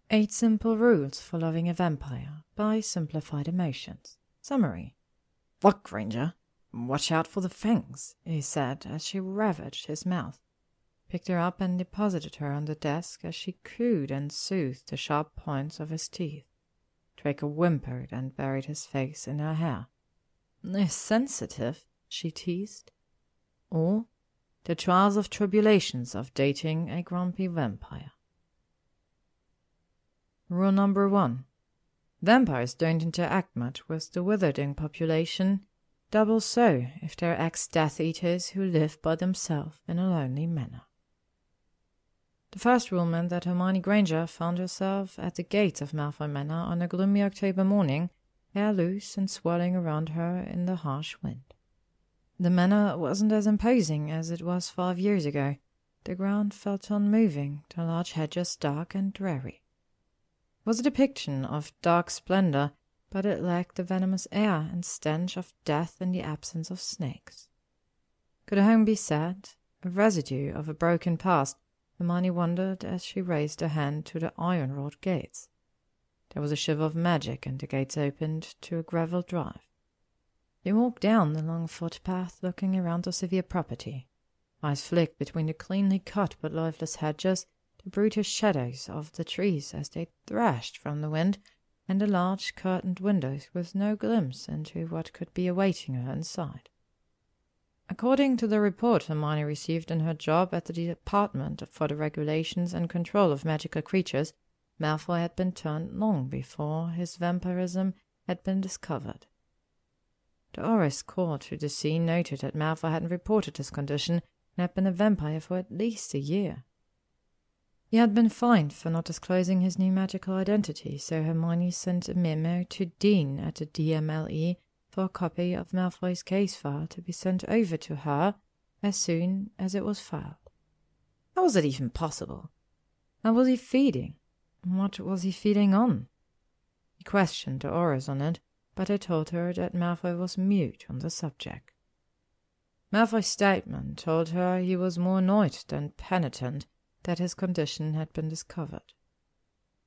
8 Simple Rules for Loving a Vampire by Simplified Emotions. Summary. "Look, Granger, watch out for the fangs," he said as she ravaged his mouth, picked her up and deposited her on the desk as she cooed and soothed the sharp points of his teeth. Draco whimpered and buried his face in her hair. "They're sensitive," she teased. Or, the trials of tribulations of dating a grumpy vampire. Rule number 1. Vampires don't interact much with the withering population, double so if they're ex-Death Eaters who live by themselves in a lonely manor. The first rule meant that Hermione Granger found herself at the gates of Malfoy Manor on a gloomy October morning, hair loose and swirling around her in the harsh wind. The manor wasn't as imposing as it was 5 years ago. The ground felt unmoving, the large hedges dark and dreary. It was a depiction of dark splendor, but it lacked the venomous air and stench of death in the absence of snakes. Could a home be sad, a residue of a broken past? Hermione wondered as she raised her hand to the iron-wrought gates. There was a shiver of magic, and the gates opened to a gravel drive. They walked down the long footpath, looking around the severe property. Eyes flicked between the cleanly cut but lifeless hedges, the brutish shadows of the trees as they thrashed from the wind, and the large curtained windows with no glimpse into what could be awaiting her inside. According to the report Hermione received in her job at the Department for the Regulations and Control of Magical Creatures, Malfoy had been turned long before his vampirism had been discovered. The Aurors called to the scene noted that Malfoy hadn't reported his condition and had been a vampire for at least a year. He had been fined for not disclosing his new magical identity, so Hermione sent a memo to Dean at the DMLE for a copy of Malfoy's case file to be sent over to her as soon as it was filed. How was it even possible? How was he feeding? What was he feeding on? He questioned the Aurors on it, but they told her that Malfoy was mute on the subject. Malfoy's statement told her he was more annoyed than penitent that his condition had been discovered.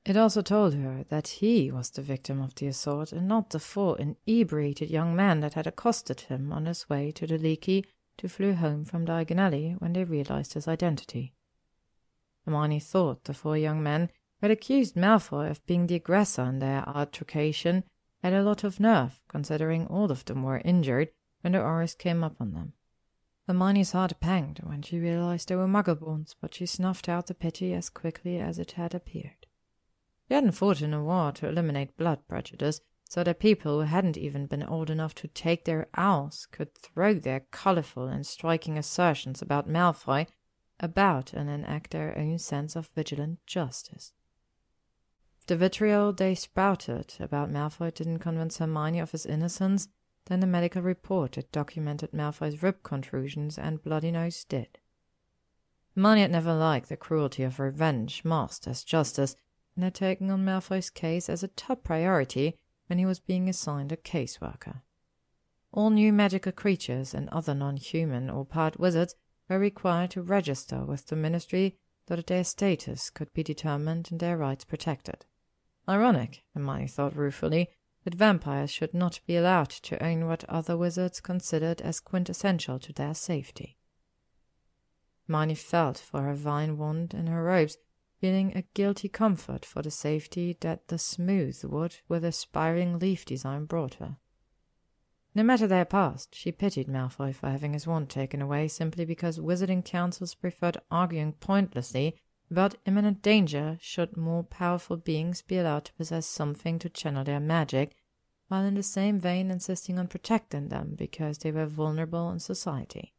It also told her that he was the victim of the assault and not the full inebriated young man that had accosted him on his way to the Leaky to flew home from Diagon Alley when they realized his identity. Hermione thought the 4 young men who had accused Malfoy of being the aggressor in their altercation had a lot of nerve, considering all of them were injured when the Aurors came up on them. Hermione's heart panged when she realized they were Muggleborns, but she snuffed out the pity as quickly as it had appeared. They hadn't fought in a war to eliminate blood prejudice, so that people who hadn't even been old enough to take their owls could throw their colourful and striking assertions about Malfoy about and enact their own sense of vigilant justice. If the vitriol they spouted about Malfoy didn't convince Hermione of his innocence, then the medical report that documented Malfoy's rib contusions and bloody nose did. Hermione had never liked the cruelty of revenge masked as justice, and had taken on Malfoy's case as a top priority when he was being assigned a caseworker. All new magical creatures and other non-human or part wizards were required to register with the Ministry so that their status could be determined and their rights protected. Ironic, Hermione thought ruefully, that vampires should not be allowed to own what other wizards considered as quintessential to their safety. Hermione felt for her vine wand in her robes, feeling a guilty comfort for the safety that the smooth wood with a spiraling leaf design brought her. No matter their past, she pitied Malfoy for having his wand taken away simply because wizarding councils preferred arguing pointlessly about imminent danger should more powerful beings be allowed to possess something to channel their magic, while in the same vein insisting on protecting them because they were vulnerable in society.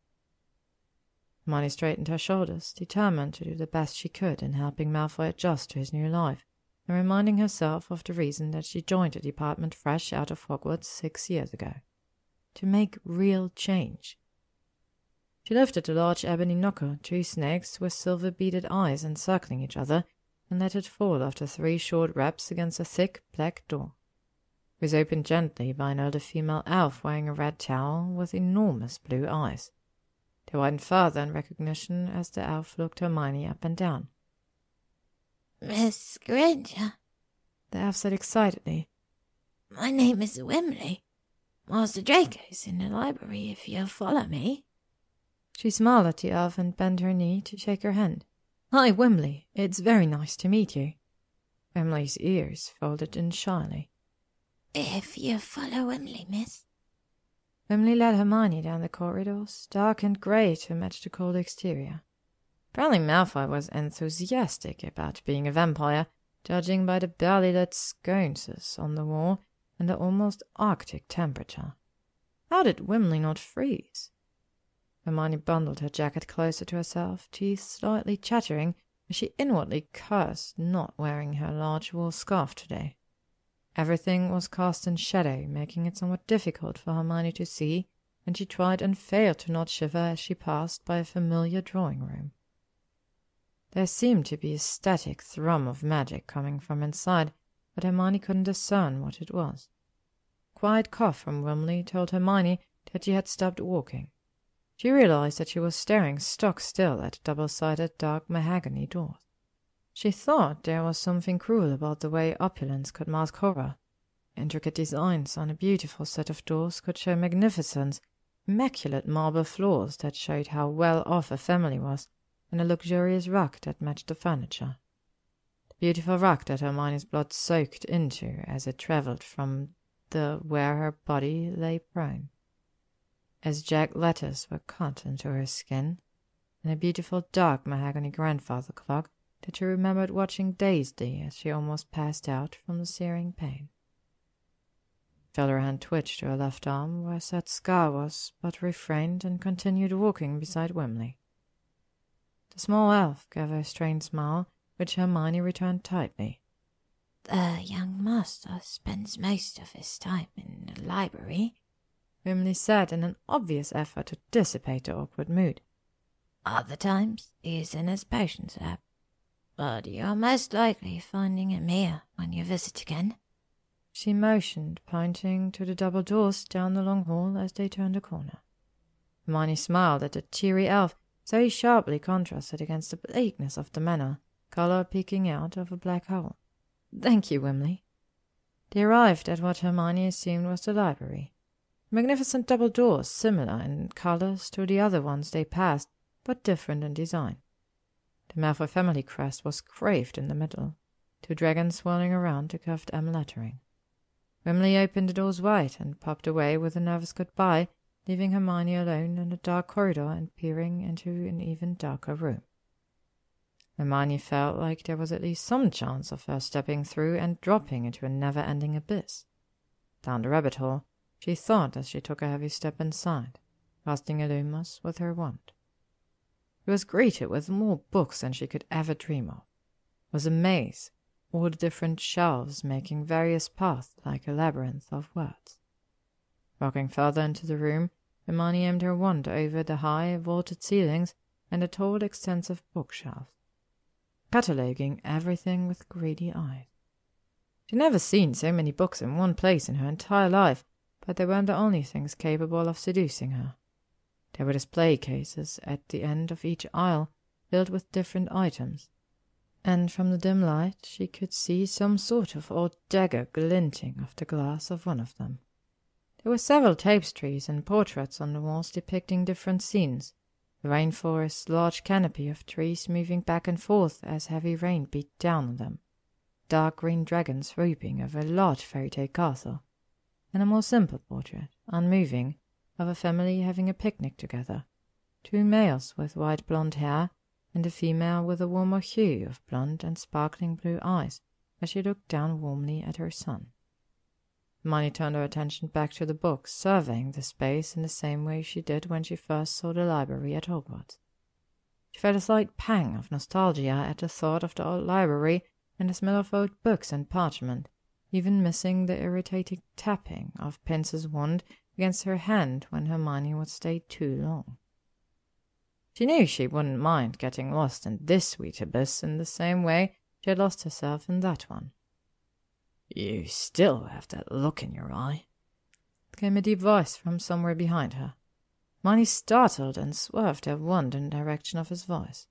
Hermione straightened her shoulders, determined to do the best she could in helping Malfoy adjust to his new life, and reminding herself of the reason that she joined the department fresh out of Hogwarts 6 years ago. To make real change. She lifted the large ebony knocker, 2 snakes with silver-beaded eyes encircling each other, and let it fall after 3 short raps against a thick black door. It was opened gently by an elder female elf wearing a red towel with enormous blue eyes. They widened further in recognition as the elf looked Hermione up and down. Miss Granger, the elf said excitedly. my name is Wimley. Master Draco's in the library if you'll follow me. She smiled at the elf and bent her knee to shake her hand. Hi, Wimley. It's very nice to meet you. Wimley's ears folded in shyly. If you follow Wimley, miss. Wimley led Hermione down the corridors, dark and grey to match the cold exterior. Apparently Malfoy was enthusiastic about being a vampire, judging by the barely lit sconces on the wall and the almost arctic temperature. How did Wimley not freeze? Hermione bundled her jacket closer to herself, teeth slightly chattering as she inwardly cursed not wearing her large wool scarf today. Everything was cast in shadow, making it somewhat difficult for Hermione to see, and she tried and failed to not shiver as she passed by a familiar drawing-room. There seemed to be a static thrum of magic coming from inside, but Hermione couldn't discern what it was. A quiet cough from Wimley told Hermione that she had stopped walking. She realized that she was staring stock still at double-sided dark mahogany doors. She thought there was something cruel about the way opulence could mask horror. Intricate designs on a beautiful set of doors could show magnificence, immaculate marble floors that showed how well off a family was, and a luxurious rug that matched the furniture. The beautiful rug that Hermione's blood soaked into as it travelled from where her body lay prone. As jagged letters were cut into her skin, and a beautiful dark mahogany grandfather clock that she remembered watching dazedly as she almost passed out from the searing pain. Felt her hand twitch to her left arm where a sad scar was, but refrained and continued walking beside Wimley. The small elf gave her a strained smile, which Hermione returned tightly. The young master spends most of his time in the library, Wimley said in an obvious effort to dissipate the awkward mood. Other times he is in his potions lab. But you're most likely finding him here when you visit again. She motioned, pointing to the double doors down the long hall as they turned a corner. Hermione smiled at the cheery elf, so sharply contrasted against the bleakness of the manor, colour peeking out of a black hole. Thank you, Wimley. They arrived at what Hermione assumed was the library. Magnificent double doors, similar in colours to the other ones they passed, but different in design. The Malfoy family crest was carved in the middle, two dragons swirling around the curved M lettering. Wimley opened the doors wide and popped away with a nervous goodbye, leaving Hermione alone in the dark corridor and peering into an even darker room. Hermione felt like there was at least some chance of her stepping through and dropping into a never-ending abyss. Down the rabbit hole, she thought as she took a heavy step inside, casting Illuminus with her wand. She was greeted with more books than she could ever dream of. It was a maze, all the different shelves making various paths like a labyrinth of words. Walking further into the room, Hermione aimed her wand over the high, vaulted ceilings and the tall, extensive bookshelves, cataloguing everything with greedy eyes. She'd never seen so many books in one place in her entire life, but they weren't the only things capable of seducing her. There were display cases at the end of each aisle, filled with different items, and from the dim light she could see some sort of old dagger glinting off the glass of one of them. There were several tapestries and portraits on the walls depicting different scenes, the rainforest's large canopy of trees moving back and forth as heavy rain beat down on them, dark green dragons swooping over a large fairy-tale castle, and a more simple portrait, unmoving, of a family having a picnic together, two males with white blonde hair, and a female with a warmer hue of blonde and sparkling blue eyes as she looked down warmly at her son. Hermione turned her attention back to the books, surveying the space in the same way she did when she first saw the library at Hogwarts. She felt a slight pang of nostalgia at the thought of the old library and the smell of old books and parchment, even missing the irritating tapping of Pince's wand against her hand when Hermione would stay too long. She knew she wouldn't mind getting lost in this sweet abyss in the same way she had lost herself in that one. "You still have that look in your eye," came a deep voice from somewhere behind her. Hermione startled and swerved her wand in the direction of his voice.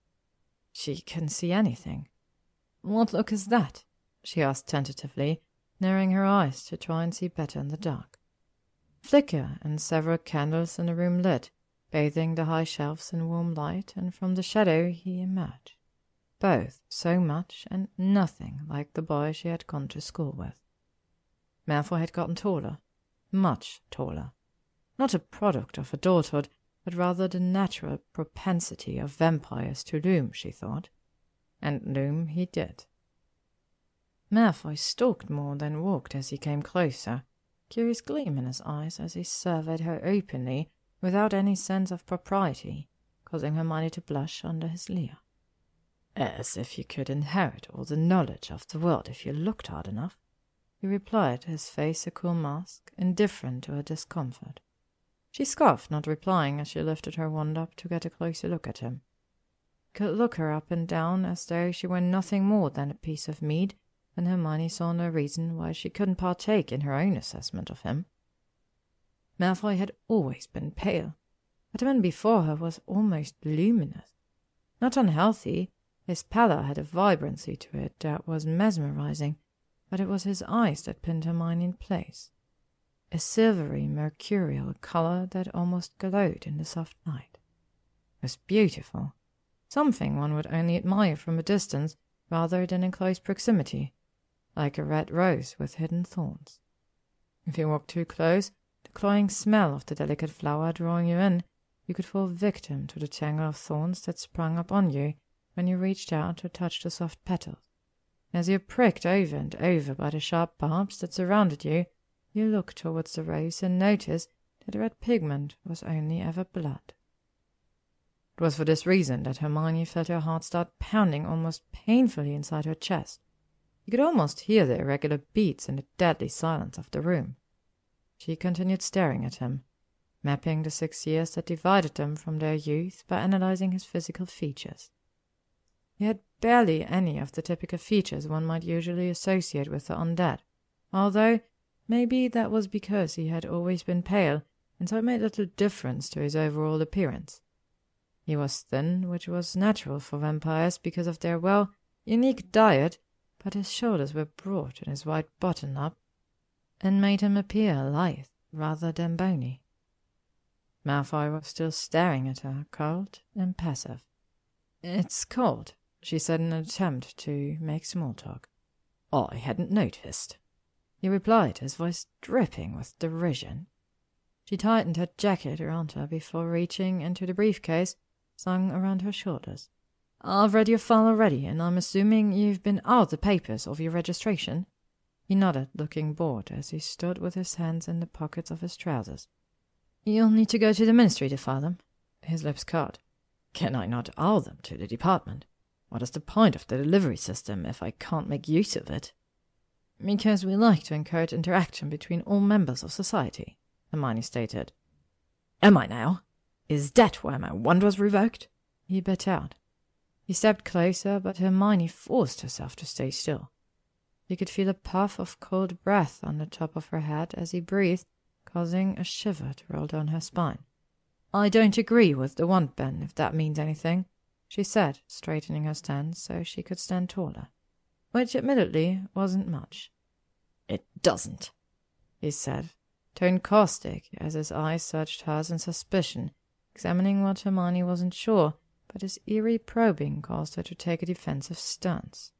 She couldn't see anything. "What look is that?" she asked tentatively, narrowing her eyes to try and see better in the dark. Flicker and several candles in the room lit, bathing the high shelves in warm light, and from the shadow he emerged. Both so much and nothing like the boy she had gone to school with. Malfoy had gotten taller, much taller. Not a product of adulthood, but rather the natural propensity of vampires to loom, she thought. And loom he did. Malfoy stalked more than walked as he came closer, curious gleam in his eyes as he surveyed her openly, without any sense of propriety, causing Hermione to blush under his leer. "As if you could inherit all the knowledge of the world if you looked hard enough," he replied, his face a cool mask, indifferent to her discomfort. She scoffed, not replying, as she lifted her wand up to get a closer look at him. He could look her up and down as though she were nothing more than a piece of meat, and Hermione saw no reason why she couldn't partake in her own assessment of him. Malfoy had always been pale, but the man before her was almost luminous. Not unhealthy, his pallor had a vibrancy to it that was mesmerizing, but it was his eyes that pinned Hermione in place. A silvery, mercurial colour that almost glowed in the soft light. It was beautiful, something one would only admire from a distance rather than in close proximity, like a red rose with hidden thorns. If you walked too close, the cloying smell of the delicate flower drawing you in, you could fall victim to the tangle of thorns that sprung up on you when you reached out to touch the soft petals. As you pricked over and over by the sharp barbs that surrounded you, you looked towards the rose and noticed that the red pigment was only ever blood. It was for this reason that Hermione felt her heart start pounding almost painfully inside her chest. You could almost hear the irregular beats in the deadly silence of the room. She continued staring at him, mapping the 6 years that divided them from their youth by analyzing his physical features. He had barely any of the typical features one might usually associate with the undead, although maybe that was because he had always been pale, and so it made little difference to his overall appearance. He was thin, which was natural for vampires because of their, well, unique diet, but his shoulders were broad in his white button-up, and made him appear lithe rather than bony. Malfoy was still staring at her, cold and passive. "It's cold," she said in an attempt to make small talk. "I hadn't noticed," he replied, his voice dripping with derision. She tightened her jacket around her before reaching into the briefcase slung around her shoulders. "I've read your file already, and I'm assuming you've been out the papers of your registration?" He nodded, looking bored as he stood with his hands in the pockets of his trousers. "You'll need to go to the ministry to file them." His lips curled. "Can I not owl them to the department? What is the point of the delivery system if I can't make use of it?" "Because we like to encourage interaction between all members of society," Hermione stated. "Am I now? Is that why my wand was revoked?" he bit out. He stepped closer, but Hermione forced herself to stay still. She could feel a puff of cold breath on the top of her head as he breathed, causing a shiver to roll down her spine. "I don't agree with the wand ban, if that means anything," she said, straightening her stance so she could stand taller, which admittedly wasn't much. "It doesn't," he said, tone caustic as his eyes searched hers in suspicion, examining what Hermione wasn't sure, but his eerie probing caused her to take a defensive stance.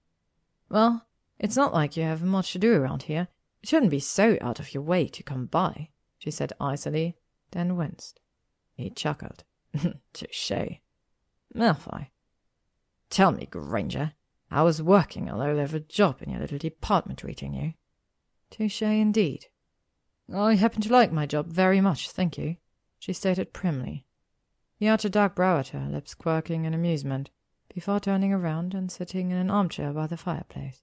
"Well, it's not like you have much to do around here. It shouldn't be so out of your way to come by," she said icily, then winced. He chuckled. "Touché. Malfoy. Tell me, Granger, how is working a low-level job in your little department treating you?" "Touché indeed." "I happen to like my job very much, thank you," she stated primly. He arched a dark brow at her, lips quirking in amusement, before turning around and sitting in an armchair by the fireplace.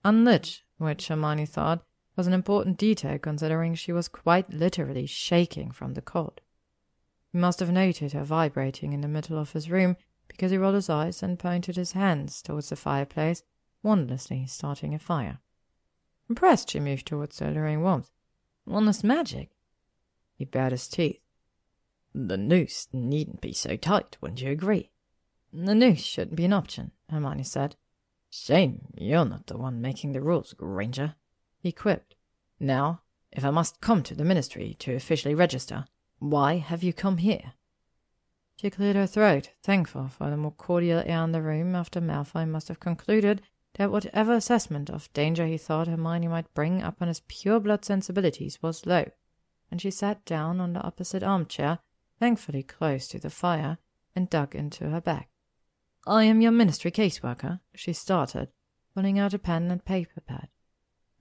Unlit, which Hermione thought was an important detail considering she was quite literally shaking from the cold. He must have noted her vibrating in the middle of his room because he rolled his eyes and pointed his hands towards the fireplace, wondrously starting a fire. Impressed, she moved towards the alluring warmth. "Wondrous magic." He bared his teeth. "The noose needn't be so tight, wouldn't you agree?" "The noose shouldn't be an option," Hermione said. Shame you're not the one making the rules, Granger, he quipped. Now, if I must come to the ministry to officially register, why have you come here? She cleared her throat, thankful for the more cordial air in the room after Malfoy must have concluded that whatever assessment of danger he thought Hermione might bring upon his pure-blood sensibilities was low, and she sat down on the opposite armchair, thankfully close to the fire, and dug into her bag. I am your ministry caseworker, she started, pulling out a pen and paper pad.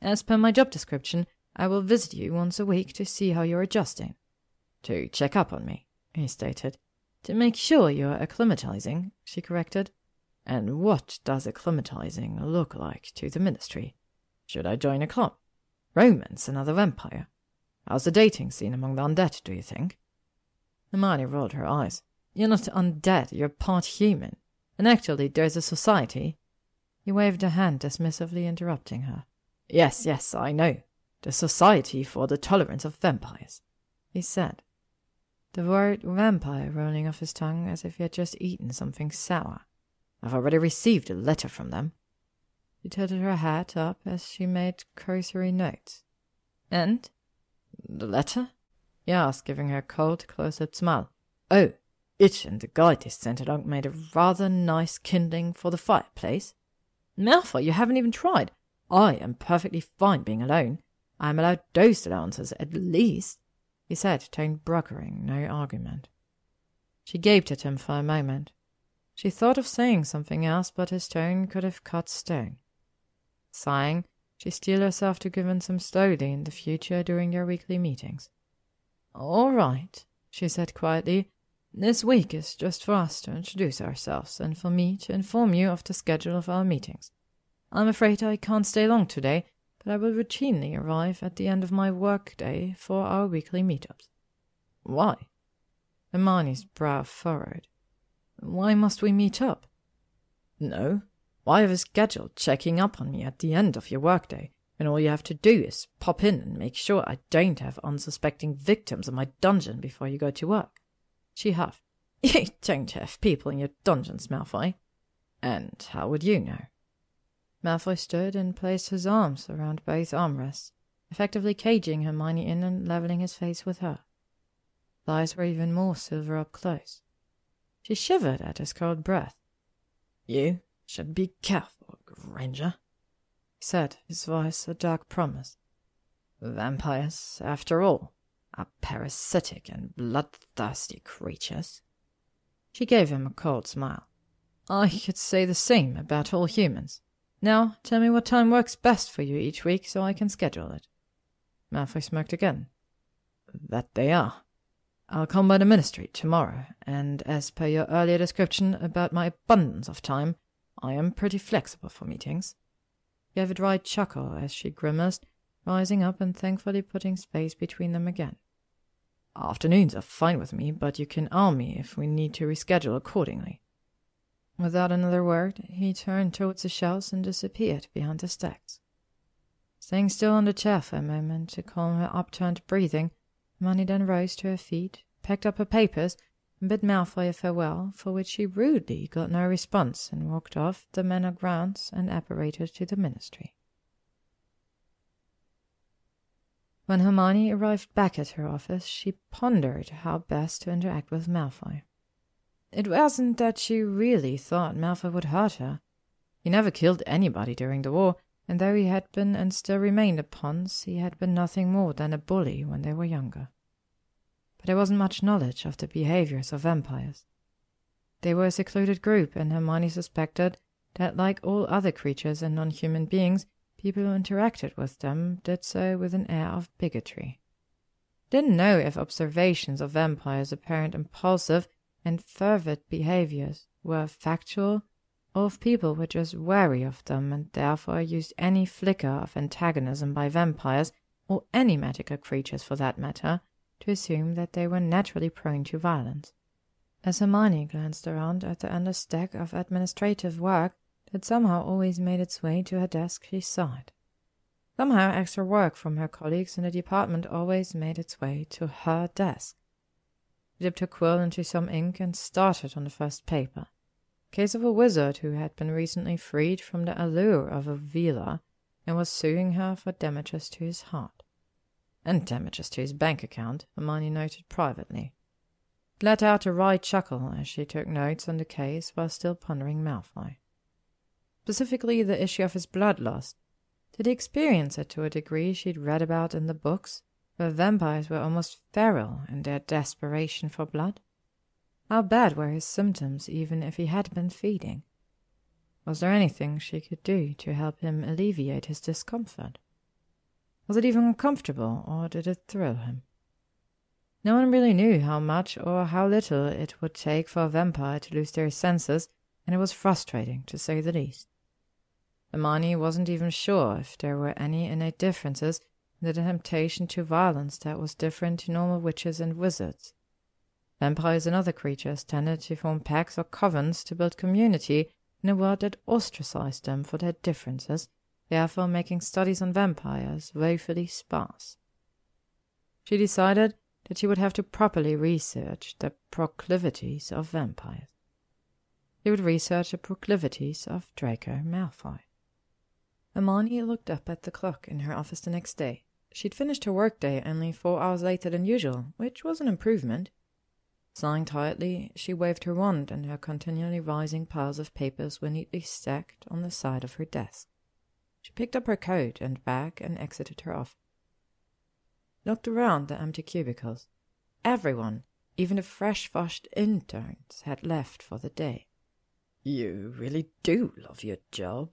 As per my job description, I will visit you once a week to see how you're adjusting. To check up on me, he stated. To make sure you're acclimatizing, she corrected. And what does acclimatizing look like to the ministry? Should I join a club? Romance another vampire? How's the dating scene among the undead, do you think? Hermione rolled her eyes. You're not undead, you're part human. And actually, there's a society. He waved a hand dismissively, interrupting her. Yes, I know. The Society for the Tolerance of Vampires, he said, the word vampire rolling off his tongue as if he had just eaten something sour. I've already received a letter from them. She tilted her hat up as she made cursory notes. And? The letter? He asked, giving her a cold, close-lipped smile. Oh, it and the guy they sent along made a rather nice kindling for the fireplace. Malfoy, you haven't even tried. I am perfectly fine being alone. I am allowed those allowances at least, he said, tone brokering no argument. She gaped at him for a moment. She thought of saying something else, but his tone could have cut stone. Sighing, she steeled herself to give in some slowly in the future during their weekly meetings. All right, she said quietly. This week is just for us to introduce ourselves and for me to inform you of the schedule of our meetings. I'm afraid I can't stay long today, but I will routinely arrive at the end of my work-day for our weekly meetups. Why? Hermione's brow furrowed. Why must we meet up? No. Why have a schedule checking up on me at the end of your workday, when all you have to do is pop in and make sure I don't have unsuspecting victims in my dungeon before you go to work? She huffed. You don't have people in your dungeons, Malfoy. And how would you know? Malfoy stood and placed his arms around both armrests, effectively caging Hermione in and leveling his face with her. His eyes were even more silver up close. She shivered at his cold breath. You should be careful, Granger, he said, his voice a dark promise. Vampires, after all, are parasitic and bloodthirsty creatures. She gave him a cold smile. I could say the same about all humans. Now, tell me what time works best for you each week so I can schedule it. Malfoy smirked again. That they are. I'll come by the ministry tomorrow, and as per your earlier description about my abundance of time, I am pretty flexible for meetings. He gave a dry chuckle as she grimaced, rising up and thankfully putting space between them again. Afternoons are fine with me, but you can arm me if we need to reschedule accordingly. Without another word, he turned towards the shelves and disappeared behind the stacks. Staying still on the chair for a moment to calm her upturned breathing, Hermione then rose to her feet, packed up her papers, and bid Malfoy a farewell, for which she rudely got no response, and walked off the manor grounds and apparated to the ministry. When Hermione arrived back at her office, she pondered how best to interact with Malfoy. It wasn't that she really thought Malfoy would hurt her. He never killed anybody during the war, and though he had been and still remained a Pons, he had been nothing more than a bully when they were younger. But there wasn't much knowledge of the behaviors of vampires. They were a secluded group, and Hermione suspected that, like all other creatures and non-human beings, people who interacted with them did so with an air of bigotry. Didn't know if observations of vampires' apparent impulsive and fervid behaviors were factual, or if people were just wary of them and therefore used any flicker of antagonism by vampires, or any magical creatures for that matter, to assume that they were naturally prone to violence. As Hermione glanced around at the endless stack of administrative work that somehow always made its way to her desk, she sighed. Somehow extra work from her colleagues in the department always made its way to her desk. She dipped her quill into some ink and started on the first paper. Case of a wizard who had been recently freed from the allure of a villa and was suing her for damages to his heart. And damages to his bank account, Hermione noted privately. It let out a wry chuckle as she took notes on the case while still pondering Malfoy. Specifically the issue of his bloodlust. Did he experience it to a degree she'd read about in the books, where vampires were almost feral in their desperation for blood? How bad were his symptoms, even if he had been feeding? Was there anything she could do to help him alleviate his discomfort? Was it even uncomfortable, or did it thrill him? No one really knew how much or how little it would take for a vampire to lose their senses, and it was frustrating, to say the least. Hermione wasn't even sure if there were any innate differences in the temptation to violence that was different to normal witches and wizards. Vampires and other creatures tended to form packs or covens to build community in a world that ostracized them for their differences, therefore making studies on vampires woefully sparse. She decided that she would have to properly research the proclivities of vampires. She would research the proclivities of Draco Malfoy. Hermione looked up at the clock in her office the next day. She'd finished her workday only 4 hours later than usual, which was an improvement. Sighing tiredly, she waved her wand, and her continually rising piles of papers were neatly stacked on the side of her desk. She picked up her coat and bag and exited her office. Looked around the empty cubicles. Everyone, even the fresh-washed interns, had left for the day. "You really do love your job,"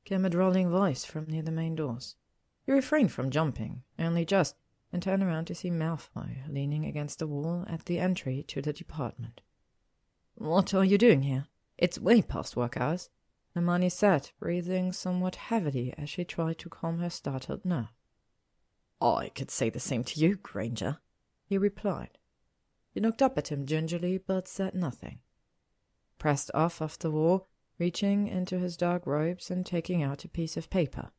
came a drawling voice from near the main doors. He refrained from jumping, only just, and turned around to see Malfoy leaning against the wall at the entry to the department. "What are you doing here? It's way past work hours," Hermione said, breathing somewhat heavily as she tried to calm her startled nerve. "I could say the same to you, Granger," he replied. He looked up at him gingerly, but said nothing. Pressed off the wall, reaching into his dark robes and taking out a piece of paper.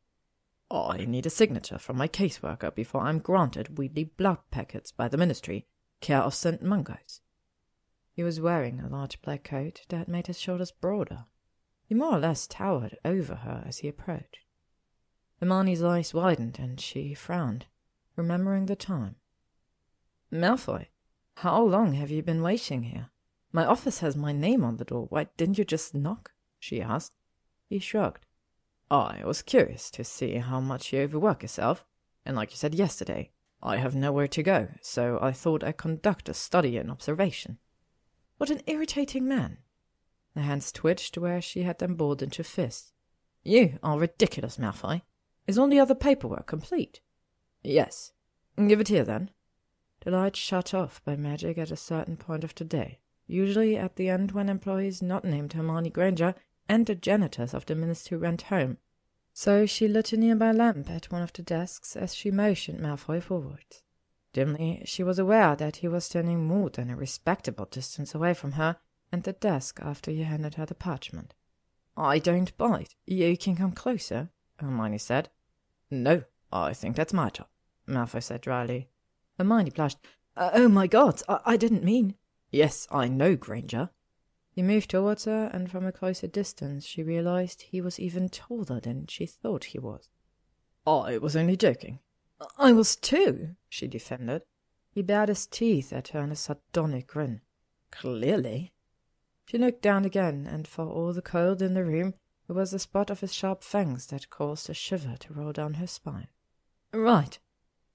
"I need a signature from my caseworker before I'm granted Weedly blood packets by the Ministry, care of St. Mungo's." He was wearing a large black coat that made his shoulders broader. He more or less towered over her as he approached. Hermione's eyes widened, and she frowned, remembering the time. "Malfoy, how long have you been waiting here? My office has my name on the door. Why didn't you just knock?" she asked. He shrugged. "I was curious to see how much you overwork yourself, and like you said yesterday, I have nowhere to go, so I thought I'd conduct a study and observation." What an irritating man! The hands twitched where she had them balled into fists. "You are ridiculous, Malfoy. Is all the other paperwork complete?" "Yes." "Give it here, then." The light shut off by magic at a certain point of the day, usually at the end when employees not named Hermione Granger and the janitors of the Ministry went home, so she lit a nearby lamp at one of the desks as she motioned Malfoy forward. Dimly, she was aware that he was standing more than a respectable distance away from her and the desk after he handed her the parchment. "I don't bite. You can come closer," Hermione said. "No, I think that's my job," Malfoy said dryly. Hermione blushed. "Oh my God, I didn't mean—" "Yes, I know, Granger." He moved towards her, and from a closer distance she realized he was even taller than she thought he was. "I was only joking." "I was too," she defended. He bared his teeth at her in a sardonic grin. "Clearly." She looked down again, and for all the cold in the room, it was the spot of his sharp fangs that caused a shiver to roll down her spine. "Right."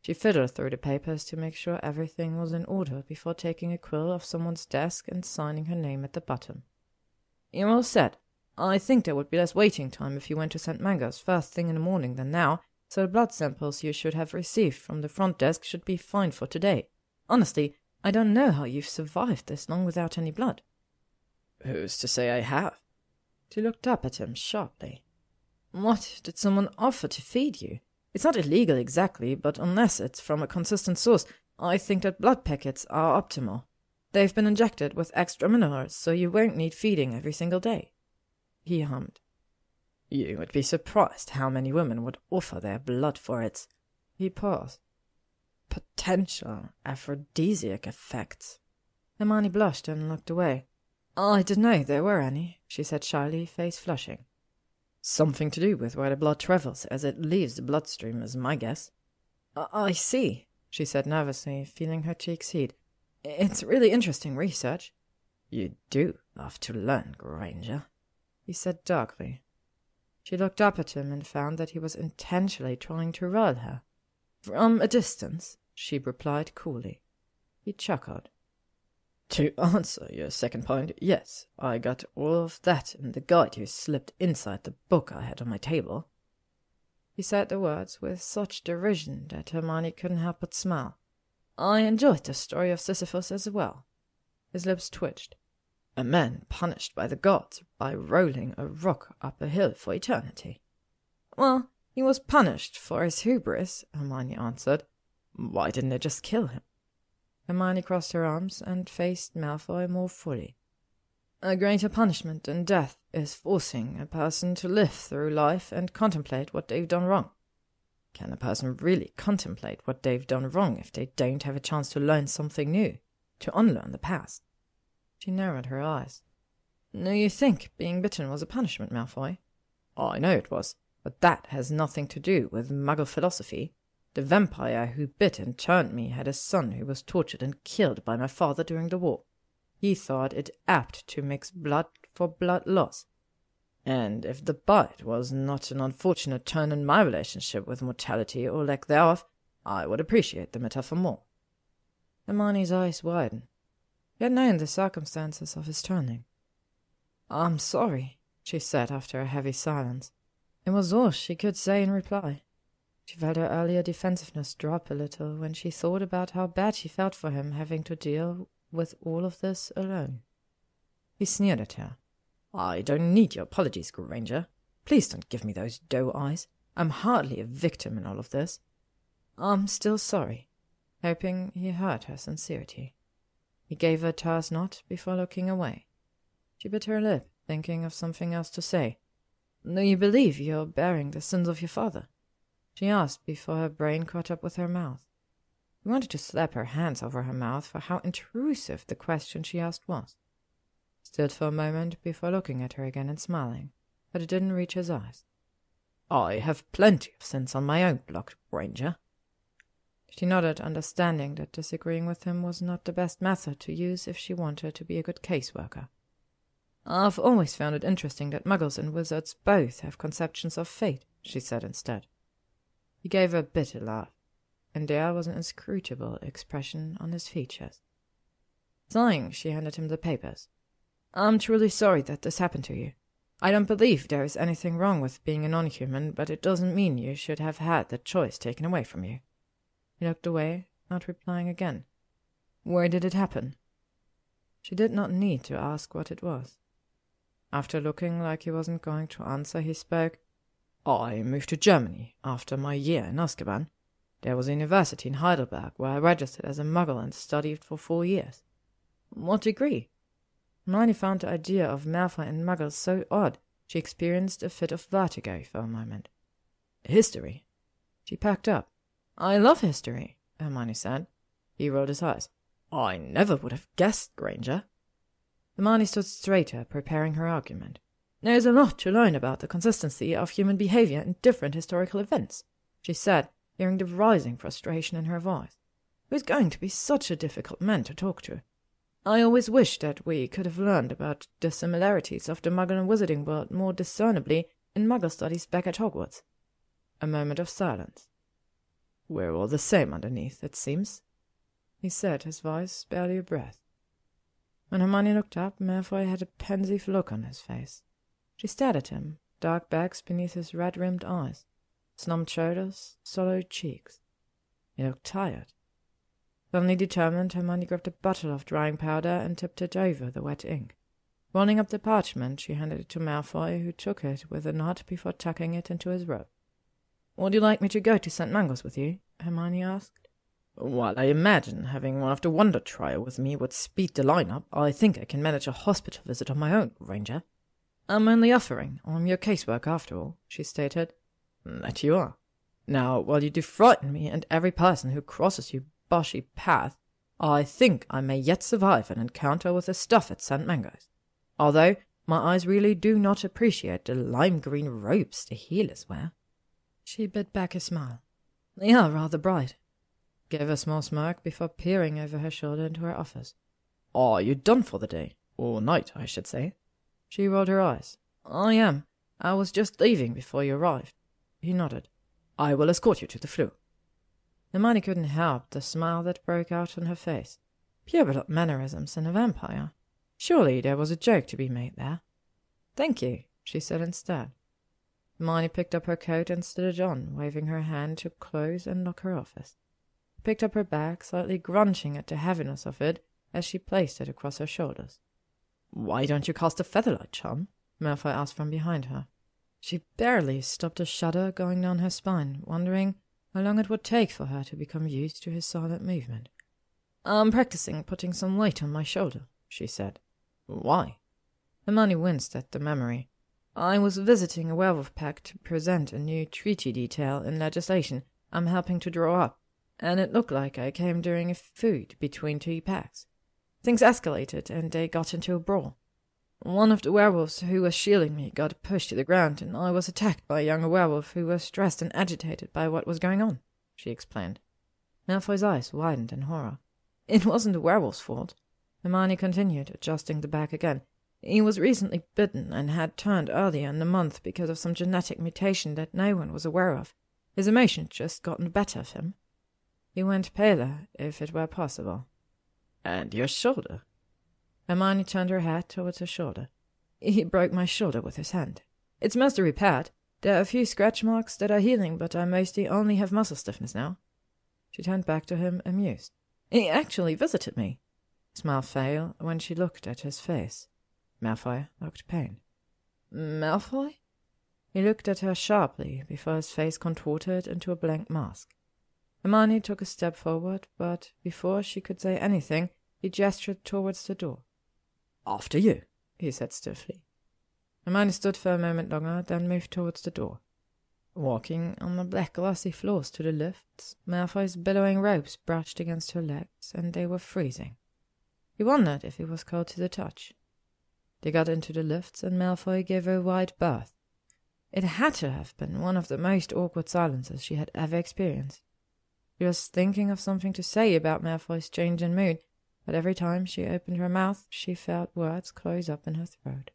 She fiddled through the papers to make sure everything was in order before taking a quill off someone's desk and signing her name at the bottom. "You're all set. I think there would be less waiting time if you went to St. Mungo's first thing in the morning than now, so the blood samples you should have received from the front desk should be fine for today. Honestly, I don't know how you've survived this long without any blood." "Who's to say I have?" She looked up at him sharply. "What, did someone offer to feed you? It's not illegal exactly, but unless it's from a consistent source, I think that blood packets are optimal. They've been injected with extra minerals, so you won't need feeding every single day." He hummed. "You would be surprised how many women would offer their blood for it." He paused. "Potential aphrodisiac effects." Hermione blushed and looked away. I didn't know there were any, she said shyly, face flushing. Something to do with where the blood travels as it leaves the bloodstream is my guess. I see, she said nervously, feeling her cheeks heat. It's really interesting research. You do love to learn, Granger, he said darkly. She looked up at him and found that he was intentionally trying to rile her. From a distance, she replied coolly. He chuckled. To answer your second point, yes, I got all of that in the guide you slipped inside the book I had on my table. He said the words with such derision that Hermione couldn't help but smile. I enjoyed the story of Sisyphus as well. His lips twitched. A man punished by the gods by rolling a rock up a hill for eternity. Well, he was punished for his hubris, Hermione answered. Why didn't they just kill him? Hermione crossed her arms and faced Malfoy more fully. A greater punishment than death is forcing a person to live through life and contemplate what they've done wrong. Can a person really contemplate what they've done wrong if they don't have a chance to learn something new, to unlearn the past? She narrowed her eyes. Do you think being bitten was a punishment, Malfoy? I know it was, but that has nothing to do with Muggle philosophy. The vampire who bit and turned me had a son who was tortured and killed by my father during the war. He thought it apt to mix blood for blood loss. And if the bite was not an unfortunate turn in my relationship with mortality or lack thereof, I would appreciate the metaphor more. Hermione's eyes widened. He had known the circumstances of his turning. I'm sorry, she said after a heavy silence. It was all she could say in reply. She felt her earlier defensiveness drop a little when she thought about how bad she felt for him having to deal with all of this alone. He sneered at her. I don't need your apologies, Granger. Please don't give me those doe eyes. I'm hardly a victim in all of this. I'm still sorry, hoping he heard her sincerity. He gave her a terse nod before looking away. She bit her lip, thinking of something else to say. Do you believe you're bearing the sins of your father? She asked before her brain caught up with her mouth. He wanted to slap her hands over her mouth for how intrusive the question she asked was. He stood for a moment before looking at her again and smiling, but it didn't reach his eyes. I have plenty of sins on my own block, Granger. She nodded, understanding that disagreeing with him was not the best method to use if she wanted to be a good caseworker. I've always found it interesting that muggles and wizards both have conceptions of fate, she said instead. He gave a bitter laugh, and there was an inscrutable expression on his features. Sighing, she handed him the papers. I'm truly sorry that this happened to you. I don't believe there is anything wrong with being a non-human, but it doesn't mean you should have had that choice taken away from you. He looked away, not replying again. Where did it happen? She did not need to ask what it was. After looking like he wasn't going to answer, he spoke. I moved to Germany after my year in Azkaban. There was a university in Heidelberg where I registered as a muggle and studied for 4 years. What degree? Hermione found the idea of Malfoy and muggles so odd, she experienced a fit of vertigo for a moment. History. She packed up. I love history, Hermione said. He rolled his eyes. I never would have guessed, Granger. Hermione stood straighter, preparing her argument. There's a lot to learn about the consistency of human behavior in different historical events, she said, hearing the rising frustration in her voice. Who's going to be such a difficult man to talk to? I always wished that we could have learned about the similarities of the Muggle and Wizarding world more discernibly in Muggle studies back at Hogwarts. A moment of silence. We're all the same underneath, it seems, he said, his voice barely a breath. When Hermione looked up, Malfoy had a pensive look on his face. She stared at him, dark bags beneath his red-rimmed eyes, slumped shoulders, hollowed cheeks. He looked tired. Suddenly determined, Hermione grabbed a bottle of drying powder and tipped it over the wet ink. Rolling up the parchment, she handed it to Malfoy, who took it with a nod before tucking it into his robe. Would you like me to go to St. Mungo's with you? Hermione asked. While I imagine having one of the Wonder Trio with me would speed the line-up, I think I can manage a hospital visit on my own, Granger. I'm only offering. I'm your caseworker after all, she stated. That you are. Now, while you do frighten me and every person who crosses your boshy path, I think I may yet survive an encounter with the stuff at St. Mungo's. although my eyes really do not appreciate the lime-green robes the healers wear." She bit back a smile. "They are rather bright," gave a small smirk before peering over her shoulder into her office. "Are you done for the day? Or night, I should say." She rolled her eyes. "I am. I was just leaving before you arrived." He nodded. "I will escort you to the flue." Hermione couldn't help the smile that broke out on her face. Pure-blood mannerisms in a vampire. Surely there was a joke to be made there. "Thank you," she said instead. Hermione picked up her coat and slid it on, waving her hand to close and lock her office. She picked up her bag, slightly grunting at the heaviness of it as she placed it across her shoulders. "Why don't you cast a featherlight charm?" Malfoy asked from behind her. She barely stopped a shudder going down her spine, wondering how long it would take for her to become used to his silent movement. "I'm practicing putting some weight on my shoulder," she said. "Why?" Hermione winced at the memory. "I was visiting a werewolf pack to present a new treaty detail in legislation I'm helping to draw up, and it looked like I came during a feud between two packs. Things escalated, and they got into a brawl. One of the werewolves who was shielding me got pushed to the ground, and I was attacked by a younger werewolf who was stressed and agitated by what was going on," she explained. Malfoy's eyes widened in horror. "It wasn't the werewolf's fault," Hermione continued, adjusting the bag again. "He was recently bitten and had turned earlier in the month because of some genetic mutation that no one was aware of. His emotions just gotten the better of him." He went paler, if it were possible. "And your shoulder?" Hermione turned her head towards her shoulder. "He broke my shoulder with his hand. It's mostly repaired. There are a few scratch marks that are healing, but I mostly only have muscle stiffness now." She turned back to him, amused. "He actually visited me." Smile failed when she looked at his face. Malfoy looked pained. "Malfoy?" He looked at her sharply before his face contorted into a blank mask. Hermione took a step forward, but before she could say anything, he gestured towards the door. "After you," he said stiffly. Hermione stood for a moment longer, then moved towards the door. Walking on the black glossy floors to the lifts, Malfoy's billowing robes brushed against her legs, and they were freezing. He wondered if he was cold to the touch. They got into the lifts, and Malfoy gave her a wide berth. It had to have been one of the most awkward silences she had ever experienced. She was thinking of something to say about Malfoy's change in mood, but every time she opened her mouth, she felt words close up in her throat.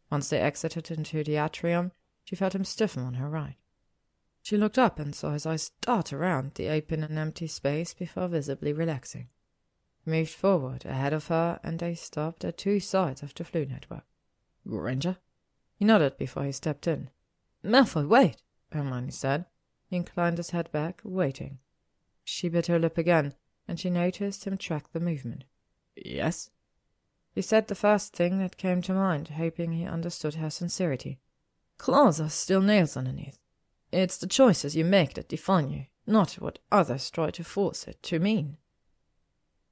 Once they exited into the atrium, she felt him stiffen on her right. She looked up and saw his eyes dart around the open and empty space before visibly relaxing. He moved forward ahead of her, and they stopped at two sides of the flue network. "Granger?" He nodded before he stepped in. "Malfoy, wait," Hermione said. He inclined his head back, waiting. She bit her lip again, and she noticed him track the movement. "Yes?" He said the first thing that came to mind, hoping he understood her sincerity. "Claws are still nails underneath. It's the choices you make that define you, not what others try to force it to mean."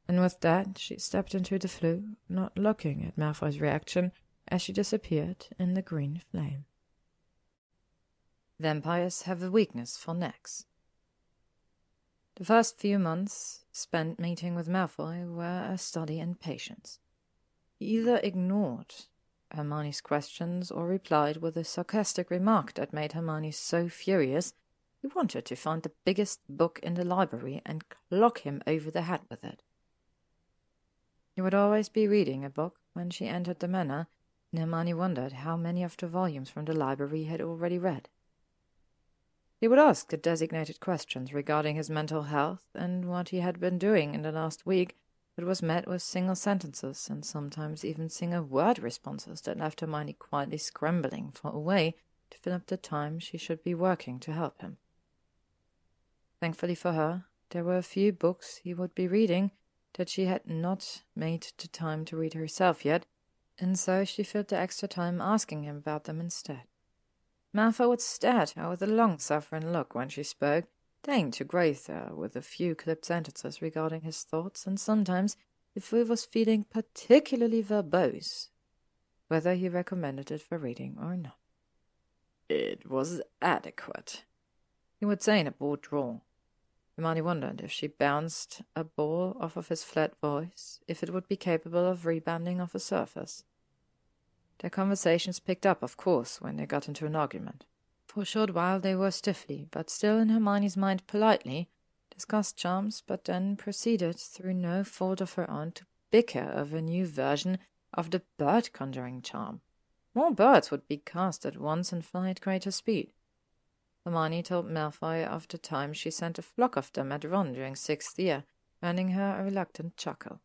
And with that, she stepped into the flue, not looking at Malfoy's reaction as she disappeared in the green flame. Vampires have a weakness for necks. The first few months spent meeting with Malfoy were a study in patience. He either ignored Hermione's questions or replied with a sarcastic remark that made Hermione so furious he wanted to find the biggest book in the library and clock him over the head with it. He would always be reading a book when she entered the manor, and Hermione wondered how many of the volumes from the library he had already read. He would ask the designated questions regarding his mental health and what he had been doing in the last week, but was met with single sentences and sometimes even single-word responses that left Hermione quietly scrambling for a way to fill up the time she should be working to help him. Thankfully for her, there were a few books he would be reading that she had not made the time to read herself yet, and so she filled the extra time asking him about them instead. Malfoy would stare at her with a long-suffering look when she spoke, deigning to grace her with a few clipped sentences regarding his thoughts, and sometimes, if he was feeling particularly verbose, whether he recommended it for reading or not. "It was adequate," he would say in a bored drawl. Hermione wondered if she bounced a ball off of his flat voice, if it would be capable of rebounding off a surface. Their conversations picked up, of course, when they got into an argument. For a short while they were stiffly, but still in Hermione's mind politely, discussed charms, but then proceeded, through no fault of her own, to bicker over a new version of the bird-conjuring charm. More birds would be cast at once and fly at greater speed. Hermione told Malfoy of the time she sent a flock of them at Ron during 6th year, earning her a reluctant chuckle.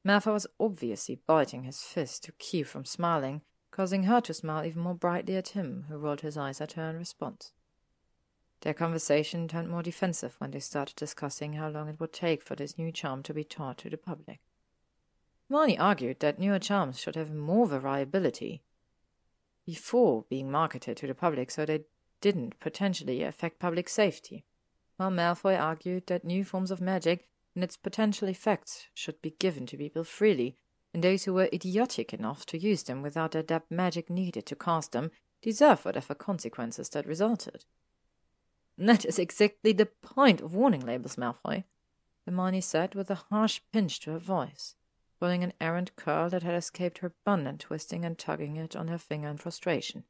Malfoy was obviously biting his fist to keep from smiling, causing her to smile even more brightly at him, who rolled his eyes at her in response. Their conversation turned more defensive when they started discussing how long it would take for this new charm to be taught to the public. Hermione argued that newer charms should have more variability before being marketed to the public so they didn't potentially affect public safety, while Malfoy argued that new forms of magic and its potential effects should be given to people freely, and those who were idiotic enough to use them without the adept magic needed to cast them deserve whatever consequences that resulted. "That is exactly the point of warning labels, Malfoy," Hermione said with a harsh pinch to her voice, pulling an errant curl that had escaped her bun and twisting and tugging it on her finger in frustration.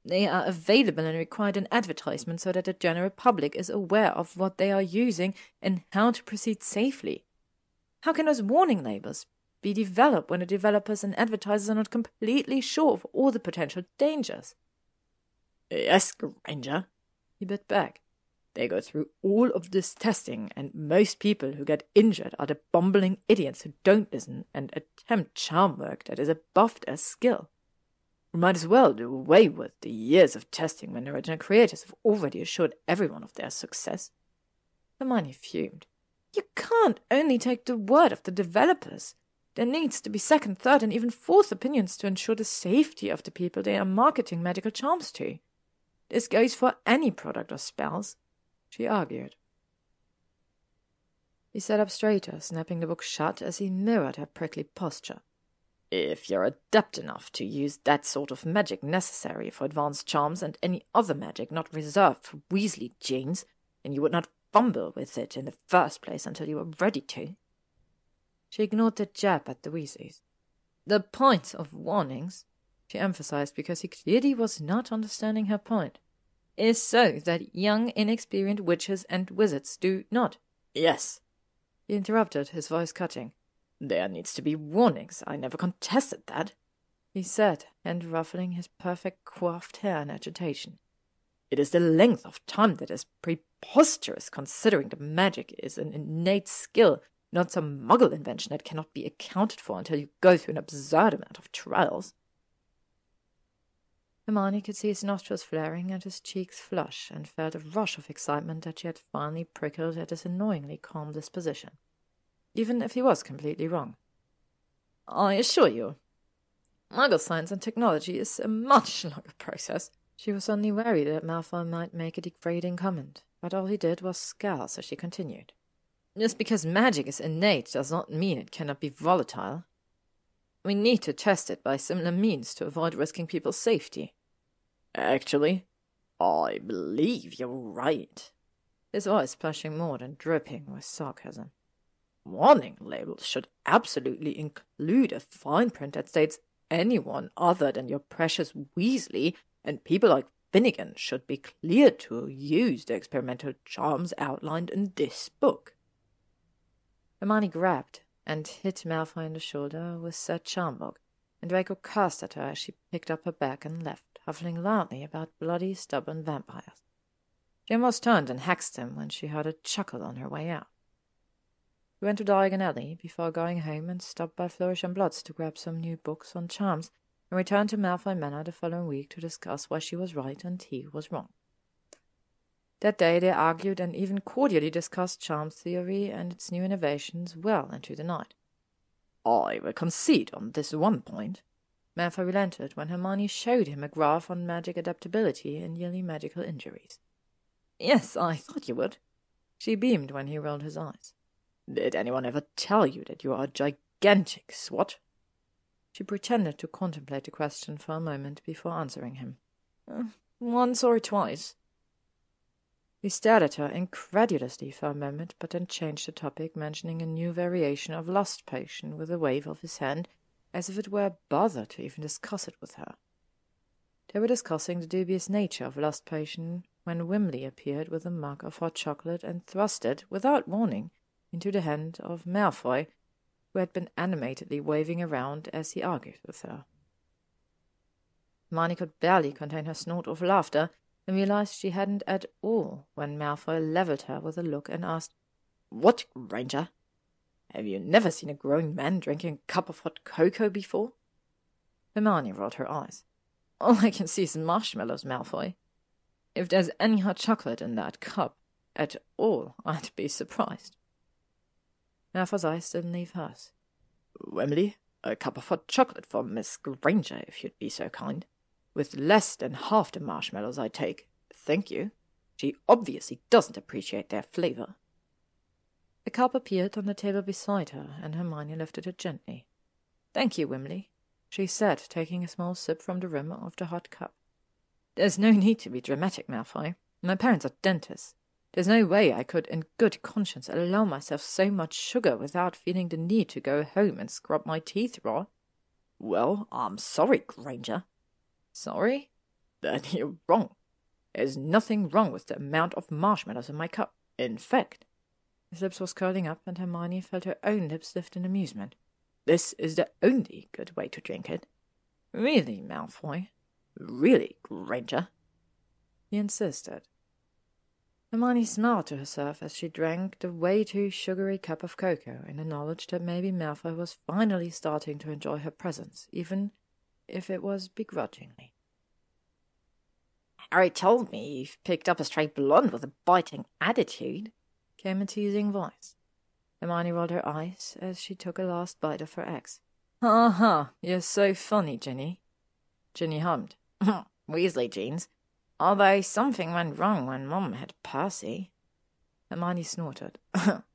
"They are available and required in advertisement so that the general public is aware of what they are using and how to proceed safely. How can those warning labels be developed when the developers and advertisers are not completely sure of all the potential dangers?" "Yes, Granger," he bit back. "They go through all of this testing, and most people who get injured are the bumbling idiots who don't listen and attempt charm work that is above their skill. We might as well do away with the years of testing when the original creators have already assured everyone of their success." Hermione fumed. "You can't only take the word of the developers. There needs to be second, third, and even fourth opinions to ensure the safety of the people they are marketing magical charms to. This goes for any product or spells," she argued. He sat up straighter, snapping the book shut as he mirrored her prickly posture. "If you're adept enough to use that sort of magic necessary for advanced charms and any other magic not reserved for Weasley genes, then you would not fumble with it in the first place until you were ready to." She ignored the jab at the Weasleys. "The point of warnings," she emphasized because he clearly was not understanding her point, "is so that young, inexperienced witches and wizards do not—" "Yes," he interrupted, his voice cutting. "There needs to be warnings. I never contested that," he said, hand ruffling his perfect coiffed hair in agitation. "It is the length of time that is preposterous, considering the magic is an innate skill, not some muggle invention that cannot be accounted for until you go through an absurd amount of trials." Hermione could see his nostrils flaring and his cheeks flush, and felt a rush of excitement that she had finally prickled at his annoyingly calm disposition, even if he was completely wrong. "I assure you, Muggle science and technology is a much longer process." She was suddenly worried that Malfoy might make a degrading comment, but all he did was scowl as she continued. "Just because magic is innate does not mean it cannot be volatile. We need to test it by similar means to avoid risking people's safety." "Actually, I believe you're right," his voice splashing more than dripping with sarcasm. "Warning labels should absolutely include a fine print that states anyone other than your precious Weasley and people like Finnegan should be cleared to use the experimental charms outlined in this book." Hermione grabbed and hit Malfoy in the shoulder with said charm book, and Draco cursed at her as she picked up her bag and left, huffling loudly about bloody, stubborn vampires. She almost turned and hexed him when she heard a chuckle on her way out. She went to Diagon Alley before going home and stopped by Flourish and Bloods to grab some new books on charms, and returned to Malfoy Manor the following week to discuss why she was right and he was wrong. That day they argued and even cordially discussed charm theory and its new innovations well into the night. "I will concede on this one point," Malfoy relented when Hermione showed him a graph on magic adaptability and yearly magical injuries. "Yes, I thought you would." She beamed when he rolled his eyes. "Did anyone ever tell you that you are a gigantic swot?" She pretended to contemplate the question for a moment before answering him. Once or twice." He stared at her incredulously for a moment, but then changed the topic, mentioning a new variation of lust potion with a wave of his hand, as if it were a bother to even discuss it with her. They were discussing the dubious nature of lust potion when Wimley appeared with a mug of hot chocolate and thrust it, without warning, into the hand of Malfoy, who had been animatedly waving around as he argued with her. Hermione could barely contain her snort of laughter, and realized she hadn't at all when Malfoy levelled her with a look and asked, "What, Granger? Have you never seen a grown man drinking a cup of hot cocoa before?" Hermione rolled her eyes. "All I can see is marshmallows, Malfoy. If there's any hot chocolate in that cup at all, I'd be surprised." Malfoy's eyes didn't leave hers. "Wembley, a cup of hot chocolate for Miss Granger, if you'd be so kind. With less than half the marshmallows I take. Thank you. She obviously doesn't appreciate their flavour." A cup appeared on the table beside her, and Hermione lifted it gently. "Thank you, Wimley," she said, taking a small sip from the rim of the hot cup. "There's no need to be dramatic, Malfoy. My parents are dentists. There's no way I could in good conscience allow myself so much sugar without feeling the need to go home and scrub my teeth raw." "Well, I'm sorry, Granger." "Sorry? Then you're wrong. There's nothing wrong with the amount of marshmallows in my cup. In fact—" His lips was curling up, and Hermione felt her own lips lift in amusement. "This is the only good way to drink it." "Really, Malfoy?" "Really, Granger?" he insisted. Hermione smiled to herself as she drank the way too sugary cup of cocoa in the knowledge that maybe Malfoy was finally starting to enjoy her presence, even if it was begrudgingly. "Harry told me you've picked up a stray blonde with a biting attitude," came a teasing voice. Hermione rolled her eyes as she took a last bite of her eggs. "Ha ha, you're so funny, Ginny." Ginny hummed. "Weasley genes. Although something went wrong when Mum had Percy." Hermione snorted.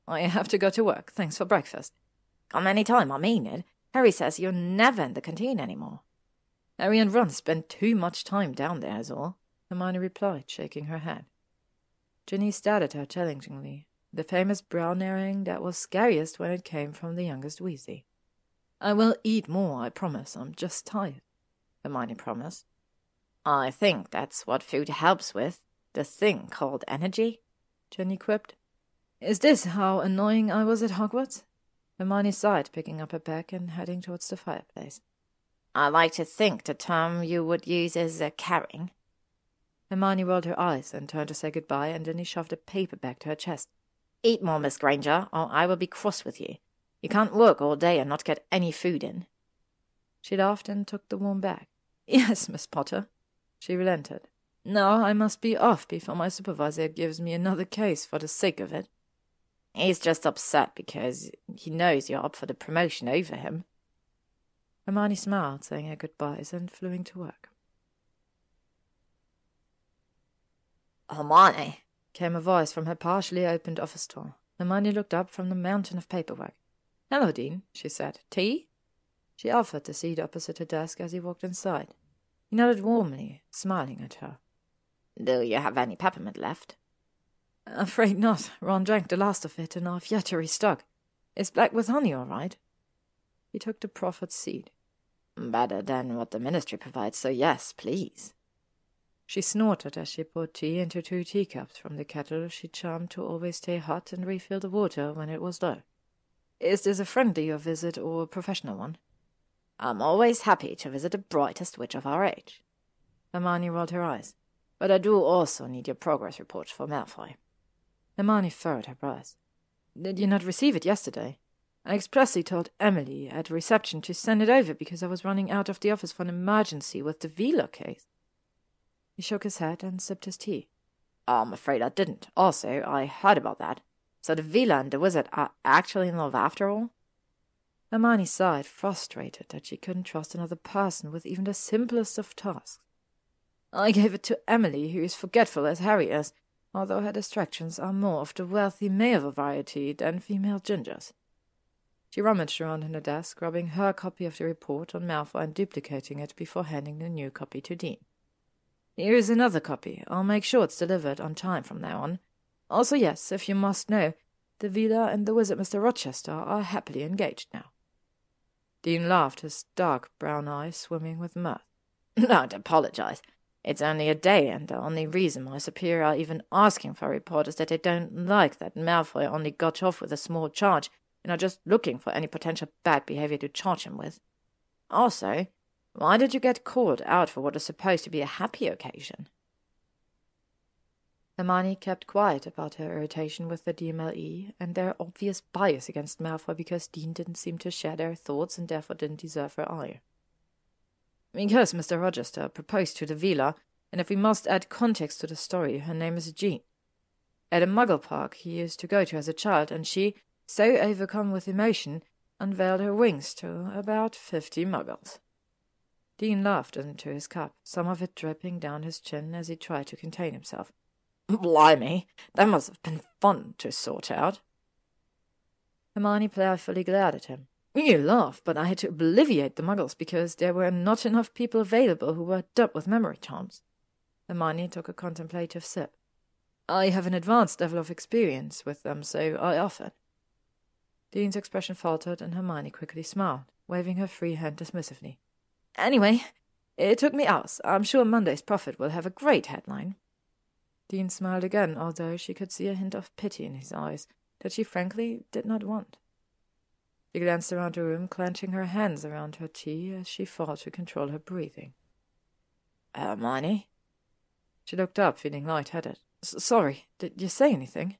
"I have to go to work. Thanks for breakfast." "Come any time, I mean it. Harry says you're never in the canteen anymore." "Harry and Ron spend too much time down there, is all," Hermione replied, shaking her head. Ginny stared at her challengingly, the famous brow narrowing that was scariest when it came from the youngest Weasley. "I will eat more, I promise. I'm just tired," Hermione promised. "I think that's what food helps with, the thing called energy," Ginny quipped. "Is this how annoying I was at Hogwarts?" Hermione sighed, picking up her bag and heading towards the fireplace. "I like to think the term you would use is caring." Hermione rolled her eyes and turned to say goodbye, and Ginny shoved a paper bag to her chest. "Eat more, Miss Granger, or I will be cross with you. You can't work all day and not get any food in." She laughed and took the warm bag. "Yes, Miss Potter." She relented. "Now I must be off before my supervisor gives me another case for the sake of it." "He's just upset because he knows you're up for the promotion over him." Hermione smiled, saying her goodbyes, and flew into work. "Hermione," came a voice from her partially opened office door. Hermione looked up from the mountain of paperwork. "Hello, Dean," she said. "Tea?" She offered the seat opposite her desk as he walked inside. He nodded warmly, smiling at her. "Do you have any peppermint left?" "Afraid not. Ron drank the last of it, and I've yet to restock. Is black with honey all right?" He took the proffered seat. "Better than what the ministry provides, so yes, please." She snorted as she poured tea into 2 teacups from the kettle she charmed to always stay hot and refill the water when it was low. "Is this a friendlier visit or a professional one?" "I'm always happy to visit the brightest witch of our age." Hermione rolled her eyes. "But I do also need your progress report for Malfoy." Hermione furrowed her brows. "Did you not receive it yesterday? I expressly told Emily at reception to send it over because I was running out of the office for an emergency with the Vila case." He shook his head and sipped his tea. "I'm afraid I didn't. Also, I heard about that. So the Vila and the wizard are actually in love after all?" Hermione sighed, frustrated that she couldn't trust another person with even the simplest of tasks. "I gave it to Emily, who is forgetful as Harry is, although her distractions are more of the wealthy male variety than female gingers." She rummaged around in the desk, grabbing her copy of the report on Malfoy and duplicating it before handing the new copy to Dean. "Here is another copy. I'll make sure it's delivered on time from now on. Also, yes, if you must know, the Vila and the wizard Mr. Rochester are happily engaged now." Dean laughed, his dark brown eyes swimming with mirth. Don't apologize. It's only a day, and the only reason my superior are even asking for a report is that they don't like that Malfoy only got off with a small charge and are just looking for any potential bad behavior to charge him with. Also, why did you get called out for what is supposed to be a happy occasion? Hermione kept quiet about her irritation with the DMLE and their obvious bias against Malfoy because Dean didn't seem to share their thoughts and therefore didn't deserve her ire. Because Mr. Rochester proposed to the Vila, and if we must add context to the story, her name is Jean. At a Muggle park he used to go to as a child, and she, so overcome with emotion, unveiled her wings to about 50 Muggles. Dean laughed into his cup, some of it dripping down his chin as he tried to contain himself. Blimey, that must have been fun to sort out. Hermione playfully glared at him. You laugh, but I had to obliviate the Muggles because there were not enough people available who were dubbed with memory charms. Hermione took a contemplative sip. I have an advanced level of experience with them, so I offered. Dean's expression faltered, and Hermione quickly smiled, waving her free hand dismissively. Anyway, it took me hours. I'm sure Monday's Prophet will have a great headline. Dean smiled again, although she could see a hint of pity in his eyes that she frankly did not want. She glanced around the room, clenching her hands around her tea as she fought to control her breathing. Hermione? She looked up, feeling light-headed. Sorry, did you say anything?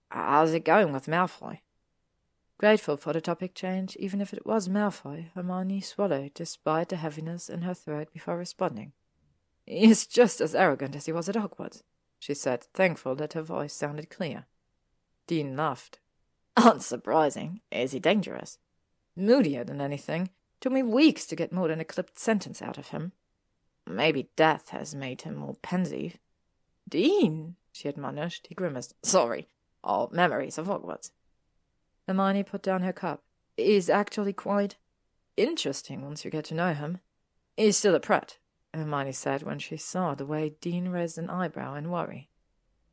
How's it going with Malfoy? Grateful for the topic change, even if it was Malfoy, Hermione swallowed despite the heaviness in her throat before responding. He's just as arrogant as he was at Hogwarts, she said, thankful that her voice sounded clear. Dean laughed. Unsurprising. Is he dangerous? Moodier than anything. Took me weeks to get more than a clipped sentence out of him. Maybe death has made him more pensive. Dean, she admonished. He grimaced. Sorry. All memories of Hogwarts. Hermione put down her cup. He's actually quite interesting once you get to know him. He's still a prat, Hermione said when she saw the way Dean raised an eyebrow in worry.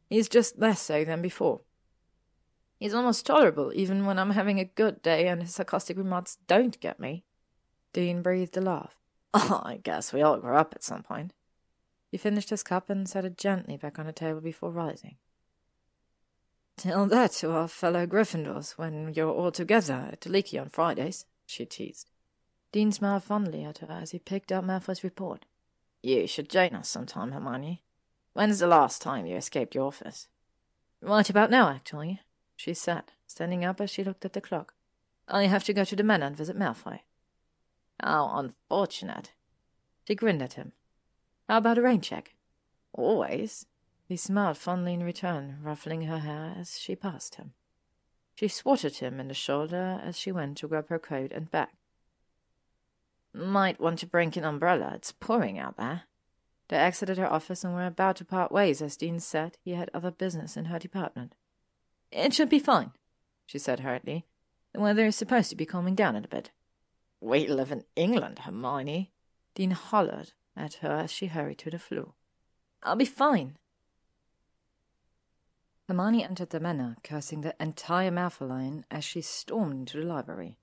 He's just less so than before. He's almost tolerable, even when I'm having a good day and his sarcastic remarks don't get me. Dean breathed a laugh. Oh, I guess we all grow up at some point. He finished his cup and set it gently back on the table before rising. Tell that to our fellow Gryffindors when you're all together at the Leaky on Fridays, she teased. Dean smiled fondly at her as he picked up Malfoy's report. You should join us sometime, Hermione. When's the last time you escaped your office? Right about now, actually, she said, standing up as she looked at the clock. I have to go to the manor and visit Malfoy. How unfortunate. She grinned at him. How about a rain check? Always. He smiled fondly in return, ruffling her hair as she passed him. She swatted him in the shoulder as she went to grab her coat and bag. Might want to bring an umbrella. It's pouring out there. They exited her office and were about to part ways as Dean said he had other business in her department. It should be fine, she said hurriedly. The weather is supposed to be calming down a bit. We live in England, Hermione. Dean hollered at her as she hurried to the floor. I'll be fine. Hermione entered the manor, cursing the entire Malfoy line as she stormed into the library.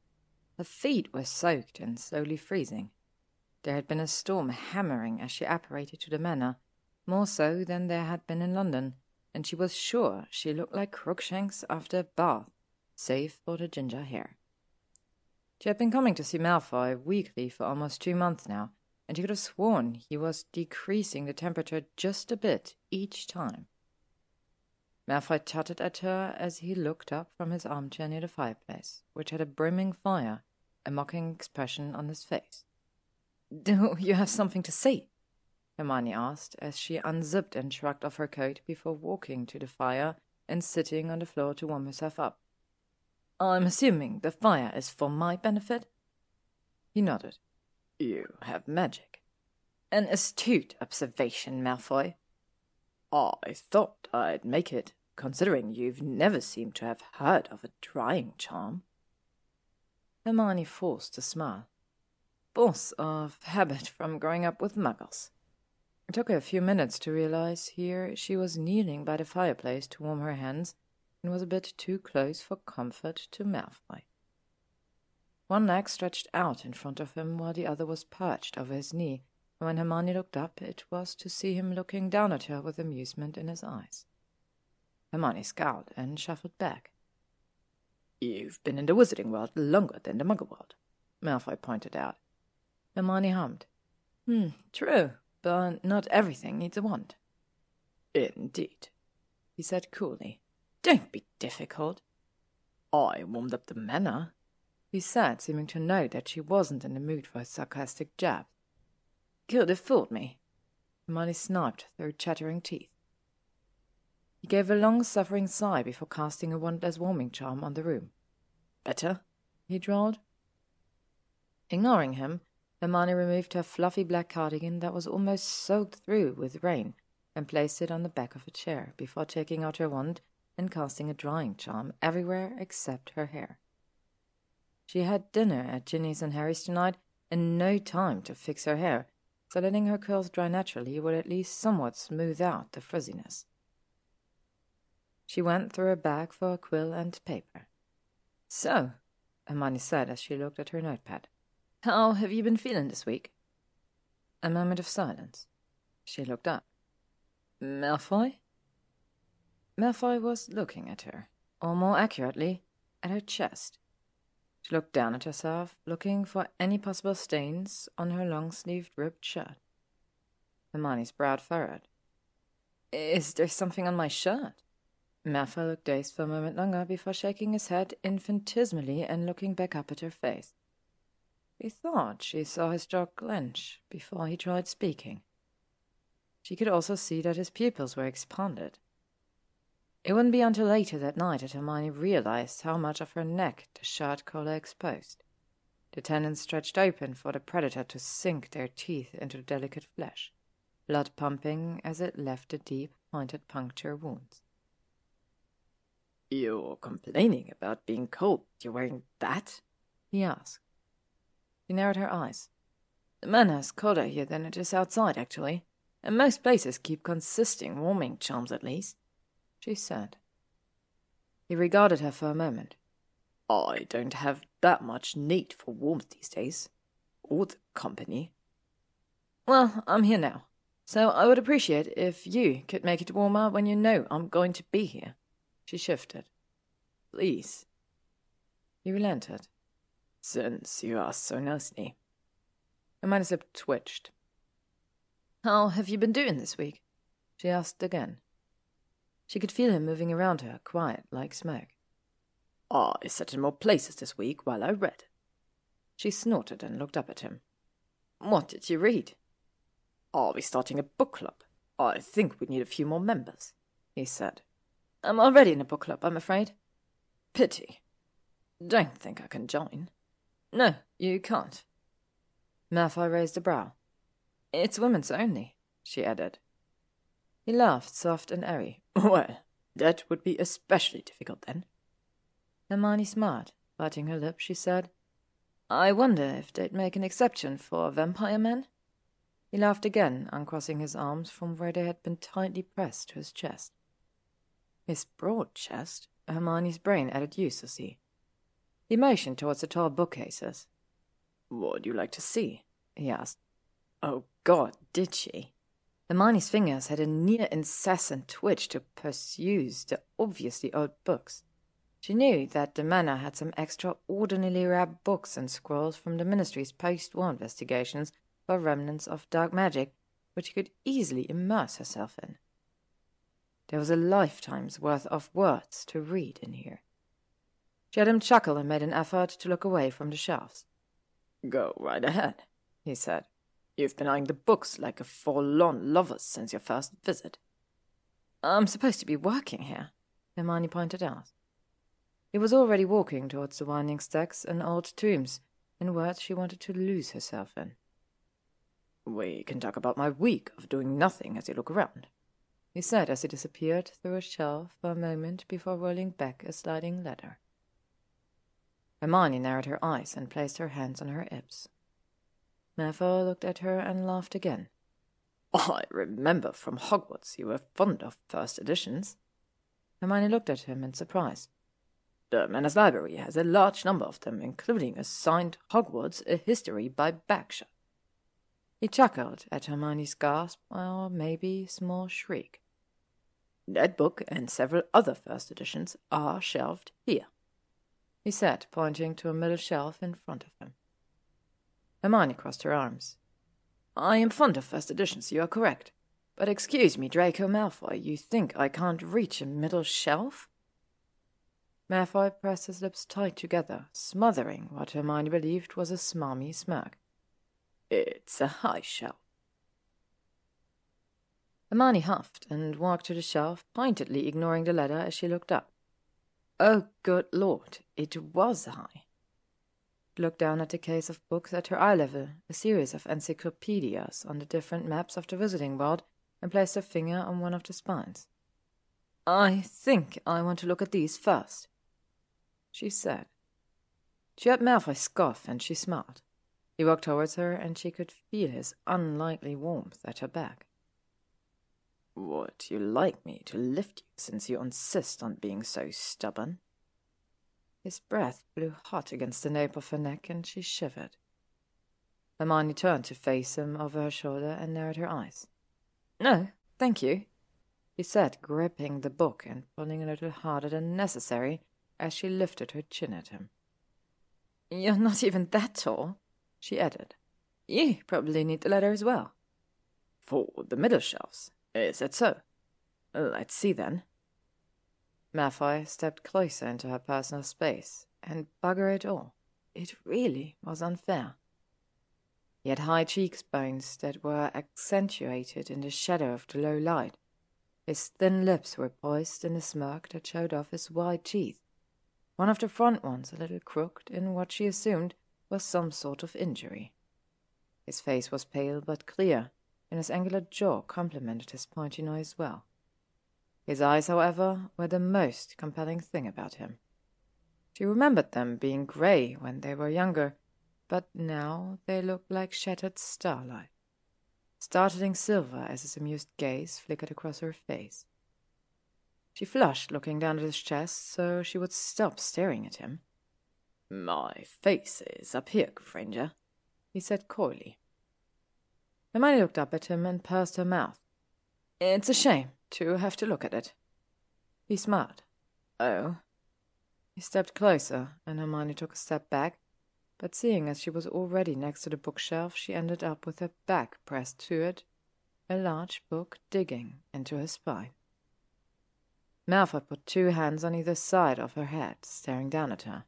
Her feet were soaked and slowly freezing. There had been a storm hammering as she apparated to the manor, more so than there had been in London, and she was sure she looked like Crookshanks after a bath, save for the ginger hair. She had been coming to see Malfoy weekly for almost 2 months now, and she could have sworn he was decreasing the temperature just a bit each time. Malfoy tutted at her as he looked up from his armchair near the fireplace, which had a brimming fire, a mocking expression on his face. "Do you have something to say?" Hermione asked, as she unzipped and shrugged off her coat before walking to the fire and sitting on the floor to warm herself up. "I'm assuming the fire is for my benefit?" He nodded. "You have magic." "An astute observation, Malfoy." "I thought I'd make it, considering you've never seemed to have heard of a drying charm." Hermione forced a smile. "Force of habit from growing up with muggles." It took her a few minutes to realize here she was kneeling by the fireplace to warm her hands and was a bit too close for comfort to Malfoy. One leg stretched out in front of him while the other was perched over his knee, and when Hermione looked up, it was to see him looking down at her with amusement in his eyes. Hermione scowled and shuffled back. "You've been in the wizarding world longer than the muggle world," Malfoy pointed out. Hermione hummed. True, but not everything needs a wand." "Indeed," he said coolly. "Don't be difficult." "I warmed up the manor," he said, seeming to know that she wasn't in the mood for a sarcastic jab. "Could have fooled me," Hermione snarped through chattering teeth. He gave a long-suffering sigh before casting a wandless warming charm on the room. "Better?" he drawled. Ignoring him, Hermione removed her fluffy black cardigan that was almost soaked through with rain and placed it on the back of a chair before taking out her wand and casting a drying charm everywhere except her hair. She had dinner at Ginny's and Harry's tonight and no time to fix her hair, so letting her curls dry naturally would at least somewhat smooth out the frizziness. She went through her bag for a quill and paper. "So," Hermione said as she looked at her notepad, "how have you been feeling this week?" A moment of silence. She looked up. "Malfoy?" Malfoy was looking at her, or more accurately, at her chest. She looked down at herself, looking for any possible stains on her long-sleeved ribbed shirt. Hermione's brow furrowed. "Is there something on my shirt?" Malfoy looked dazed for a moment longer before shaking his head infinitesimally and looking back up at her face. He thought she saw his jaw clench before he tried speaking. She could also see that his pupils were expanded. It wouldn't be until later that night that Hermione realized how much of her neck the shirt collar exposed. The tendons stretched open for the predator to sink their teeth into the delicate flesh, blood pumping as it left the deep, pointed puncture wounds. "You're complaining about being cold. You're wearing that?" he asked. She narrowed her eyes. "The manor is colder here than it is outside, actually, and most places keep consisting warming charms at least," she said. He regarded her for a moment. "I don't have that much need for warmth these days, or the company." "Well, I'm here now, so I would appreciate if you could make it warmer when you know I'm going to be here." She shifted. "Please." He relented. "Since you asked so nicely." Hermione's lip twitched. "How have you been doing this week?" she asked again. She could feel him moving around her, quiet like smoke. "I sat in more places this week while I read." She snorted and looked up at him. "What did you read?" "Are we starting a book club? I think we need a few more members," he said. "I'm already in a book club, I'm afraid." "Pity. Don't think I can join." "No, you can't." Malfoy raised a brow. "It's women's only," she added. He laughed, soft and airy. "Well, that would be especially difficult then." Hermione smiled. Biting her lip, she said, "I wonder if they'd make an exception for vampire men?" He laughed again, uncrossing his arms from where they had been tightly pressed to his chest. His broad chest, Hermione's brain added uselessly. He motioned towards the tall bookcases. "What'd you like to see?" he asked. Oh God, did she? Hermione's fingers had a near-incessant twitch to peruse the obviously old books. She knew that the manor had some extraordinarily rare books and scrolls from the Ministry's post-war investigations for remnants of dark magic, which she could easily immerse herself in. There was a lifetime's worth of words to read in here. She had him chuckle and made an effort to look away from the shelves. "Go right ahead," he said. "You've been eyeing the books like a forlorn lover since your first visit." "I'm supposed to be working here," Hermione pointed out. He was already walking towards the winding stacks and old tombs, in words she wanted to lose herself in. "We can talk about my week of doing nothing as you look around," he said as he disappeared through a shelf for a moment before rolling back a sliding ladder. Hermione narrowed her eyes and placed her hands on her hips. Malfoy looked at her and laughed again. "I remember from Hogwarts you were fond of first editions." Hermione looked at him in surprise. The Manor's library has a large number of them, including a signed Hogwarts, a history by Bagshot. He chuckled at Hermione's gasp, or maybe small shriek. That book and several other first editions are shelved here, he said, pointing to a middle shelf in front of him. Hermione crossed her arms. I am fond of first editions, you are correct. But excuse me, Draco Malfoy, you think I can't reach a middle shelf? Malfoy pressed his lips tight together, smothering what Hermione believed was a smarmy smirk. It's a high shelf. Hermione huffed and walked to the shelf, pointedly ignoring the letter as she looked up. Oh, good Lord, it was high. She looked down at the case of books at her eye level, a series of encyclopedias on the different maps of the Wizarding World, and placed her finger on one of the spines. I think I want to look at these first, she said. She heard Malfoy scoff, and she smiled. He walked towards her, and she could feel his unlikely warmth at her back. Would you like me to lift you, since you insist on being so stubborn? His breath blew hot against the nape of her neck, and she shivered. Hermione turned to face him over her shoulder and narrowed her eyes. No, thank you, he said, gripping the book and pulling a little harder than necessary as she lifted her chin at him. You're not even that tall, she added. You probably need the letter as well. For the middle shelves, is that so? Let's see then. Malfoy stepped closer into her personal space, and bugger it all, it really was unfair. He had high cheekbones that were accentuated in the shadow of the low light. His thin lips were poised in a smirk that showed off his wide teeth, one of the front ones a little crooked in what she assumed was some sort of injury. His face was pale but clear, and his angular jaw complemented his pointy nose well. His eyes, however, were the most compelling thing about him. She remembered them being grey when they were younger, but now they looked like shattered starlight, startling silver as his amused gaze flickered across her face. She flushed, looking down at his chest, so she would stop staring at him. My face is up here, Granger, he said coyly. Hermione looked up at him and pursed her mouth. It's a shame to have to look at it. He smiled. Oh. He stepped closer, and Hermione took a step back, but seeing as she was already next to the bookshelf, she ended up with her back pressed to it, a large book digging into her spine. Malfoy put two hands on either side of her head, staring down at her.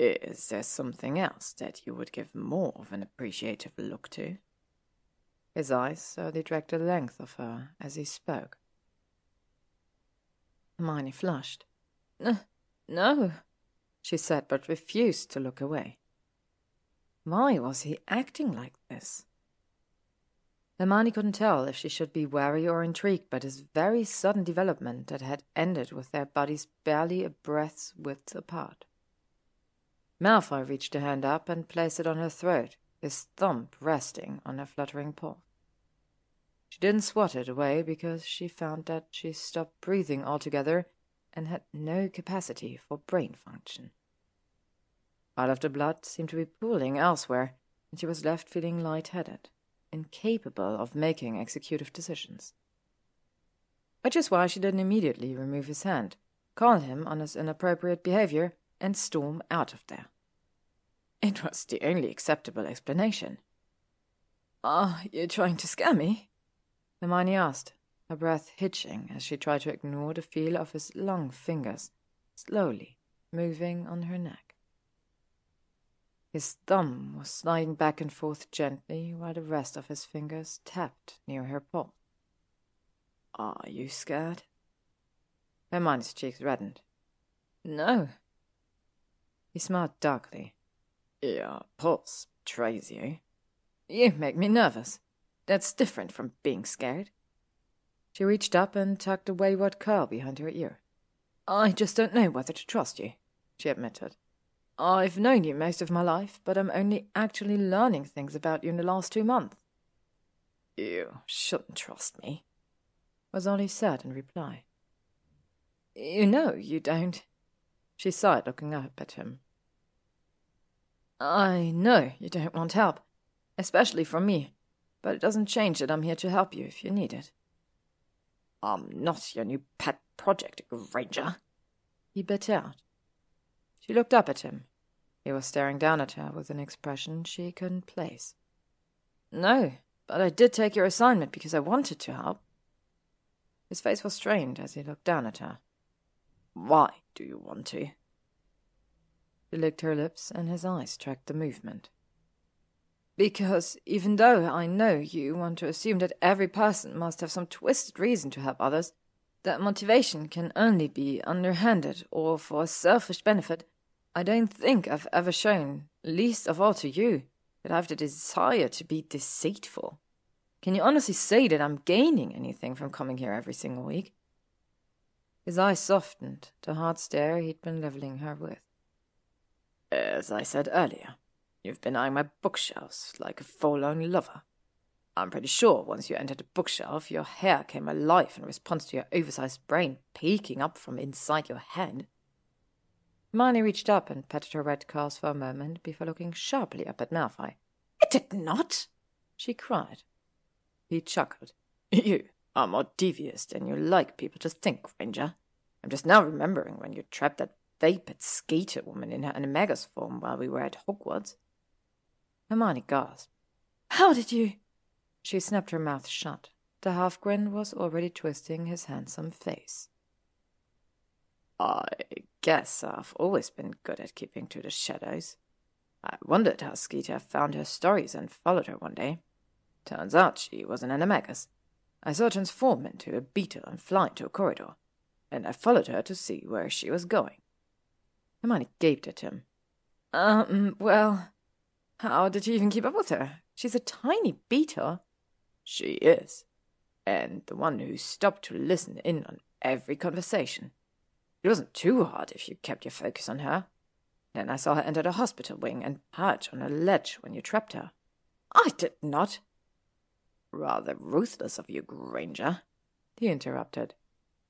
Is there something else that you would give more of an appreciative look to? His eyes slowly dragged the length of her as he spoke. Hermione flushed. No, she said, but refused to look away. Why was he acting like this? Hermione couldn't tell if she should be wary or intrigued by this very sudden development that had ended with their bodies barely a breath's width apart. Malfoy reached a hand up and placed it on her throat, his thumb resting on her fluttering paw. She didn't swat it away because she found that she stopped breathing altogether and had no capacity for brain function. All of the blood seemed to be pooling elsewhere, and she was left feeling light-headed, incapable of making executive decisions. Which is why she didn't immediately remove his hand, call him on his inappropriate behavior, and storm out of there. It was the only acceptable explanation. Are you trying to scare me? Hermione asked, her breath hitching as she tried to ignore the feel of his long fingers, slowly moving on her neck. His thumb was sliding back and forth gently while the rest of his fingers tapped near her paw. Are you scared? Hermione's cheeks reddened. No. He smiled darkly. Your pulse betrays you. You make me nervous. That's different from being scared. She reached up and tucked a wayward curl behind her ear. I just don't know whether to trust you, she admitted. I've known you most of my life, but I'm only actually learning things about you in the last 2 months. You shouldn't trust me, was all he said in reply. You know you don't. She sighed, looking up at him. I know you don't want help, especially from me, but it doesn't change that I'm here to help you if you need it. I'm not your new pet project, Granger, he bit out. She looked up at him. He was staring down at her with an expression she couldn't place. No, but I did take your assignment because I wanted to help. His face was strained as he looked down at her. Why do you want to? She licked her lips, and his eyes tracked the movement. Because even though I know you want to assume that every person must have some twisted reason to help others, that motivation can only be underhanded or for selfish benefit, I don't think I've ever shown, least of all to you, that I have the desire to be deceitful. Can you honestly say that I'm gaining anything from coming here every single week? His eyes softened, the hard stare he'd been leveling her with. As I said earlier, you've been eyeing my bookshelves like a forlorn lover. I'm pretty sure once you entered the bookshelf, your hair came alive in response to your oversized brain peeking up from inside your head. Hermione reached up and patted her red curls for a moment before looking sharply up at Malfoy. It did not, she cried. He chuckled. You are more devious than you like people to think, Granger. I'm just now remembering when you trapped that vapid skater woman in her animagus form while we were at Hogwarts. Hermione gasped. How did you? She snapped her mouth shut. The half-grin was already twisting his handsome face. I guess I've always been good at keeping to the shadows. I wondered how Skeeter found her stories and followed her one day. Turns out she was an animagus. I saw her transform into a beetle and fly into a corridor, and I followed her to see where she was going. Hermione gaped at him. Well, how did you even keep up with her? She's a tiny beetle. She is, and the one who stopped to listen in on every conversation. It wasn't too hard if you kept your focus on her. Then I saw her enter the hospital wing and perch on a ledge when you trapped her. I did not. Rather ruthless of you, Granger, he interrupted.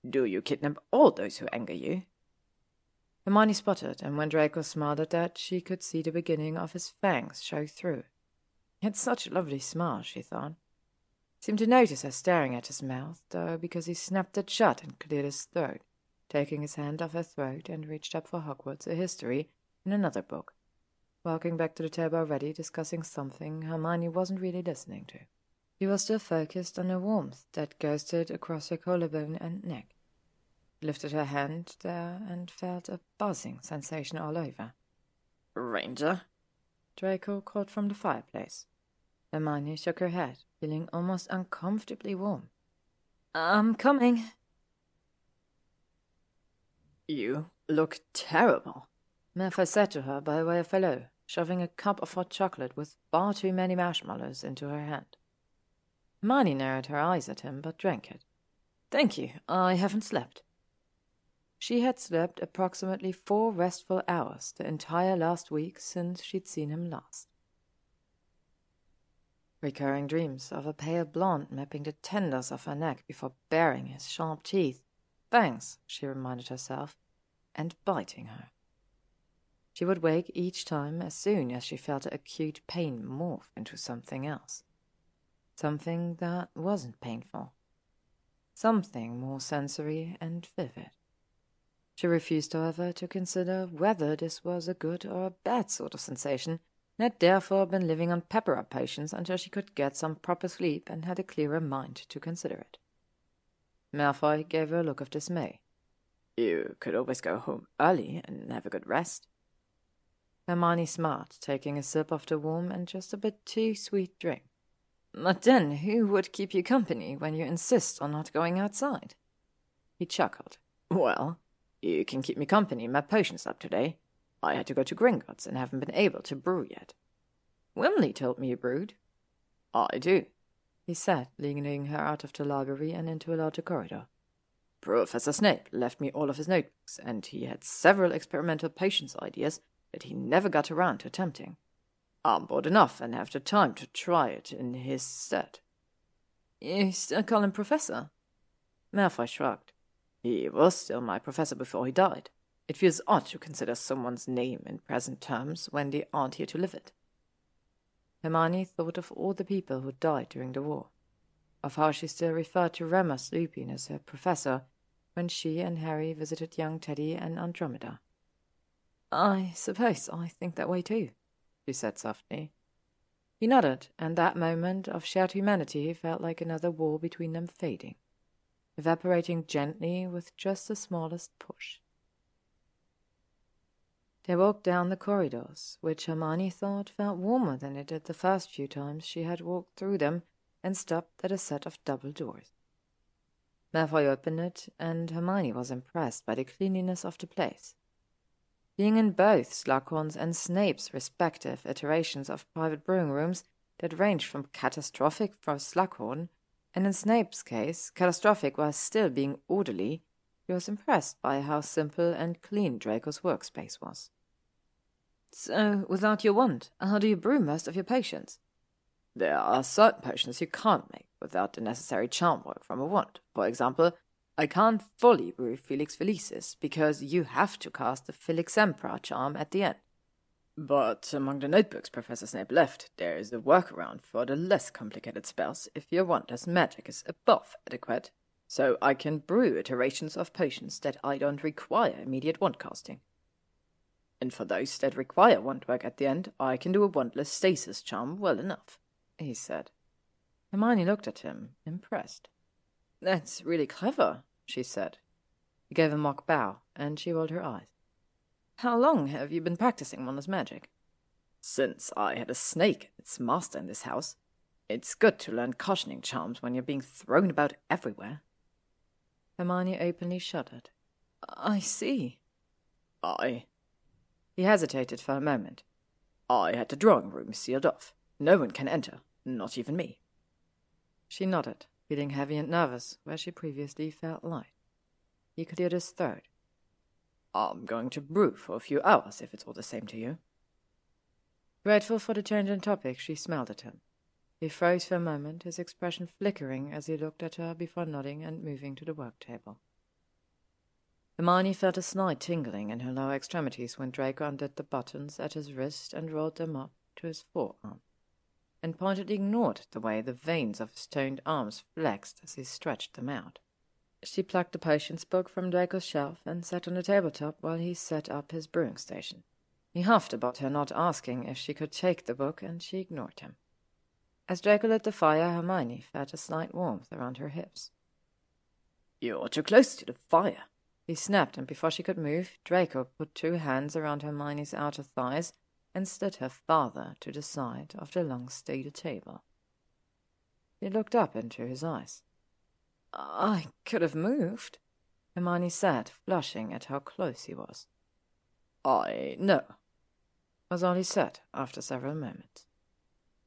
Do you kidnap all those who anger you? Hermione sputtered, and when Draco smiled at that, she could see the beginning of his fangs show through. He had such a lovely smile, she thought. Seemed to notice her staring at his mouth, though, because he snapped it shut and cleared his throat, taking his hand off her throat and reached up for Hogwarts, a history, in another book, walking back to the table already, discussing something Hermione wasn't really listening to. She was still focused on the warmth that ghosted across her collarbone and neck. She lifted her hand there and felt a buzzing sensation all over. Granger? Draco called from the fireplace. Hermione shook her head, feeling almost uncomfortably warm. I'm coming. You look terrible, Malfoy said to her by way of hello, shoving a cup of hot chocolate with far too many marshmallows into her hand. Hermione narrowed her eyes at him, but drank it. Thank you, I haven't slept. She had slept approximately 4 restful hours the entire last week since she'd seen him last. Recurring dreams of a pale blonde mapping the tendons of her neck before baring his sharp teeth. Fangs, she reminded herself, and biting her. She would wake each time as soon as she felt the acute pain morph into something else. Something that wasn't painful. Something more sensory and vivid. She refused, however, to consider whether this was a good or a bad sort of sensation, and had therefore been living on pepper-up potions until she could get some proper sleep and had a clearer mind to consider it. Malfoy gave her a look of dismay. You could always go home early and have a good rest. Hermione smiled, taking a sip of the warm and just a bit too sweet drink. But then who would keep you company when you insist on not going outside? He chuckled. Well, you can keep me company in my potions lab today. I had to go to Gringotts and haven't been able to brew yet. Wimley told me you brewed. I do, he said, leading her out of the library and into a larger corridor. Professor Snape left me all of his notebooks, and he had several experimental potions ideas that he never got around to attempting. I'm bored enough and have the time to try it in his stead. You still call him Professor? Malfoy shrugged. He was still my professor before he died. It feels odd to consider someone's name in present terms when they aren't here to live it. Hermione thought of all the people who died during the war, of how she still referred to Remus Lupin as her professor when she and Harry visited young Teddy and Andromeda. "I suppose I think that way too," she said softly. He nodded, and that moment of shared humanity felt like another wall between them fading, evaporating gently with just the smallest push. They walked down the corridors, which Hermione thought felt warmer than it did the first few times she had walked through them, and stopped at a set of double doors. Malfoy opened it, and Hermione was impressed by the cleanliness of the place. Being in both Slughorn's and Snape's respective iterations of private brewing rooms that ranged from catastrophic for Slughorn, and in Snape's case, catastrophic while still being orderly, she was impressed by how simple and clean Draco's workspace was. "So, without your wand, how do you brew most of your potions?" "There are certain potions you can't make without the necessary charm work from a wand. For example, I can't fully brew Felix Felicis because you have to cast the Felix Sempra charm at the end. But among the notebooks Professor Snape left, there is a workaround for the less complicated spells if your wand's magic is above adequate, so I can brew iterations of potions that I don't require immediate wand casting. And for those that require wand work at the end, I can do a wandless stasis charm well enough," he said. Hermione looked at him, impressed. "That's really clever," she said. He gave a mock bow, and she rolled her eyes. "How long have you been practicing wandless magic?" "Since I had a snake its master in this house. It's good to learn cautioning charms when you're being thrown about everywhere." Hermione openly shuddered. "I see." He hesitated for a moment. "I had the drawing room sealed off. No one can enter, not even me." She nodded, feeling heavy and nervous where she previously felt light. He cleared his throat. "I'm going to brew for a few hours, if it's all the same to you." Grateful for the change in topic, she smiled at him. He froze for a moment, his expression flickering as he looked at her before nodding and moving to the work table. Hermione felt a slight tingling in her lower extremities when Draco undid the buttons at his wrist and rolled them up to his forearm, and pointedly ignored the way the veins of his toned arms flexed as he stretched them out. She plucked the potions book from Draco's shelf and sat on the tabletop while he set up his brewing station. He huffed about her not asking if she could take the book, and she ignored him. As Draco lit the fire, Hermione felt a slight warmth around her hips. "You're too close to the fire," he snapped, and before she could move, Draco put 2 hands around Hermione's outer thighs and slid her farther to the side of the long steel table. She looked up into his eyes. "I could have moved," Hermione said, flushing at how close he was. "I know," was all he said after several moments.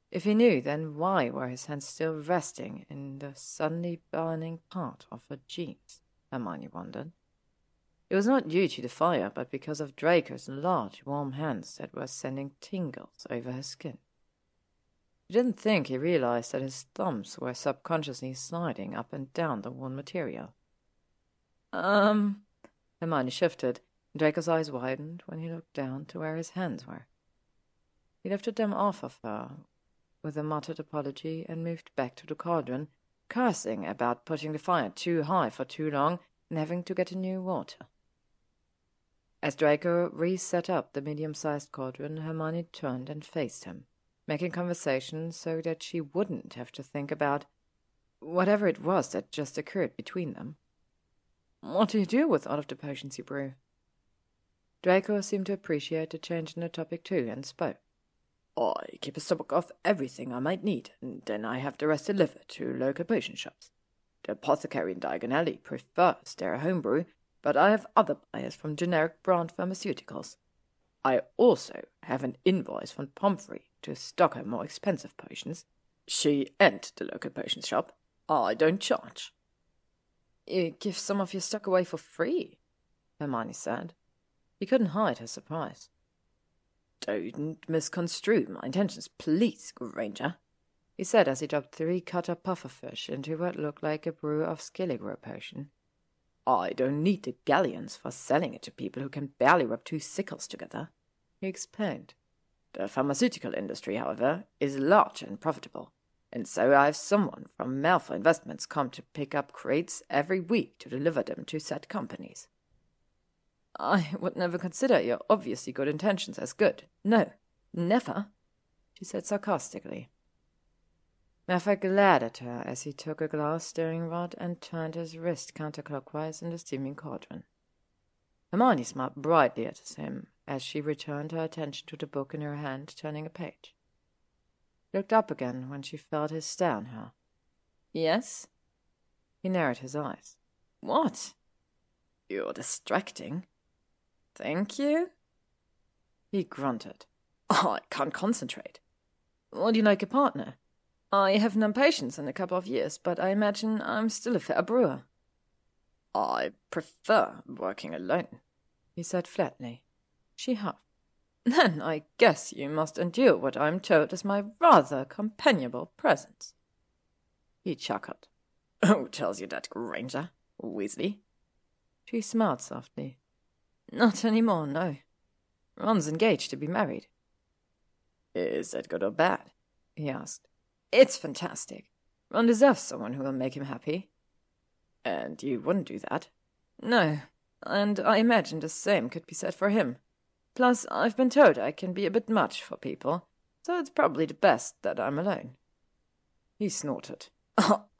If he knew, then why were his hands still resting in the suddenly burning part of her jeans, Hermione wondered. It was not due to the fire, but because of Draco's large, warm hands that were sending tingles over her skin. She didn't think he realized that his thumbs were subconsciously sliding up and down the worn material. Hermione shifted, and Draco's eyes widened when he looked down to where his hands were. He lifted them off of her with a muttered apology and moved back to the cauldron, cursing about putting the fire too high for too long and having to get new water. As Draco reset up the medium-sized cauldron, Hermione turned and faced him, making conversation so that she wouldn't have to think about whatever it was that just occurred between them. "What do you do with all of the potions you brew?" Draco seemed to appreciate the change in the topic too, and spoke. "I keep a stock of everything I might need, and then I have the rest delivered to local potion shops. The apothecary in Diagon Alley prefers their homebrew, but I have other buyers from generic brand pharmaceuticals. I also have an invoice from Pomfrey to stock her more expensive potions. She and the local potion shop. I don't charge." "You give some of your stock away for free?" Hermione said. He couldn't hide her surprise. "Don't misconstrue my intentions, please, Granger," he said as he dropped 3 cut-up pufferfish into what looked like a brew of Skilligrew potion. I don't need the galleons for selling it to people who can barely rub two sickles together, he explained. The pharmaceutical industry, however, is large and profitable, and so I have someone from Malfoy Investments come to pick up crates every week to deliver them to said companies. I would never consider your obviously good intentions as good. No, never, she said sarcastically. Malfoy glared at her as he took a glass stirring rod and turned his wrist counterclockwise in the steaming cauldron. Hermione smiled brightly at him as she returned her attention to the book in her hand, turning a page. She looked up again when she felt his stare on her. Yes? He narrowed his eyes. What? You're distracting. Thank you? He grunted. I can't concentrate. Would you like a partner? I have known patience in a couple of years, but I imagine I'm still a fair brewer. I prefer working alone, he said flatly. She huffed. Then I guess you must endure what I'm told is my rather companionable presence. He chuckled. Who tells you that, Granger? Weasley? She smiled softly. Not any more, no. Ron's engaged to be married. Is that good or bad? He asked. It's fantastic. Ron deserves someone who will make him happy. And you wouldn't do that? No, and I imagine the same could be said for him. Plus, I've been told I can be a bit much for people, so it's probably the best that I'm alone. He snorted.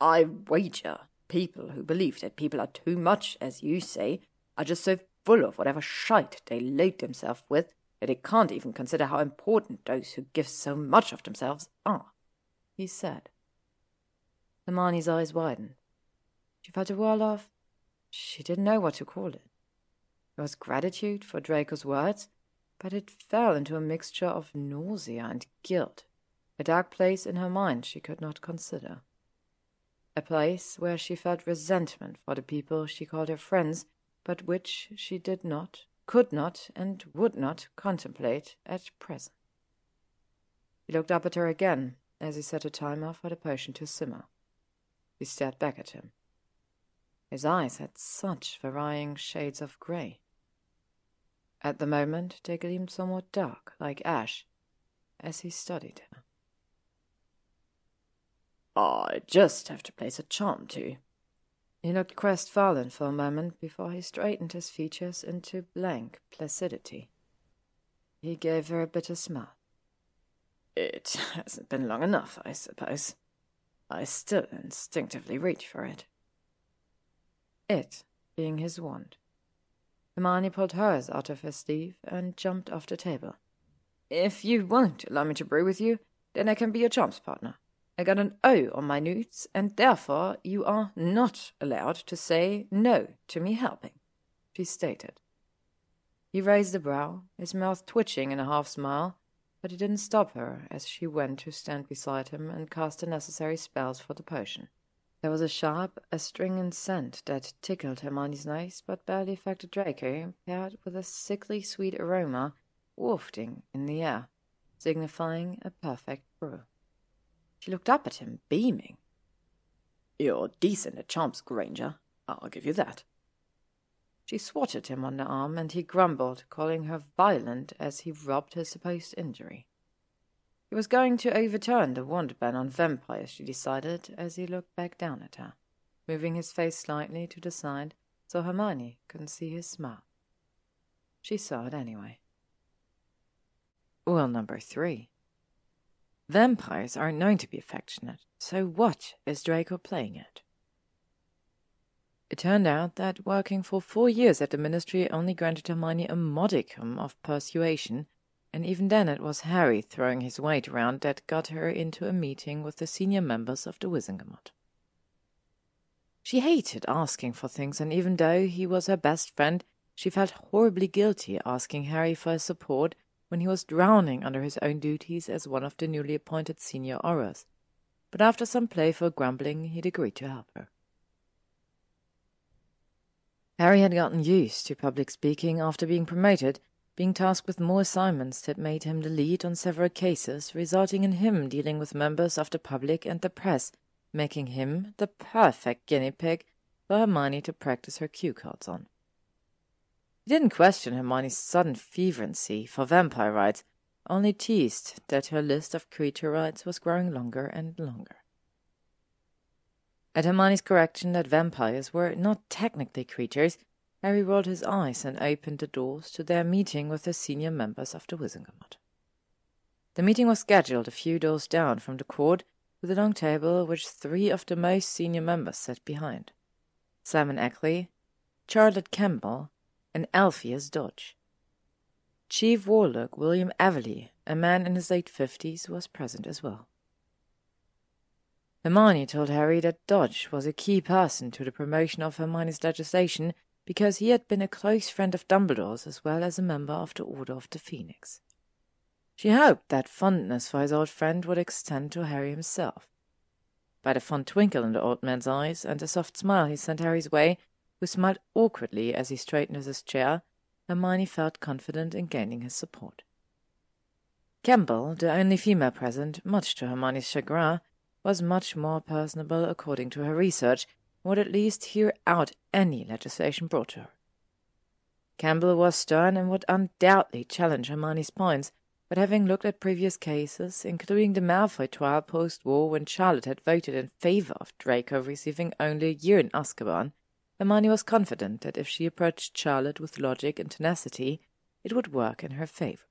I wager people who believe that people are too much, as you say, are just so full of whatever shite they load themselves with that they can't even consider how important those who give so much of themselves are, he said. Hermione's eyes widened. She felt a whirl of... she didn't know what to call it. It was gratitude for Draco's words, but it fell into a mixture of nausea and guilt, a dark place in her mind she could not consider. A place where she felt resentment for the people she called her friends, but which she did not, could not, and would not contemplate at present. He looked up at her again as he set a timer for the potion to simmer. She stared back at him. His eyes had such varying shades of grey. At the moment they gleamed somewhat dark, like ash, as he studied her. I just have to place a charm too. He looked crestfallen for a moment before he straightened his features into blank placidity. He gave her a bitter smile. It hasn't been long enough, I suppose. I still instinctively reach for it. It being his wand. Hermione pulled hers out of her sleeve and jumped off the table. If you won't allow me to brew with you, then I can be your charms partner. I got an O on my notes, and therefore you are not allowed to say no to me helping, she stated. He raised a brow, his mouth twitching in a half-smile, but he didn't stop her as she went to stand beside him and cast the necessary spells for the potion. There was a sharp, astringent scent that tickled Hermione's nose but barely affected Draco, paired with a sickly sweet aroma wafting in the air, signifying a perfect brew. She looked up at him, beaming. You're decent at charms, Granger. I'll give you that. She swatted him on the arm, and he grumbled, calling her violent as he rubbed her supposed injury. He was going to overturn the wand ban on vampires, she decided, as he looked back down at her, moving his face slightly to the side so Hermione couldn't see his smile. She saw it anyway. Rule number 3. Vampires are known to be affectionate, so what is Draco playing at? It turned out that working for 4 years at the Ministry only granted Hermione a modicum of persuasion, and even then it was Harry throwing his weight around that got her into a meeting with the senior members of the Wizengamot. She hated asking for things, and even though he was her best friend, she felt horribly guilty asking Harry for his support when he was drowning under his own duties as one of the newly appointed senior Aurors. But after some playful grumbling, he'd agreed to help her. Harry had gotten used to public speaking after being promoted, being tasked with more assignments that made him the lead on several cases, resulting in him dealing with members of the public and the press, making him the perfect guinea pig for Hermione to practice her cue cards on. He didn't question Hermione's sudden fervency for vampire rites, only teased that her list of creature rites was growing longer and longer. At Hermione's correction that vampires were not technically creatures, Harry rolled his eyes and opened the doors to their meeting with the senior members of the Wizengamot. The meeting was scheduled a few doors down from the court, with a long table which 3 of the most senior members sat behind: Simon Ackley, Charlotte Campbell, and Alpheus Dodge. Chief Warlock William Everley, a man in his late 50s, was present as well. Hermione told Harry that Dodge was a key person to the promotion of Hermione's legislation because he had been a close friend of Dumbledore's as well as a member of the Order of the Phoenix. She hoped that fondness for his old friend would extend to Harry himself. By the fond twinkle in the old man's eyes and the soft smile he sent Harry's way, who smiled awkwardly as he straightened his chair, Hermione felt confident in gaining his support. Campbell, the only female present, much to Hermione's chagrin, was much more personable according to her research, and would at least hear out any legislation brought to her. Campbell was stern and would undoubtedly challenge Hermione's points, but having looked at previous cases, including the Malfoy trial post-war when Charlotte had voted in favor of Draco receiving only a year in Azkaban, Hermione was confident that if she approached Charlotte with logic and tenacity, it would work in her favor.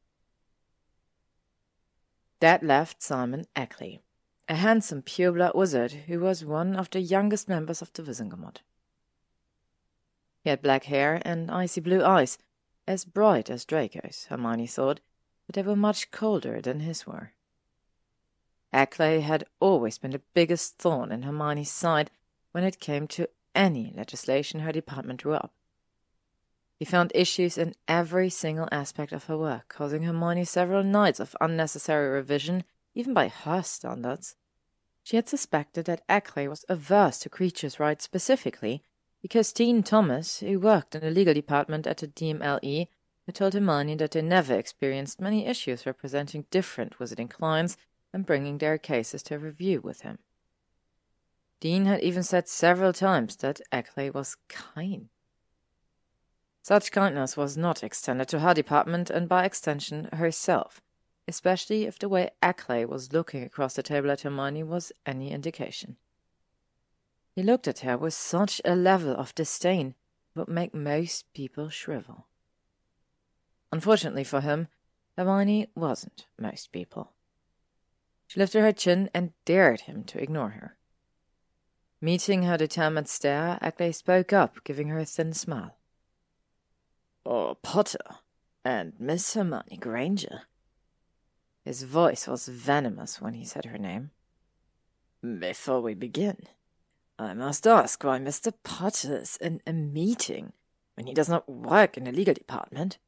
That left Simon Ackley, a handsome pure-blood wizard who was one of the youngest members of the Wizengamot. He had black hair and icy blue eyes, as bright as Draco's, Hermione thought, but they were much colder than his were. Ackley had always been the biggest thorn in Hermione's side when it came to any legislation her department drew up. He found issues in every single aspect of her work, causing Hermione several nights of unnecessary revision, even by her standards. She had suspected that Ackley was averse to creatures' rights specifically, because Dean Thomas, who worked in the legal department at the DMLE, had told Hermione that they never experienced many issues representing different wizarding clients and bringing their cases to review with him. Dean had even said several times that Ackley was kind. Such kindness was not extended to her department and by extension herself, especially if the way Ackley was looking across the table at Hermione was any indication. He looked at her with such a level of disdain that would make most people shrivel. Unfortunately for him, Hermione wasn't most people. She lifted her chin and dared him to ignore her. Meeting her determined stare, Ackley spoke up, giving her a thin smile. "Oh, Potter, and Miss Hermione Granger." His voice was venomous when he said her name. "Before we begin, I must ask why Mr. Potter is in a meeting when he does not work in the legal department.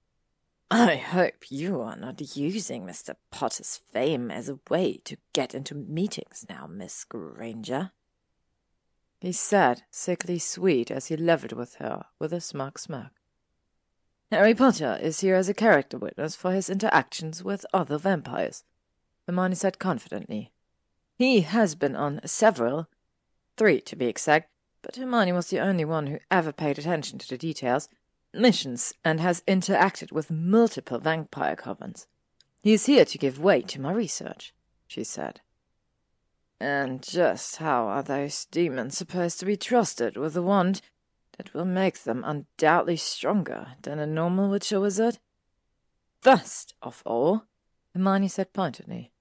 I hope you are not using Mr. Potter's fame as a way to get into meetings now, Miss Granger," he said, sickly sweet as he levelled with her with a smug smirk. "Harry Potter is here as a character witness for his interactions with other vampires," Hermione said confidently. "He has been on several, 3 to be exact, but Hermione was the only one who ever paid attention to the details, missions, and has interacted with multiple vampire covens. He is here to give weight to my research," she said. "And just how are those demons supposed to be trusted with a wand that will make them undoubtedly stronger than a normal witch or wizard?" "First of all," Hermione said pointedly,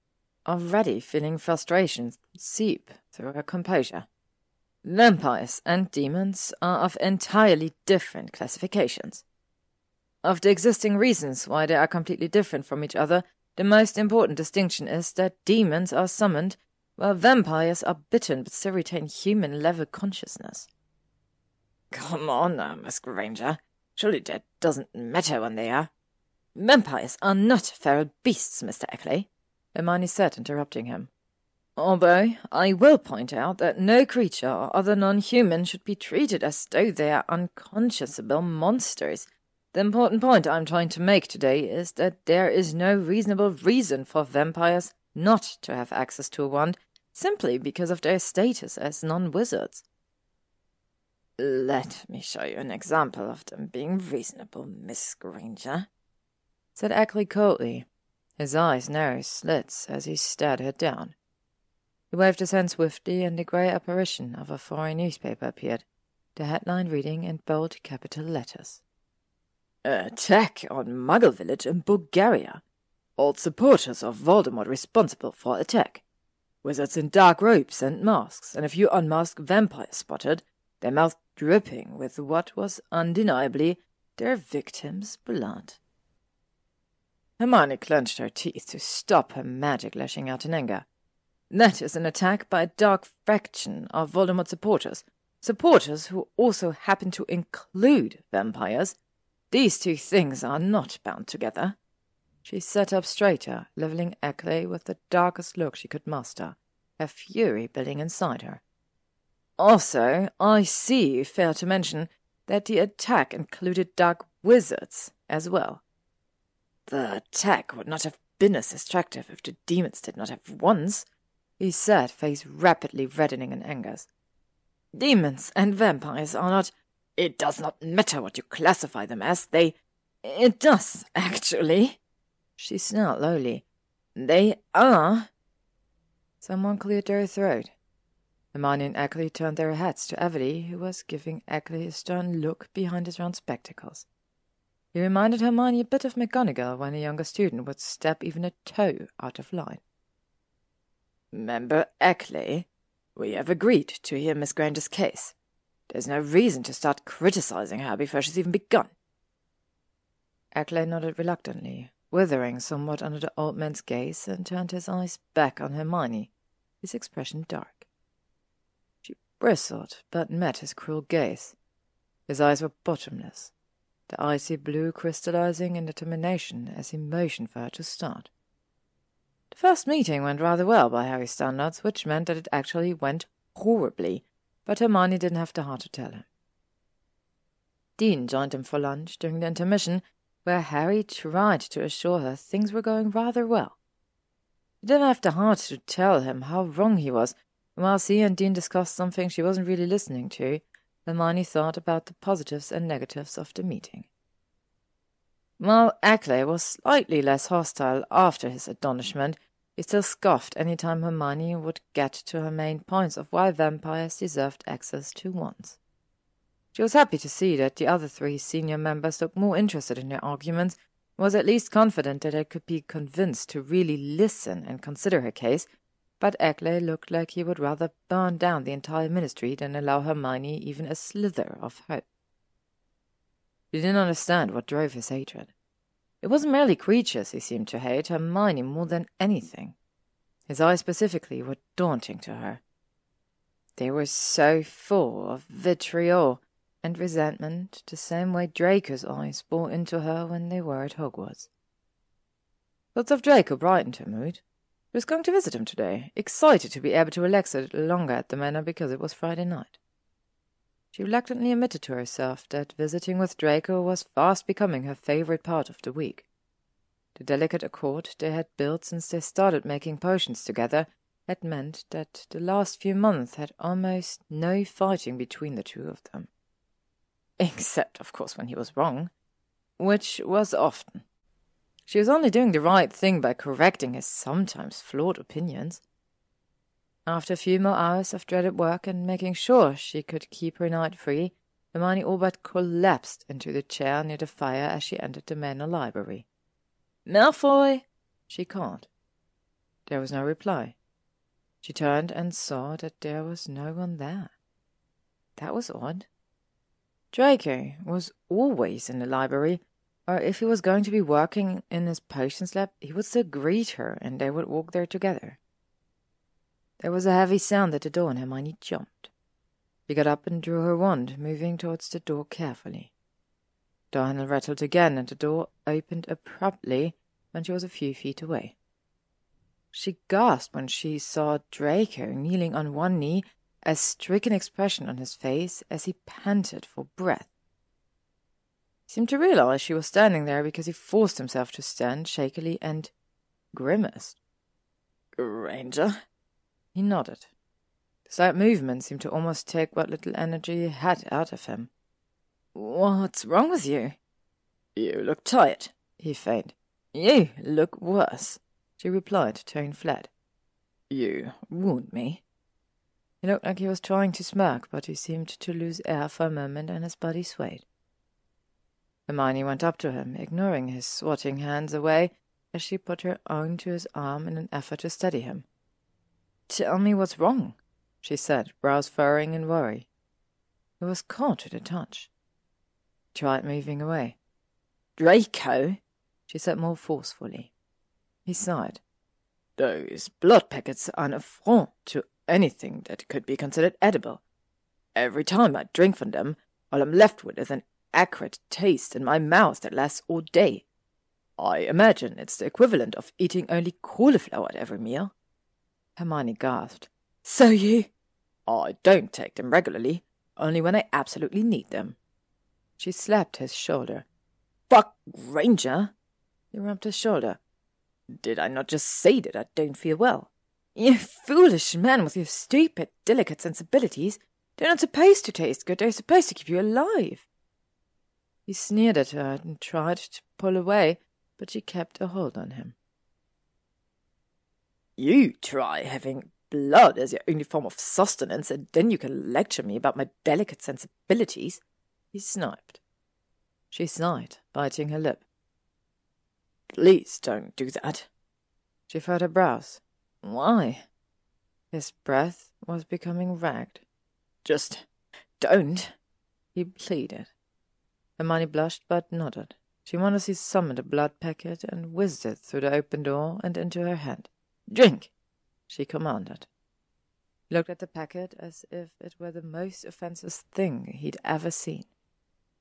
already feeling frustration seep through her composure, "vampires and demons are of entirely different classifications. Of the existing reasons why they are completely different from each other, the most important distinction is that demons are summoned, while vampires are bitten but still retain human-level consciousness." "Come on now, Miss Granger. Surely that doesn't matter when they are." "Vampires are not feral beasts, Mr. Ackley," Hermione said, interrupting him. "Although I will point out that no creature or other non-human should be treated as though they are unconscionable monsters. The important point I'm trying to make today is that there is no reasonable reason for vampires not to have access to a wand, simply because of their status as non-wizards." "Let me show you an example of them being reasonable, Miss Granger," said Ackley coldly, his eyes narrow slits as he stared her down. He waved his hand swiftly, and the grey apparition of a foreign newspaper appeared, the headline reading in bold capital letters: "Attack on Muggle village in Bulgaria. All supporters of Voldemort responsible for attack. Wizards in dark robes and masks, and a few unmasked vampires spotted, their mouths dripping with what was undeniably their victim's blood." Hermione clenched her teeth to stop her magic lashing out in anger. "That is an attack by a dark faction of Voldemort supporters who also happen to include vampires. These two things are not bound together." She sat up straighter, levelling Ackley with the darkest look she could muster, her fury building inside her. "Also, I see you fail to mention that the attack included dark wizards as well." "The attack would not have been as destructive if the demons did not have wands," he said, face rapidly reddening in anger. "Demons and vampires are not—" "It does not matter what you classify them as. It does, actually," she snarled lowly. "They are—" Someone cleared their throat. Hermione and Ackley turned their heads to Everly, who was giving Ackley a stern look behind his round spectacles. He reminded Hermione a bit of McGonagall when a younger student would step even a toe out of line. "Member Ackley, we have agreed to hear Miss Granger's case. There's no reason to start criticizing her before she's even begun." Ackley nodded reluctantly, withering somewhat under the old man's gaze, and turned his eyes back on Hermione, his expression dark. She bristled, but met his cruel gaze. His eyes were bottomless, the icy blue crystallizing in determination as he motioned for her to start. The first meeting went rather well by Harry's standards, which meant that it actually went horribly, but Hermione didn't have the heart to tell him. Dean joined him for lunch during the intermission, where Harry tried to assure her things were going rather well. She didn't have the heart to tell him how wrong he was, and whilst he and Dean discussed something she wasn't really listening to, Hermione thought about the positives and negatives of the meeting. While Ackley was slightly less hostile after his admonishment, he still scoffed any time Hermione would get to her main points of why vampires deserved access to wands. She was happy to see that the other three senior members looked more interested in their arguments, and was at least confident that they could be convinced to really listen and consider her case, but Ackley looked like he would rather burn down the entire ministry than allow Hermione even a slither of hope. She didn't understand what drove his hatred. It wasn't merely creatures he seemed to hate, Hermione more than anything. His eyes specifically were daunting to her. They were so full of vitriol and resentment, the same way Draco's eyes bore into her when they were at Hogwarts. Thoughts of Draco brightened her mood. She was going to visit him today, excited to be able to relax a little longer at the manor because it was Friday night. She reluctantly admitted to herself that visiting with Draco was fast becoming her favorite part of the week. The delicate accord they had built since they started making potions together had meant that the last few months had almost no fighting between the two of them. Except, of course, when he was wrong, which was often. She was only doing the right thing by correcting his sometimes flawed opinions. After a few more hours of dreaded work and making sure she could keep her night free, Hermione all but collapsed into the chair near the fire as she entered the manor library. "Malfoy!" she called. There was no reply. She turned and saw that there was no one there. That was odd. Draco was always in the library, or if he was going to be working in his potions lab, he would still greet her and they would walk there together. There was a heavy sound at the door and Hermione jumped. She got up and drew her wand, moving towards the door carefully. The door handle rattled again and the door opened abruptly when she was a few feet away. She gasped when she saw Draco kneeling on one knee, a stricken expression on his face as he panted for breath. He seemed to realize she was standing there because he forced himself to stand shakily and grimaced. "Granger?" He nodded. The Slight movement seemed to almost take what little energy he had out of him. "What's wrong with you?" "You look tired," he feigned. "You look worse," she replied, tone flat. "You wound me." He looked like he was trying to smirk, but he seemed to lose air for a moment and his body swayed. Hermione went up to him, ignoring his swatting hands away as she put her own to his arm in an effort to steady him. "Tell me what's wrong," she said, brows furrowing in worry. He was caught at a touch. He tried moving away. "Draco," she said more forcefully. He sighed. "Those blood packets are an affront to anything that could be considered edible. Every time I drink from them, all I'm left with is an acrid taste in my mouth that lasts all day. I imagine it's the equivalent of eating only cauliflower at every meal." Hermione gasped. "So you—" "I don't take them regularly, only when I absolutely need them." She slapped his shoulder. "Fuck, Granger!" He rubbed his shoulder. "Did I not just say that I don't feel well?" "You foolish man with your stupid, delicate sensibilities. They're not supposed to taste good, they're supposed to keep you alive." He sneered at her and tried to pull away, but she kept a hold on him. "You try having blood as your only form of sustenance, and then you can lecture me about my delicate sensibilities," he sniped. She sighed, biting her lip. "Please don't do that." She furrowed her brows. "Why?" His breath was becoming ragged. "Just don't," he pleaded. Hermione blushed but nodded. She modestly summoned a blood packet and whizzed it through the open door and into her hand. "Drink," she commanded. He looked at the packet as if it were the most offensive thing he'd ever seen.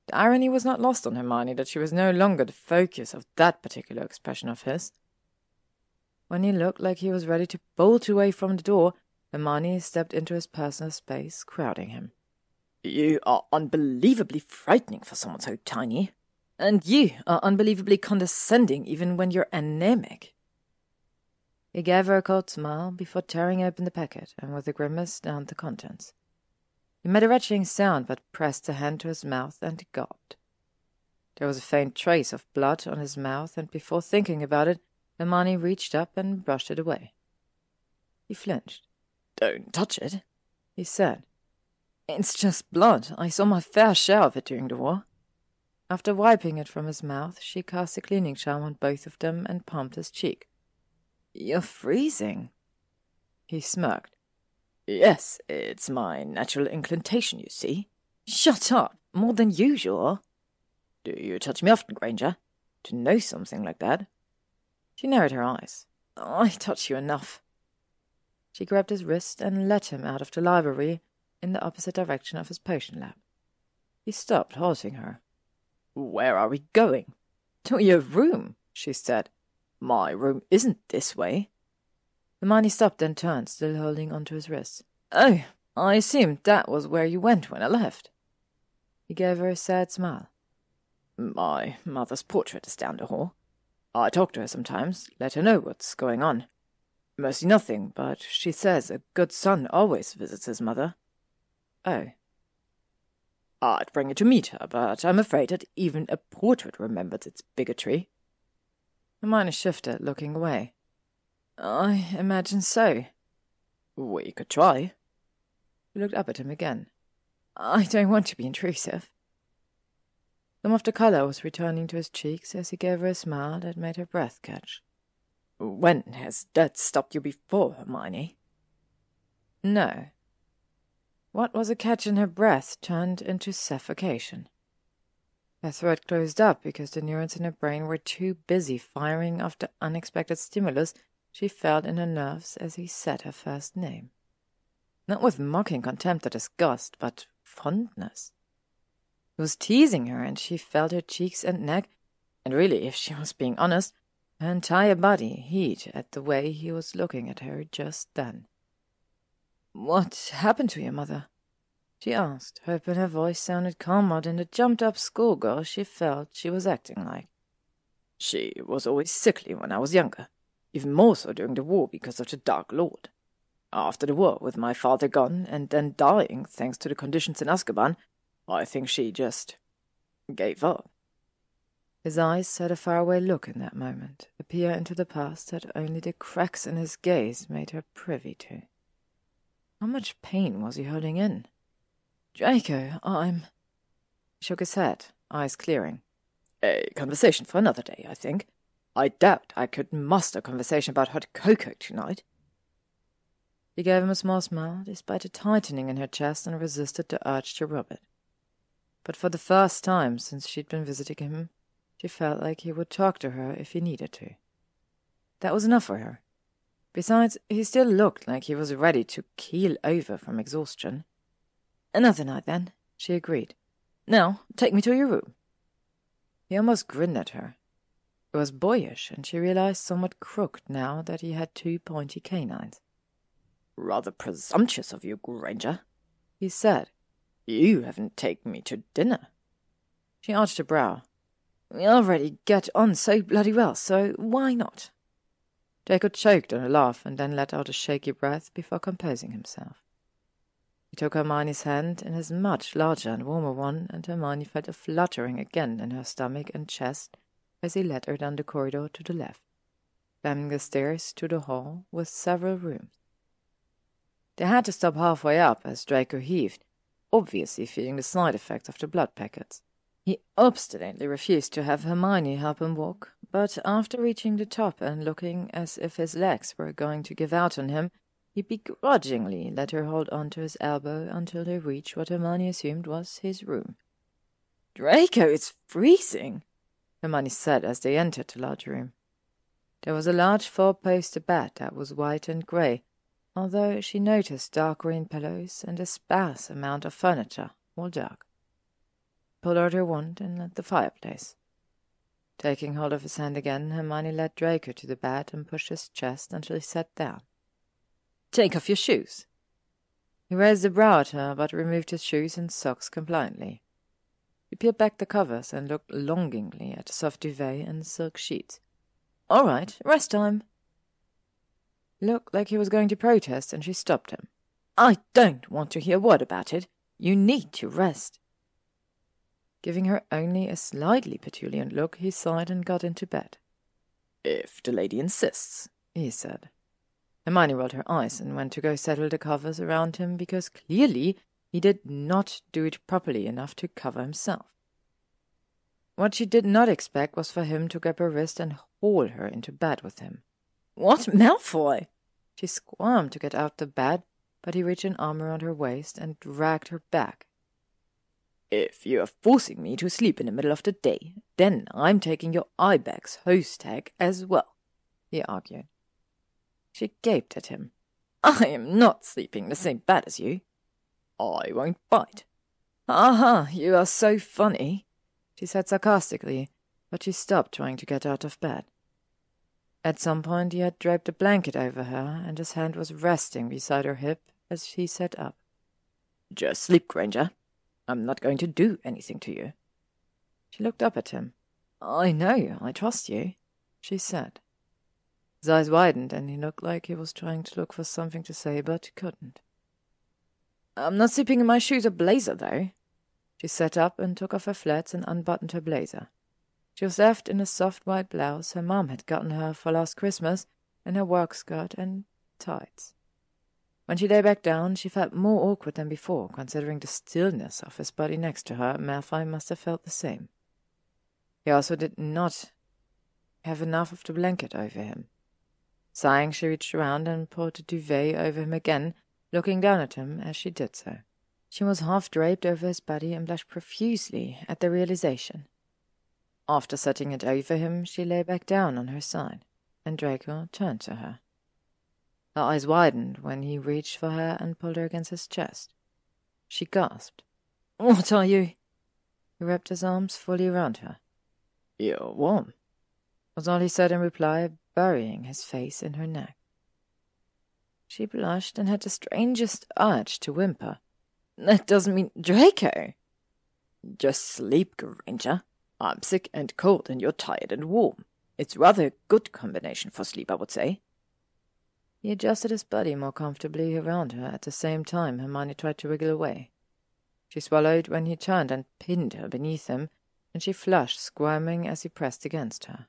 The irony was not lost on Hermione that she was no longer the focus of that particular expression of his. When he looked like he was ready to bolt away from the door, Hermione stepped into his personal space, crowding him. "You are unbelievably frightening for someone so tiny. And you are unbelievably condescending even when you're anemic." He gave her a cold smile before tearing open the packet and with a grimace downed the contents. He made a retching sound but pressed a hand to his mouth and gulped. There was a faint trace of blood on his mouth, and before thinking about it, Hermione reached up and brushed it away. He flinched. "Don't touch it," he said. "It's just blood. I saw my fair share of it during the war." After wiping it from his mouth, she cast a cleaning charm on both of them and pumped his cheek. "You're freezing." He smirked. "Yes, it's my natural inclination, you see." "Shut up! More than usual." "Do you touch me often, Granger? To know something like that?" She narrowed her eyes. "I touch you enough." She grabbed his wrist and led him out of the library in the opposite direction of his potion lab. He stopped, halting her. "Where are we going?" "To your room," she said. "My room isn't this way." Hermione stopped and turned, still holding onto his wrist. "Oh, I assumed that was where you went when I left." He gave her a sad smile. "My mother's portrait is down the hall. I talk to her sometimes, let her know what's going on. Mostly nothing, but she says a good son always visits his mother." "Oh." "I'd bring you to meet her, but I'm afraid that even a portrait remembers its bigotry." Hermione shifted, looking away. "I imagine so." "We could try." She looked up at him again. "I don't want to be intrusive." Some of the colour was returning to his cheeks as he gave her a smile that made her breath catch. "When has that stopped you before, Hermione?" "No." What was a catch in her breath turned into suffocation. Her throat closed up because the neurons in her brain were too busy firing off the unexpected stimulus she felt in her nerves as he said her first name. Not with mocking contempt or disgust, but fondness. He was teasing her, and she felt her cheeks and neck, and really, if she was being honest, her entire body heat at the way he was looking at her just then. "What happened to your mother?" she asked, hoping her voice sounded calmer than the jumped-up schoolgirl she felt she was acting like. "She was always sickly when I was younger, even more so during the war because of the Dark Lord." After the war, with my father gone and then dying thanks to the conditions in Azkaban, I think she just gave up. His eyes had a faraway look in that moment, a peer into the past that only the cracks in his gaze made her privy to. How much pain was he holding in? "Draco, I'm—" He shook his head, eyes clearing. "A conversation for another day, I think. I doubt I could muster a conversation about hot cocoa tonight." She gave him a small smile, despite a tightening in her chest, and resisted the urge to rub it. But for the first time since she'd been visiting him, she felt like he would talk to her if he needed to. That was enough for her. Besides, he still looked like he was ready to keel over from exhaustion. "Another night, then," she agreed. "Now, take me to your room." He almost grinned at her. It was boyish, and she realized somewhat crooked now that he had 2 pointy canines. "Rather presumptuous of you, Granger," he said. "You haven't taken me to dinner." She arched a brow. "We already get on so bloody well, so why not?" Draco choked on a laugh and then let out a shaky breath before composing himself. He took Hermione's hand in his much larger and warmer one, and Hermione felt a fluttering again in her stomach and chest as he led her down the corridor to the left, climbing the stairs to the hall with several rooms. They had to stop halfway up as Draco heaved, obviously feeling the side effects of the blood packets. He obstinately refused to have Hermione help him walk, but after reaching the top and looking as if his legs were going to give out on him, he begrudgingly let her hold on to his elbow until they reached what Hermione assumed was his room. "Draco, it's freezing," Hermione said as they entered the large room. There was a large 4-poster bed that was white and grey, although she noticed dark green pillows and a sparse amount of furniture, all dark. Pulled out her wand and lit the fireplace. Taking hold of his hand again, Hermione led Draco to the bed and pushed his chest until he sat down. "Take off your shoes." He raised a brow at her, but removed his shoes and socks compliantly. He peeled back the covers and looked longingly at the soft duvet and silk sheets. "All right, rest time." Looked like he was going to protest, and she stopped him. "I don't want to hear a word about it. You need to rest." Giving her only a slightly petulant look, he sighed and got into bed. "If the lady insists," he said. Hermione rolled her eyes and went to go settle the covers around him because clearly he did not do it properly enough to cover himself. What she did not expect was for him to grab her wrist and haul her into bed with him. "What, Malfoy?" She squirmed to get out the bed, but he reached an arm around her waist and dragged her back. "If you are forcing me to sleep in the middle of the day, then I'm taking your Ibex host tag as well," he argued. She gaped at him. "I am not sleeping in the same bed as you." "I won't bite." "Aha, you are so funny," she said sarcastically, but she stopped trying to get out of bed. At some point he had draped a blanket over her, and his hand was resting beside her hip as she sat up. "Just sleep, Granger. I'm not going to do anything to you." She looked up at him. "I know, I trust you," she said. His eyes widened, and he looked like he was trying to look for something to say, but couldn't. "I'm not sleeping in my shoes or blazer, though." She sat up and took off her flats and unbuttoned her blazer. She was left in a soft white blouse her mom had gotten her for last Christmas, and her work skirt and tights. When she lay back down, she felt more awkward than before, considering the stillness of his body next to her. Malfoy must have felt the same. He also did not have enough of the blanket over him. Sighing, she reached around and pulled the duvet over him again, looking down at him as she did so. She was half draped over his body and blushed profusely at the realization. After setting it over him, she lay back down on her side, and Draco turned to her. Her eyes widened when he reached for her and pulled her against his chest. She gasped. "What are you?" He wrapped his arms fully around her. "You're warm," was all he said in reply, burying his face in her neck. She blushed and had the strangest urge to whimper. "That doesn't mean Draco." "Just sleep, Granger. I'm sick and cold, and you're tired and warm. It's rather a good combination for sleep, I would say." He adjusted his body more comfortably around her at the same time Hermione tried to wriggle away. She swallowed when he turned and pinned her beneath him, and she flushed, squirming as he pressed against her.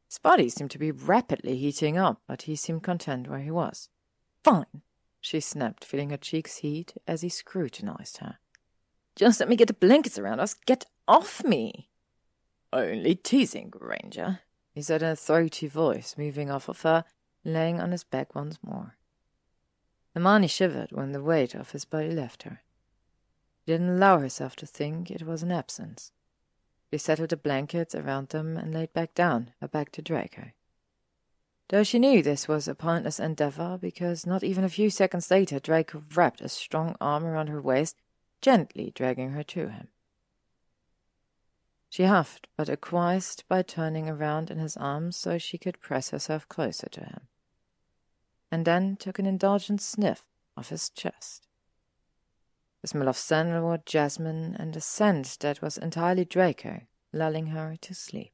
His body seemed to be rapidly heating up, but he seemed content where he was. "Fine," she snapped, feeling her cheeks heat as he scrutinized her. "Just let me get the blankets around us. Get off me!" "Only teasing, Granger," he said in a throaty voice, moving off of her, laying on his back once more. Hermione shivered when the weight of his body left her. She didn't allow herself to think it was an absence. She settled the blankets around them and laid back down, her back to Draco. Though she knew this was a pointless endeavor, because not even a few seconds later Draco wrapped a strong arm around her waist, gently dragging her to him. She huffed, but acquiesced by turning around in his arms so she could press herself closer to him, and then took an indulgent sniff of his chest. The smell of sandalwood, jasmine, and a scent that was entirely Draco, lulling her to sleep.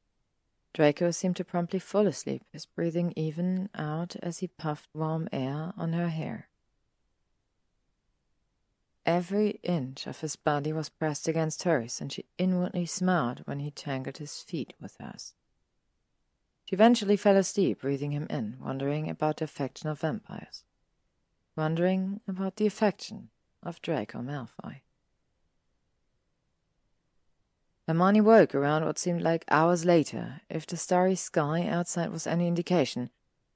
Draco seemed to promptly fall asleep, his breathing even out as he puffed warm air on her hair. Every inch of his body was pressed against hers, and she inwardly smiled when he tangled his feet with hers. She eventually fell asleep, breathing him in, wondering about the affection of vampires. Wondering about the affection of Draco Malfoy. Hermione woke around what seemed like hours later, if the starry sky outside was any indication,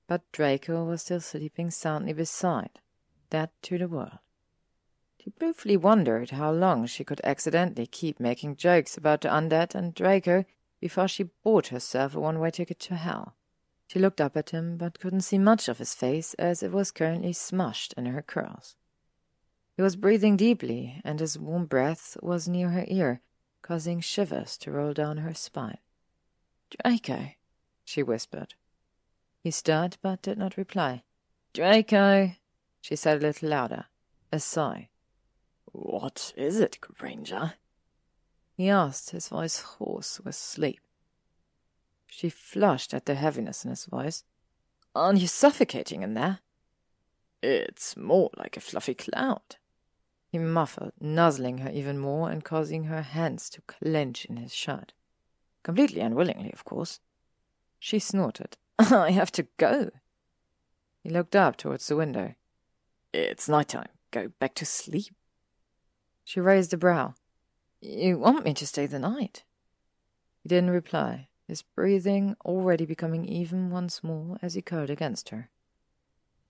but Draco was still sleeping soundly beside, dead to the world. She briefly wondered how long she could accidentally keep making jokes about the undead and Draco before she bought herself a one-way ticket to hell. She looked up at him, but couldn't see much of his face, as it was currently smushed in her curls. He was breathing deeply, and his warm breath was near her ear, causing shivers to roll down her spine. "Draco," she whispered. He stirred, but did not reply. "Draco," she said a little louder, a sigh. "What is it, Granger?" he asked, his voice hoarse with sleep. She flushed at the heaviness in his voice. "Aren't you suffocating in there?" "It's more like a fluffy cloud," he muffled, nuzzling her even more and causing her hands to clench in his shirt. Completely unwillingly, of course. She snorted. "I have to go." He looked up towards the window. "It's night time. Go back to sleep." She raised a brow. "You want me to stay the night?" He didn't reply, his breathing already becoming even once more as he curled against her.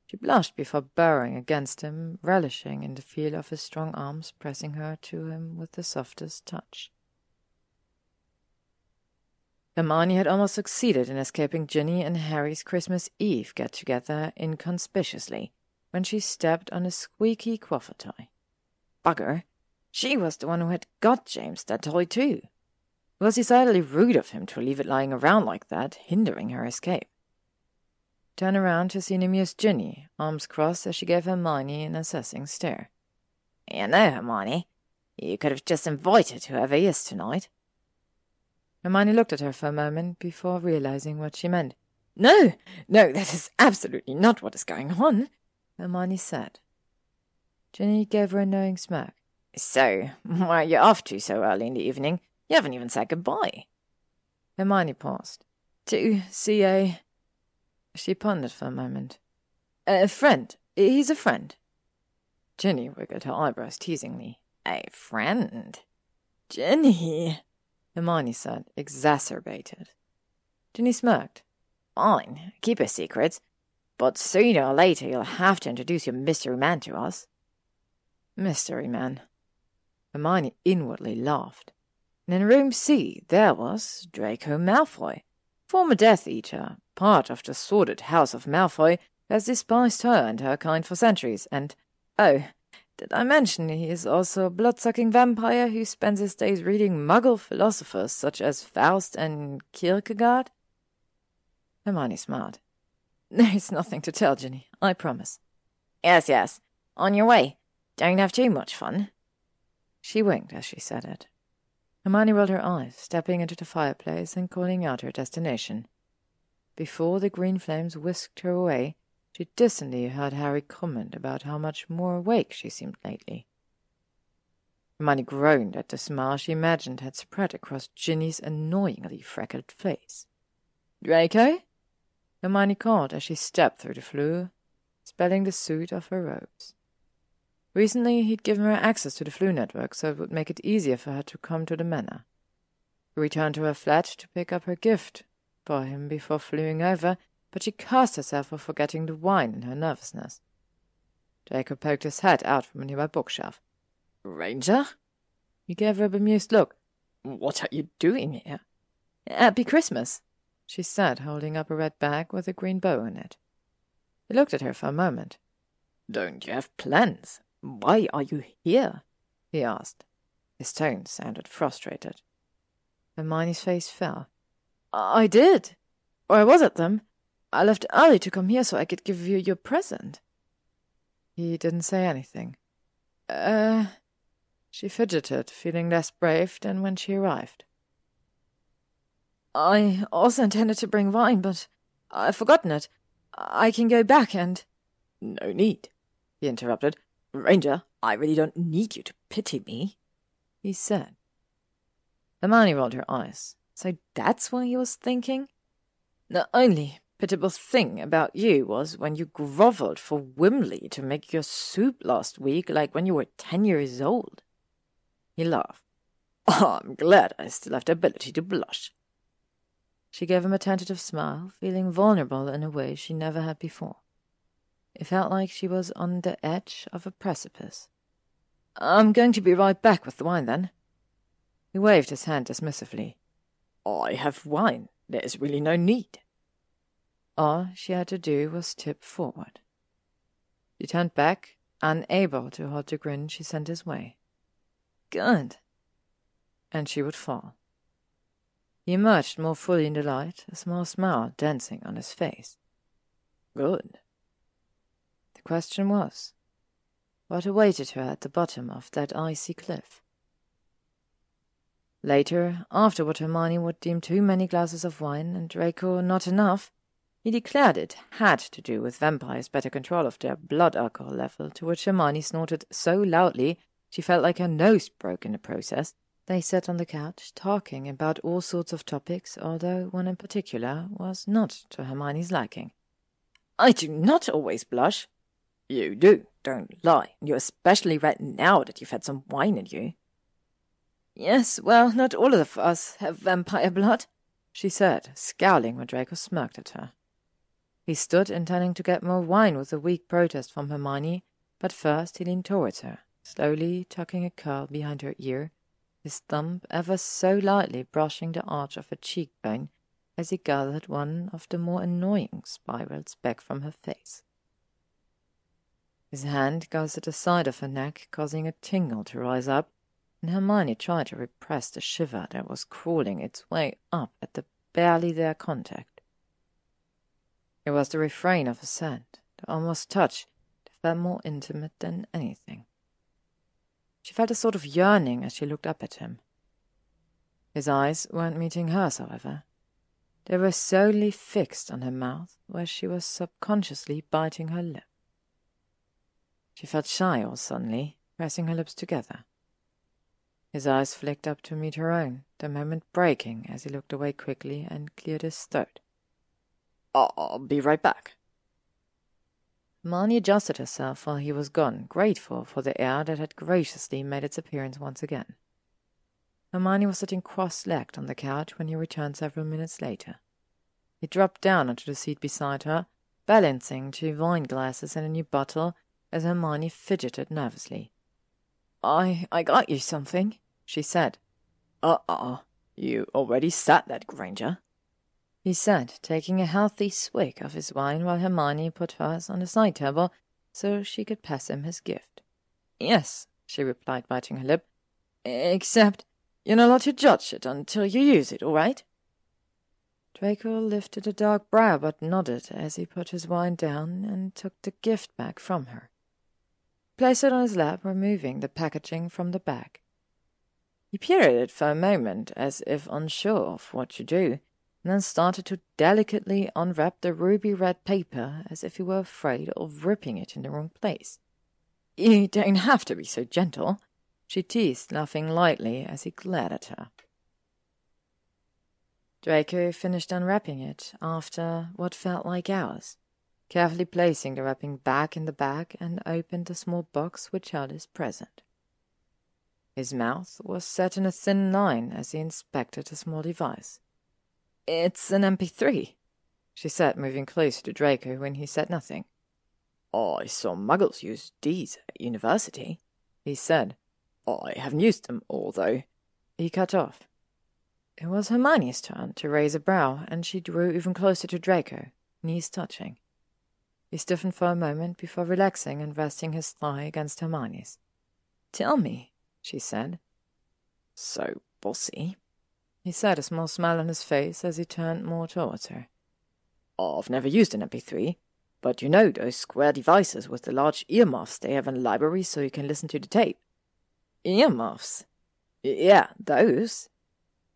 She blushed before burrowing against him, relishing in the feel of his strong arms pressing her to him with the softest touch. Hermione had almost succeeded in escaping Ginny and Harry's Christmas Eve get-together inconspicuously when she stepped on a squeaky coiffure toy. Bugger! She was the one who had got James that toy too. It was decidedly rude of him to leave it lying around like that, hindering her escape. Turn around to see an amused Ginny, arms crossed as she gave Hermione an assessing stare. "You know, Hermione, you could have just invited whoever he is tonight." Hermione looked at her for a moment before realizing what she meant. No, that is absolutely not what is going on," Hermione said. Ginny gave her a knowing smirk. "So, where are you off to so early in the evening? You haven't even said goodbye." Hermione paused. "To see a—" She pondered for a moment. "A friend. He's a friend." Ginny wiggled her eyebrows teasingly. "A friend?" "Ginny," Hermione said, exacerbated. Ginny smirked. "Fine, keep your secrets. But sooner or later you'll have to introduce your mystery man to us." Mystery man. Hermione inwardly laughed. And in room C there was Draco Malfoy, former Death Eater, part of the sordid house of Malfoy, has despised her and her kind for centuries, and, oh, did I mention he is also a blood-sucking vampire who spends his days reading Muggle philosophers such as Faust and Kierkegaard? Hermione smiled. "There's nothing to tell, Ginny, I promise." Yes, on your way. Don't have too much fun." She winked as she said it. Hermione rolled her eyes, stepping into the fireplace and calling out her destination. Before the green flames whisked her away, She distantly heard Harry comment about how much more awake she seemed lately. Hermione groaned at the smile she imagined had spread across Ginny's annoyingly freckled face. "Draco?" Hermione called as she stepped through the flue, spelling the suit of her robes. Recently he'd given her access to the Floo network, so it would make it easier for her to come to the manor. She returned to her flat to pick up her gift for him before fleeing over, but she cursed herself for forgetting the wine in her nervousness. Draco poked his head out from a nearby bookshelf. "Granger?" He gave her a bemused look. "What are you doing here?" "Happy Christmas," she said, holding up a red bag with a green bow in it. He looked at her for a moment. "Don't you have plans? Why are you here?" he asked. His tone sounded frustrated. Hermione's face fell. "I did. Or I was at them. I left early to come here so I could give you your present." He didn't say anything. She fidgeted, feeling less brave than when she arrived. "I also intended to bring wine, but I've forgotten it. I can go back and—" "No need," he interrupted. "Granger, I really don't need you to pity me," he said. Hermione rolled her eyes. So that's what he was thinking? The only pitiable thing about you was when you grovelled for Wimley to make your soup last week, like when you were 10 years old. He laughed. "Oh, I'm glad I still have the ability to blush." She gave him a tentative smile, feeling vulnerable in a way she never had before. It felt like she was on the edge of a precipice. "I'm going to be right back with the wine, then." He waved his hand dismissively. "I have wine. There's really no need." All she had to do was tip forward. She turned back, unable to hold the grin she sent his way. Good. And she would fall. He emerged more fully in the light, a small smile dancing on his face. Good. The question was, what awaited her at the bottom of that icy cliff? Later, after what Hermione would deem too many glasses of wine and Draco not enough, he declared it had to do with vampires' better control of their blood alcohol level, to which Hermione snorted so loudly she felt like her nose broke in the process. They sat on the couch, talking about all sorts of topics, although one in particular was not to Hermione's liking. "I do not always blush." "You do, don't lie. You're especially red now that you've had some wine in you." "Yes, well, not all of us have vampire blood," she said, scowling when Draco smirked at her. He stood, intending to get more wine with a weak protest from Hermione, but first he leaned towards her, slowly tucking a curl behind her ear, his thumb ever so lightly brushing the arch of her cheekbone as he gathered one of the more annoying spirals back from her face. His hand goes at the side of her neck, causing a tingle to rise up, and Hermione tried to repress the shiver that was crawling its way up at the barely there contact. It was the refrain of a scent, the almost touch, that felt more intimate than anything. She felt a sort of yearning as she looked up at him. His eyes weren't meeting hers, however. They were solely fixed on her mouth, where she was subconsciously biting her lip. She felt shy all suddenly, pressing her lips together. His eyes flicked up to meet her own, the moment breaking as he looked away quickly and cleared his throat. "I'll be right back." Hermione adjusted herself while he was gone, grateful for the air that had graciously made its appearance once again. Hermione was sitting cross-legged on the couch when he returned several minutes later. He dropped down onto the seat beside her, balancing 2 wine glasses and a new bottle as Hermione fidgeted nervously. I got you something," she said. You already said that, Granger," he said, taking a healthy swig of his wine while Hermione put hers on the side table so she could pass him his gift. "Yes," she replied, biting her lip. "Except you're not allowed to judge it until you use it, all right?" Draco lifted a dark brow but nodded as he put his wine down and took the gift bag from her. He placed it on his lap, removing the packaging from the bag. He peered at it for a moment, as if unsure of what to do, and then started to delicately unwrap the ruby-red paper as if he were afraid of ripping it in the wrong place. "You don't have to be so gentle," she teased, laughing lightly as he glared at her. Draco finished unwrapping it after what felt like hours, carefully placing the wrapping back in the bag, and opened the small box which held his present. His mouth was set in a thin line as he inspected the small device. "It's an MP3, she said, moving closer to Draco when he said nothing. "I saw muggles use these at university," he said. "I haven't used them all, though." He cut off. It was Hermione's turn to raise a brow, and she drew even closer to Draco, knees touching. He stiffened for a moment before relaxing and resting his thigh against Hermione's. "Tell me," she said. "So bossy," he said, a small smile on his face as he turned more towards her. "I've never used an MP3, but you know those square devices with the large earmuffs they have in the library so you can listen to the tape?" "Earmuffs?" "Yeah, those."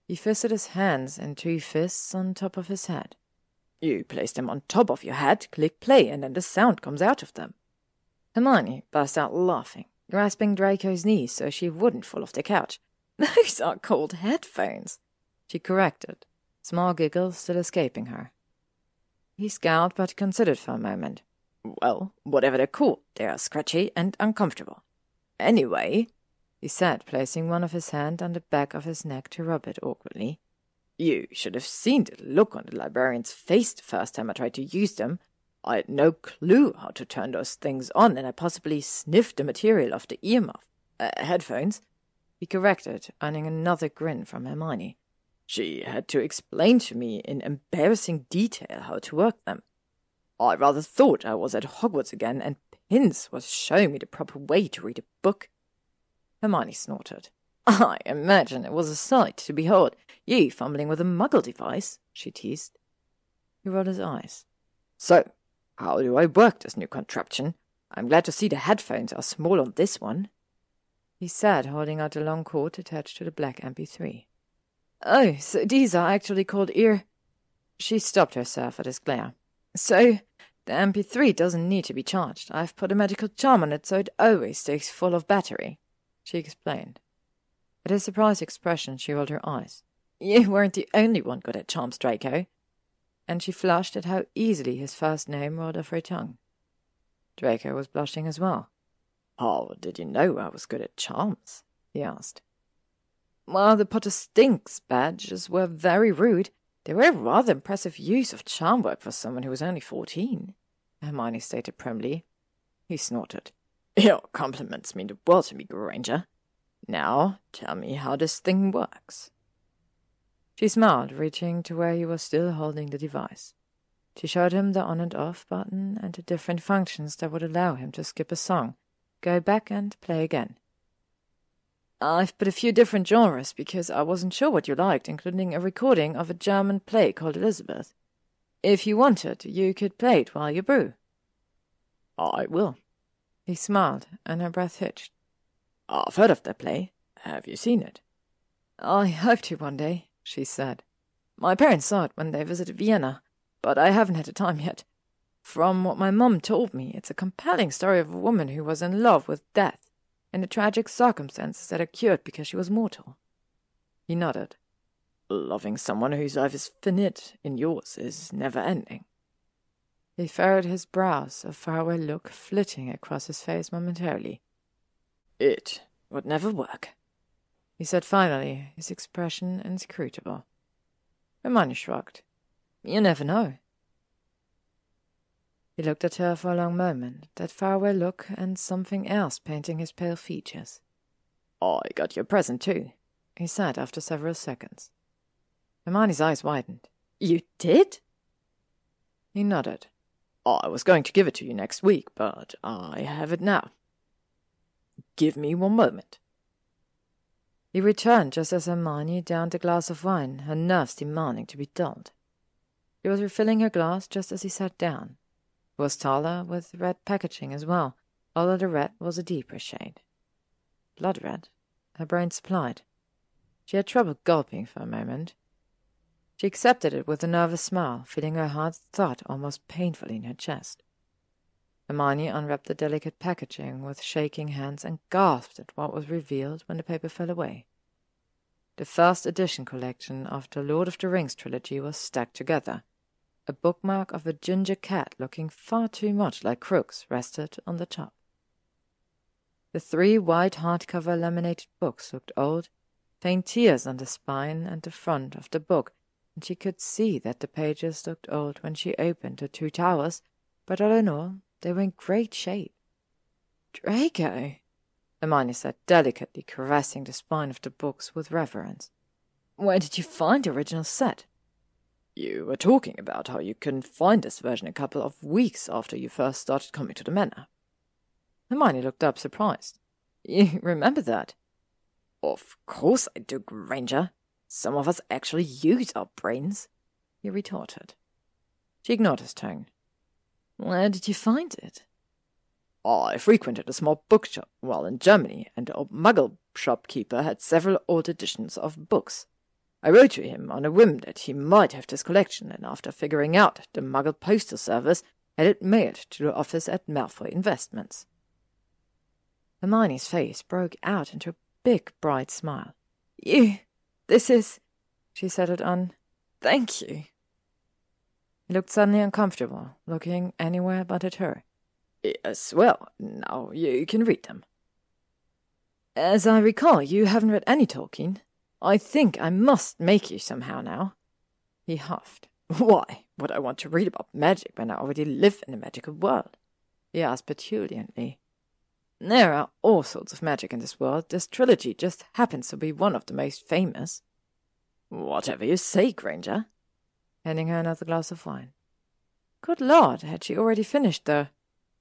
He fisted his hands in 2 fists on top of his head. "You place them on top of your head, click play, and then the sound comes out of them." Hermione burst out laughing, grasping Draco's knees so she wouldn't fall off the couch. "Those are called headphones," she corrected, small giggle still escaping her. He scowled but considered for a moment. "Well, whatever they're called, they are scratchy and uncomfortable. Anyway," he said, placing one of his hands on the back of his neck to rub it awkwardly, "you should have seen the look on the librarian's face the first time I tried to use them. I had no clue how to turn those things on, and I possibly sniffed the material of the headphones," he corrected, earning another grin from Hermione. "She had to explain to me in embarrassing detail how to work them. I rather thought I was at Hogwarts again, and Pins was showing me the proper way to read a book." Hermione snorted. "I imagine it was a sight to behold, you fumbling with a muggle device," she teased. He rolled his eyes. "So, how do I work this new contraption? I'm glad to see the headphones are small on this one," he said, holding out the long cord attached to the black MP3. "Oh, so these are actually called ear—" She stopped herself at his glare. "So, the MP3 doesn't need to be charged. I've put a magical charm on it so it always stays full of battery," she explained. At his surprised expression, she rolled her eyes. "You weren't the only one good at charms, Draco." And she flushed at how easily his first name rolled off her tongue. Draco was blushing as well. "How did you know I was good at charms?" he asked. "Well, the Potter Stinks badges were very rude. They were a rather impressive use of charm work for someone who was only 14, Hermione stated primly. He snorted. "Your compliments mean the world to me, Granger. Now, tell me how this thing works." She smiled, reaching to where he was still holding the device. She showed him the on and off button and the different functions that would allow him to skip a song, go back and play again. "I've put a few different genres because I wasn't sure what you liked, including a recording of a German play called Elizabeth. If you wanted, you could play it while you brew." "I will." He smiled, and her breath hitched. "I've heard of that play. Have you seen it?" "I hope to one day," she said. "My parents saw it when they visited Vienna, but I haven't had the time yet. From what my mum told me, it's a compelling story of a woman who was in love with death, and the tragic circumstances that occurred because she was mortal." He nodded. "Loving someone whose life is finite in yours is never ending." He furrowed his brows, a faraway look flitting across his face momentarily. "It would never work," he said finally, his expression inscrutable. Hermione shrugged. "You never know." He looked at her for a long moment, that faraway look and something else painting his pale features. "I got you a present too," he said after several seconds. Hermione's eyes widened. "You did?" He nodded. "I was going to give it to you next week, but I have it now. Give me one moment." He returned just as Hermione downed a glass of wine, her nerves demanding to be dulled. She was refilling her glass just as he sat down. It was taller, with red packaging as well, although the red was a deeper shade. Blood red, her brain supplied. She had trouble gulping for a moment. She accepted it with a nervous smile, feeling her heart thud almost painfully in her chest. Hermione unwrapped the delicate packaging with shaking hands and gasped at what was revealed when the paper fell away. The first edition collection of the Lord of the Rings trilogy was stacked together. A bookmark of a ginger cat looking far too much like Crooks rested on the top. The 3 white hardcover laminated books looked old, faint tears on the spine and the front of the book, and she could see that the pages looked old when she opened the 2 towers, but all in all, they were in great shape. "Draco," Hermione said, delicately caressing the spine of the books with reverence. "Where did you find the original set?" "You were talking about how you couldn't find this version a couple of weeks after you first started coming to the manor." Hermione looked up, surprised. "You remember that?" "Of course I do, Granger. Some of us actually use our brains," he retorted. She ignored his tone. "Where did you find it?" "I frequented a small bookshop while in Germany, and the old muggle shopkeeper had several old editions of books. I wrote to him on a whim that he might have this collection, and after figuring out the muggle postal service, had it mailed to the office at Malfoy Investments." Hermione's face broke out into a big, bright smile. This is," she settled on. "Thank you." He looked suddenly uncomfortable, looking anywhere but at her. "Yes, well, now you can read them." "As I recall, you haven't read any Tolkien. I think I must make you somehow now." He huffed. "Why would I want to read about magic when I already live in a magical world?" he asked petulantly. "There are all sorts of magic in this world. This trilogy just happens to be one of the most famous." "Whatever you say, Granger," handing her another glass of wine. Good Lord, had she already finished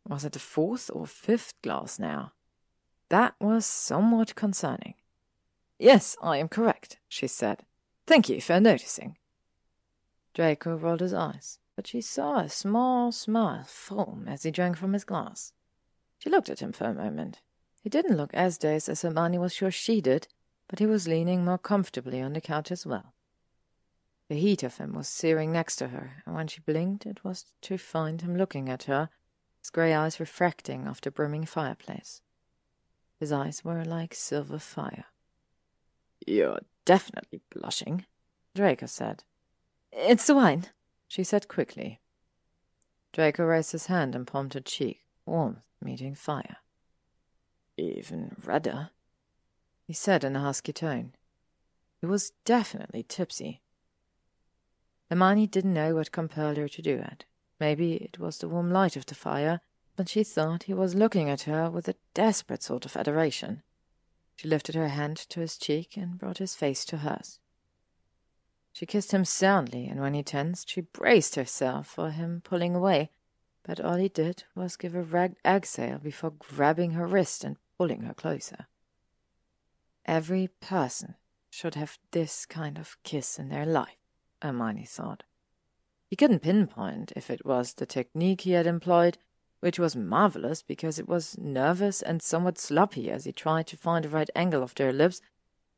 was it the 4th or 5th glass now? That was somewhat concerning. "Yes, I am correct," she said. "Thank you for noticing." Draco rolled his eyes, but she saw a small smile form as he drank from his glass. She looked at him for a moment. He didn't look as dazed as Hermione was sure she did, but he was leaning more comfortably on the couch as well. The heat of him was searing next to her, and when she blinked it was to find him looking at her, his grey eyes refracting off the brimming fireplace. His eyes were like silver fire. "You're definitely blushing," Draco said. "It's the wine," she said quickly. Draco raised his hand and palmed her cheek, warmth meeting fire. "Even redder," he said in a husky tone. He was definitely tipsy. Hermione didn't know what compelled her to do it. Maybe it was the warm light of the fire, but she thought he was looking at her with a desperate sort of adoration. She lifted her hand to his cheek and brought his face to hers. She kissed him soundly, and when he tensed, she braced herself for him pulling away, but all he did was give a ragged exhale before grabbing her wrist and pulling her closer. Every person should have this kind of kiss in their life, Hermione thought. He couldn't pinpoint if it was the technique he had employed, which was marvelous because it was nervous and somewhat sloppy as he tried to find the right angle of their lips,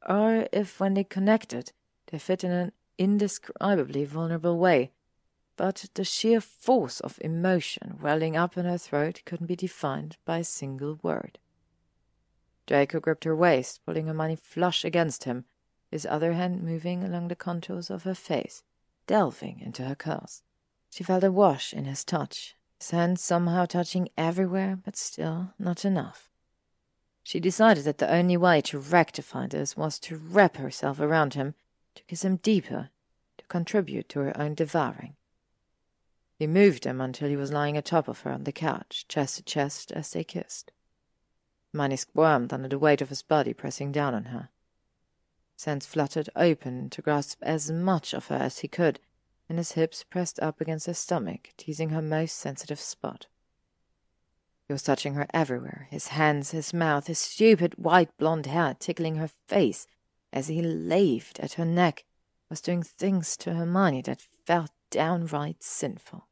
or if when they connected, they fit in an indescribably vulnerable way. But the sheer force of emotion welling up in her throat couldn't be defined by a single word. Draco gripped her waist, pulling Hermione flush against him, his other hand moving along the contours of her face, delving into her curls. She felt a wash in his touch, his hand somehow touching everywhere, but still not enough. She decided that the only way to rectify this was to wrap herself around him, to kiss him deeper, to contribute to her own devouring. He moved him until he was lying atop of her on the couch, chest to chest, as they kissed. Hermione squirmed under the weight of his body pressing down on her. His hands fluttered open to grasp as much of her as he could, and his hips pressed up against her stomach, teasing her most sensitive spot. He was touching her everywhere, his hands, his mouth, his stupid white blonde hair tickling her face as he laved at her neck, was doing things to Hermione that felt downright sinful.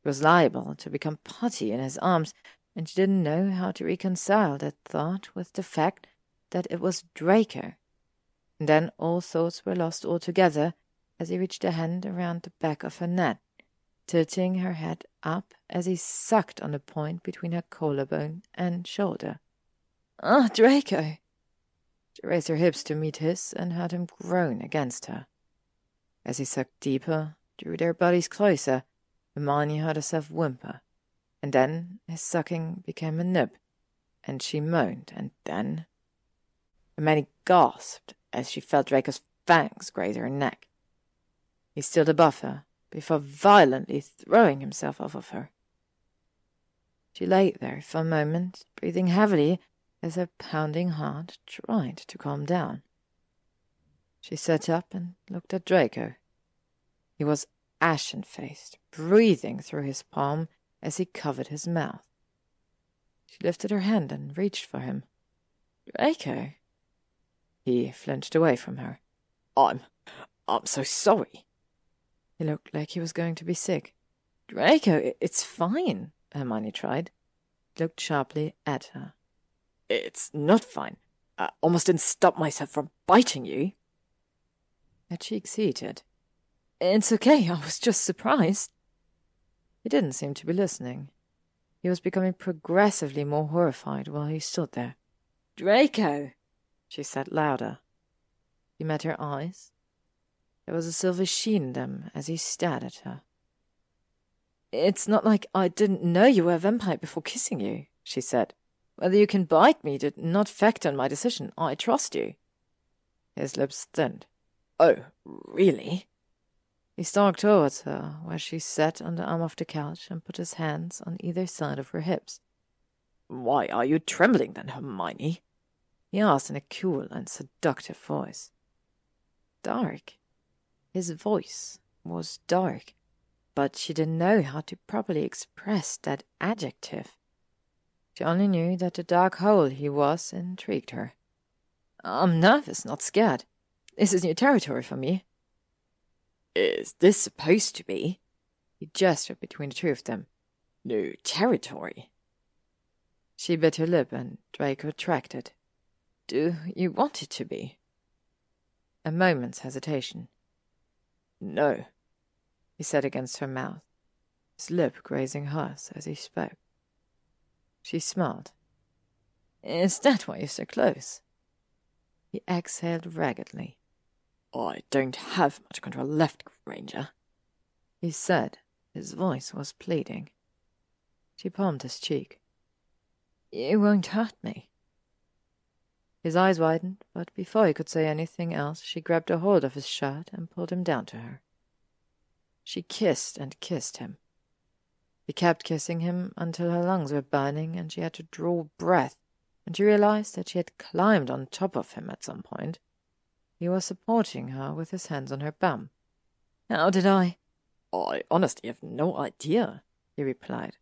She was liable to become putty in his arms, and she didn't know how to reconcile that thought with the fact that it was Draco. And then all thoughts were lost altogether as he reached a hand around the back of her neck, tilting her head up as he sucked on the point between her collarbone and shoulder. "Ah, Draco!" She raised her hips to meet his and heard him groan against her. As he sucked deeper, drew their bodies closer, Hermione heard herself whimper, and then his sucking became a nip, and she moaned, and then... Hermione gasped as she felt Draco's fangs graze her neck. He stood above her, before violently throwing himself off of her. She lay there for a moment, breathing heavily as her pounding heart tried to calm down. She sat up and looked at Draco. He was ashen-faced, breathing through his palm as he covered his mouth. She lifted her hand and reached for him. "Draco?" He flinched away from her. I'm so sorry." He looked like he was going to be sick. "Draco, it's fine," Hermione tried. He looked sharply at her. "It's not fine. I almost didn't stop myself from biting you." Her cheeks heated. "It's okay, I was just surprised." He didn't seem to be listening. He was becoming progressively more horrified while he stood there. "Draco!" she said louder. He met her eyes. There was a silver sheen in them as he stared at her. "It's not like I didn't know you were a vampire before kissing you," she said. "Whether you can bite me did not factor in my decision. I trust you." His lips thinned. "Oh, really?" He stalked towards her, where she sat on the arm of the couch and put his hands on either side of her hips. "Why are you trembling then, Hermione?" he asked in a cool and seductive voice. Dark. His voice was dark, but she didn't know how to properly express that adjective. She only knew that the dark hole he was intrigued her. "I'm nervous, not scared. This is new territory for me." "Is this supposed to be?" He gestured between the two of them. "New territory?" She bit her lip and Draco retracted. "Do you want it to be?" A moment's hesitation. "No," he said against her mouth, his lip grazing hers as he spoke. She smiled. "Is that why you're so close?" He exhaled raggedly. "I don't have much control left, Granger," he said. His voice was pleading. She palmed his cheek. "You won't hurt me." His eyes widened, but before he could say anything else, she grabbed a hold of his shirt and pulled him down to her. She kissed and kissed him. He kept kissing him until her lungs were burning and she had to draw breath, and she realized that she had climbed on top of him at some point. He was supporting her with his hands on her bum. "How did I honestly have no idea," he replied.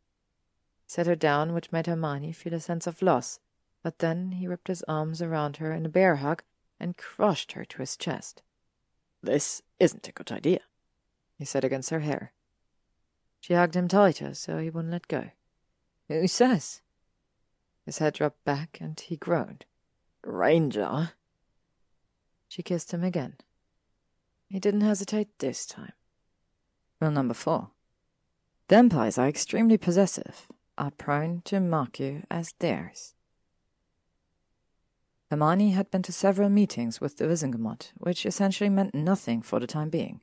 He set her down, which made Hermione feel a sense of loss, but then he wrapped his arms around her in a bear hug and crushed her to his chest. "This isn't a good idea," he said against her hair. She hugged him tighter so he wouldn't let go. "Who says?" His head dropped back and he groaned. "Granger." She kissed him again. He didn't hesitate this time. Rule number 4. Vampires are extremely possessive, are prone to mark you as theirs. Hermione had been to several meetings with the Wizengamot, which essentially meant nothing for the time being,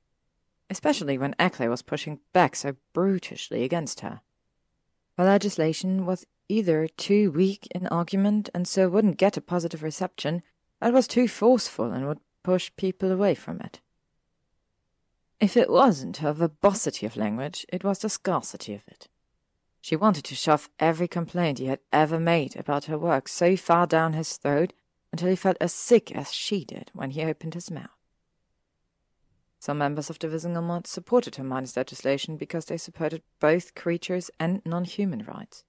especially when Eckley was pushing back so brutishly against her. Her legislation was either too weak in argument and so wouldn't get a positive reception, or it was too forceful and would push people away from it. If it wasn't her verbosity of language, it was the scarcity of it. She wanted to shove every complaint he had ever made about her work so far down his throat until he felt as sick as she did when he opened his mouth. Some members of the Wizengamot supported Hermione's legislation because they supported both creatures and non-human rights.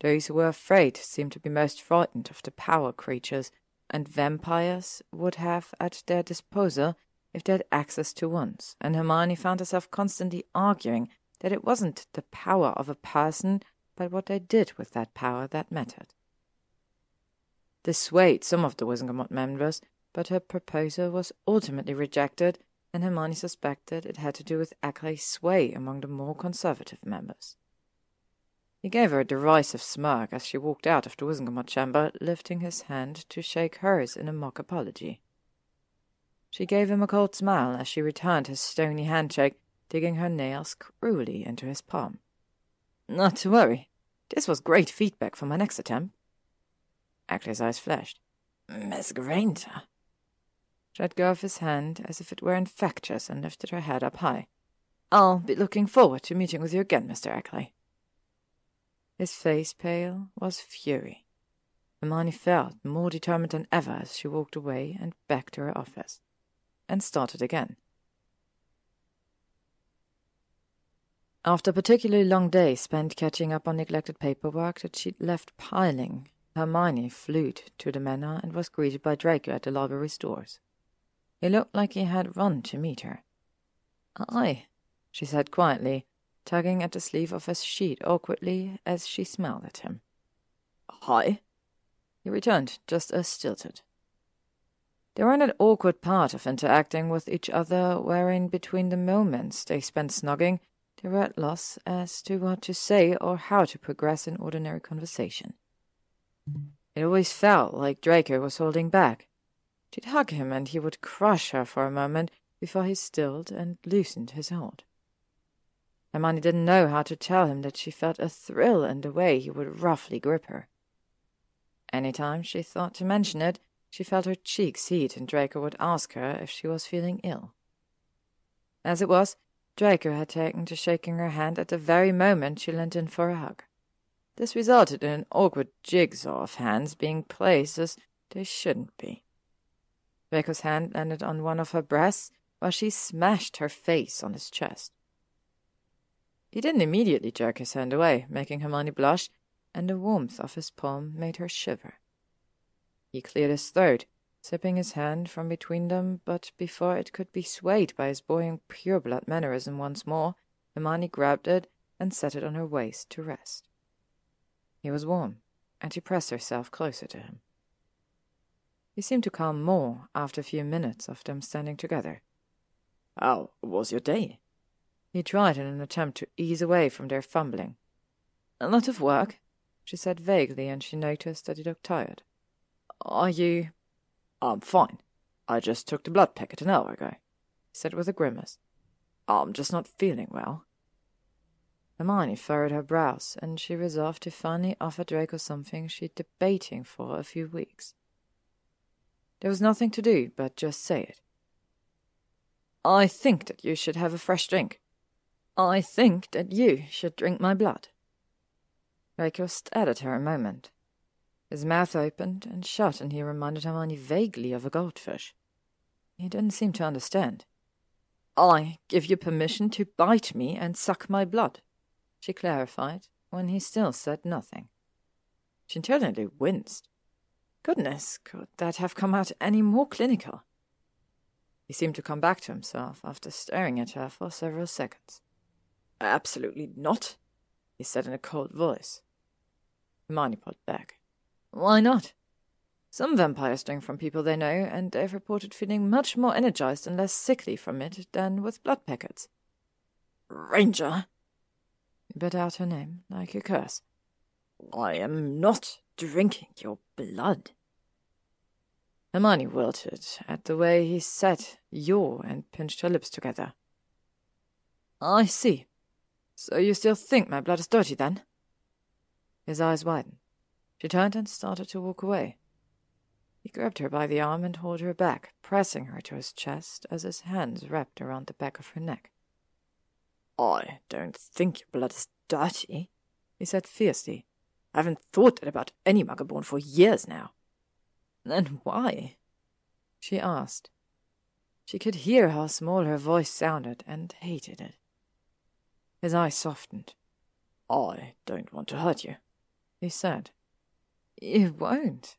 Those who were afraid seemed to be most frightened of the power creatures and vampires would have at their disposal if they had access to wands, and Hermione found herself constantly arguing that it wasn't the power of a person, but what they did with that power that mattered. This swayed some of the Wizengamot members, but her proposal was ultimately rejected and Hermione suspected it had to do with Ackley's sway among the more conservative members. He gave her a derisive smirk as she walked out of the Wizengamot chamber, lifting his hand to shake hers in a mock apology. She gave him a cold smile as she returned his stony handshake, digging her nails cruelly into his palm. "Not to worry. This was great feedback for my next attempt." Ackley's eyes flashed. "Miss Granger?" She let go of his hand as if it were infectious and lifted her head up high. "I'll be looking forward to meeting with you again, Mr. Ackley." His face pale was fury. Hermione felt more determined than ever as she walked away and back to her office, and started again. After a particularly long day spent catching up on neglected paperwork that she'd left piling, Hermione flew to the manor and was greeted by Draco at the library's doors. He looked like he had run to meet her. "Aye," she said quietly, tugging at the sleeve of his sheet awkwardly as she smiled at him. "Hi," he returned, just as stilted. They were in that awkward part of interacting with each other wherein between the moments they spent snogging, they were at loss as to what to say or how to progress in ordinary conversation. It always felt like Draco was holding back. She'd hug him and he would crush her for a moment before he stilled and loosened his hold. Hermione didn't know how to tell him that she felt a thrill in the way he would roughly grip her. Any time she thought to mention it, she felt her cheeks heat and Draco would ask her if she was feeling ill. As it was, Draco had taken to shaking her hand at the very moment she leant in for a hug. This resulted in an awkward jigsaw of hands being placed as they shouldn't be. Draco's hand landed on one of her breasts while she smashed her face on his chest. He didn't immediately jerk his hand away, making Hermione blush, and the warmth of his palm made her shiver. He cleared his throat, slipping his hand from between them, but before it could be swayed by his buoyant pure-blood mannerism once more, Hermione grabbed it and set it on her waist to rest. He was warm, and she pressed herself closer to him. He seemed to calm more after a few minutes of them standing together. "How was your day?" He tried in an attempt to ease away from their fumbling. "A lot of work," she said vaguely, and she noticed that he looked tired. "Are you—" "I'm fine. I just took the blood packet an hour ago," he said with a grimace. "I'm just not feeling well." Hermione furrowed her brows, and she resolved to finally offer Draco something she'd been debating for a few weeks. There was nothing to do but just say it. "I think that you should have a fresh drink. I think that you should drink my blood." Draco stared at her a moment. His mouth opened and shut, and he reminded Hermione vaguely of a goldfish. He didn't seem to understand. "I give you permission to bite me and suck my blood," she clarified, when he still said nothing. She internally winced. Goodness, could that have come out any more clinical? He seemed to come back to himself after staring at her for several seconds. "Absolutely not," he said in a cold voice. Hermione pulled back. "Why not? Some vampires drink from people they know, and they've reported feeling much more energized and less sickly from it than with blood packets." "Granger!" He bit out her name like a curse. "I am not drinking your blood." Hermione wilted at the way he said "your" and pinched her lips together. "I see. So you still think my blood is dirty, then?" His eyes widened. She turned and started to walk away. He grabbed her by the arm and hauled her back, pressing her to his chest as his hands wrapped around the back of her neck. "I don't think your blood is dirty," he said fiercely. "I haven't thought that about any muggerborn for years now." "Then why?" she asked. She could hear how small her voice sounded and hated it. His eyes softened. "I don't want to hurt you," he said. "You won't,"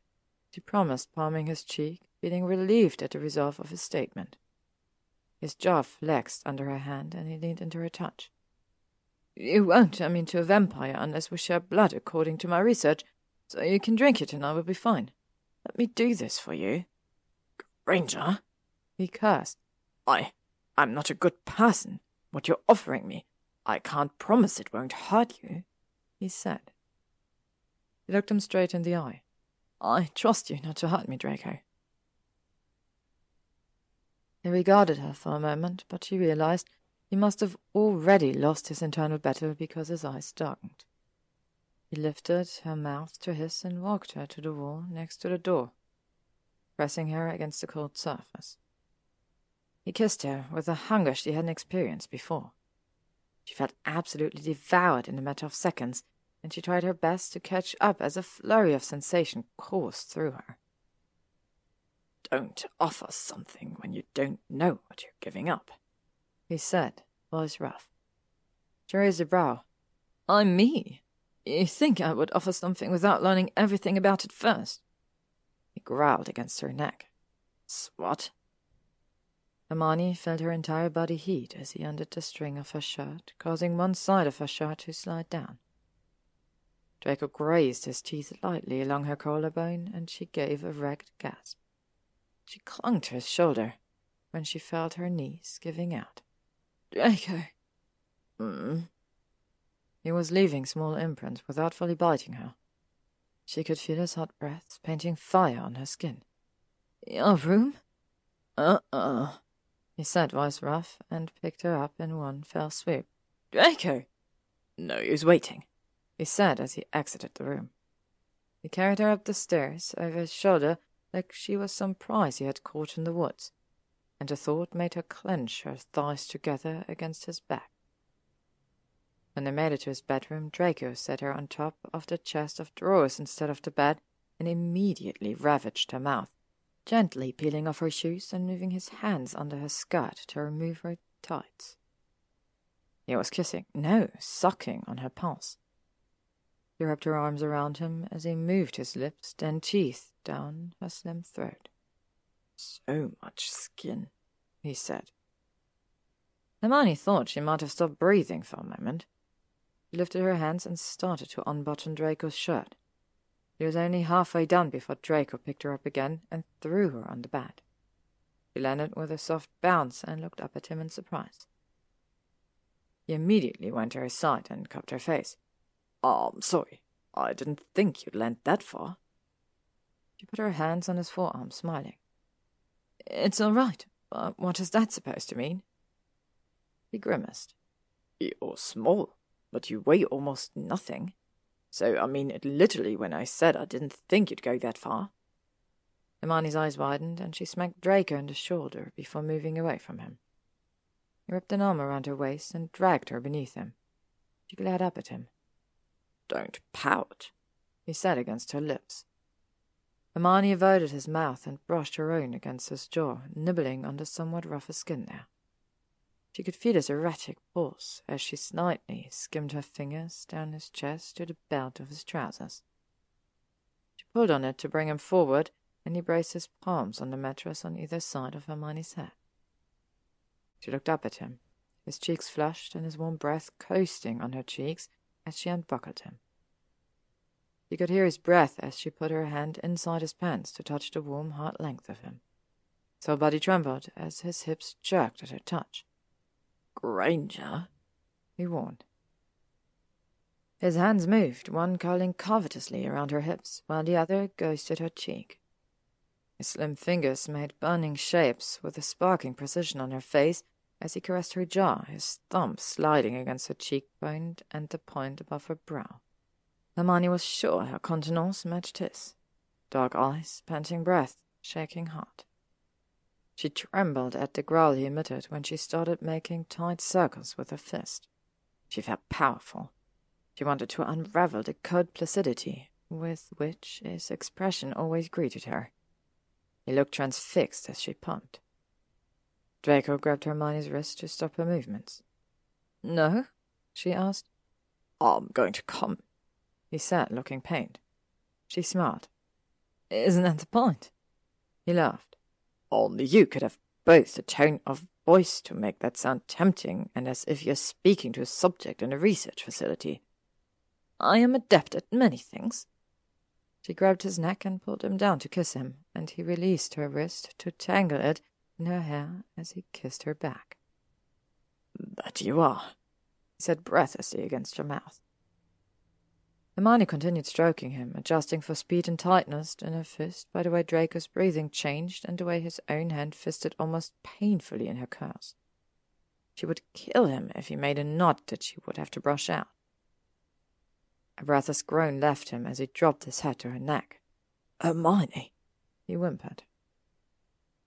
she promised, palming his cheek, feeling relieved at the resolve of his statement. His jaw flexed under her hand, and he leaned into her touch. "You won't turn me into a vampire unless we share blood according to my research, so you can drink it and I will be fine. Let me do this for you." "Granger," he cursed. I'm not a good person. What you're offering me, I can't promise it won't hurt you," he said. He looked him straight in the eye. "I trust you not to hurt me, Draco." He regarded her for a moment, but she realized he must have already lost his internal battle because his eyes darkened. He lifted her mouth to his and walked her to the wall next to the door, pressing her against the cold surface. He kissed her with a hunger she hadn't experienced before. She felt absolutely devoured in a matter of seconds, and she tried her best to catch up as a flurry of sensation coursed through her. "Don't offer something when you don't know what you're giving up," he said, voice rough. She raised a brow. "I'm me. You think I would offer something without learning everything about it first?" He growled against her neck. "What?" Hermione felt her entire body heat as he undid the string of her shirt, causing one side of her shirt to slide down. Draco grazed his teeth lightly along her collarbone, and she gave a ragged gasp. She clung to his shoulder when she felt her knees giving out. "Draco!" He was leaving small imprints without fully biting her. She could feel his hot breath painting fire on her skin. "Your room?" He said, voice rough, and picked her up in one fell swoop. "Draco!" "No use waiting," he said as he exited the room. He carried her up the stairs over his shoulder like she was some prize he had caught in the woods, and the thought made her clench her thighs together against his back. When they made it to his bedroom, Draco set her on top of the chest of drawers instead of the bed and immediately ravaged her mouth, gently peeling off her shoes and moving his hands under her skirt to remove her tights. He was kissing, no, sucking on her pulse. She wrapped her arms around him as he moved his lips, then teeth, down her slim throat. "So much skin," he said. Hermione thought she might have stopped breathing for a moment. She lifted her hands and started to unbutton Draco's shirt. She was only halfway done before Draco picked her up again and threw her on the bed. She landed with a soft bounce and looked up at him in surprise. He immediately went to her side and cupped her face. "I'm sorry. I didn't think you'd land that far." She put her hands on his forearm, smiling. "It's all right. What is that supposed to mean?" He grimaced. "You're small, but you weigh almost nothing. So I mean it literally when I said I didn't think you'd go that far." Hermione's eyes widened, and she smacked Draco in the shoulder before moving away from him. He wrapped an arm around her waist and dragged her beneath him. She glared up at him. "Don't pout," he said against her lips. Hermione avoided his mouth and brushed her own against his jaw, nibbling on the somewhat rougher skin there. She could feel his erratic pulse as she slightly skimmed her fingers down his chest to the belt of his trousers. She pulled on it to bring him forward, and he braced his palms on the mattress on either side of Hermione's head. She looked up at him, his cheeks flushed and his warm breath coasting on her cheeks as she unbuckled him. She could hear his breath as she put her hand inside his pants to touch the warm, hard length of him. His whole body trembled as his hips jerked at her touch. "Granger," he warned. His hands moved, one curling covetously around her hips, while the other ghosted her cheek. His slim fingers made burning shapes with a sparking precision on her face as he caressed her jaw, his thumb sliding against her cheekbone and the point above her brow. Hermione was sure her countenance matched his. Dark eyes, panting breath, shaking heart. She trembled at the growl he emitted when she started making tight circles with her fist. She felt powerful. She wanted to unravel the cold placidity with which his expression always greeted her. He looked transfixed as she pumped. Draco grabbed Hermione's wrist to stop her movements. "No?" she asked. "I'm going to come," he said, looking pained. She smiled. "Isn't that the point?" He laughed. "Only you could have both the tone of voice to make that sound tempting and as if you're speaking to a subject in a research facility." "I am adept at many things." She grabbed his neck and pulled him down to kiss him, and he released her wrist to tangle it in her hair as he kissed her back. "That you are," he said breathlessly against her mouth. Hermione continued stroking him, adjusting for speed and tightness in her fist by the way Draco's breathing changed and the way his own hand fisted almost painfully in her curls. She would kill him if he made a knot that she would have to brush out. A breathless groan left him as he dropped his head to her neck. "Hermione," he whimpered.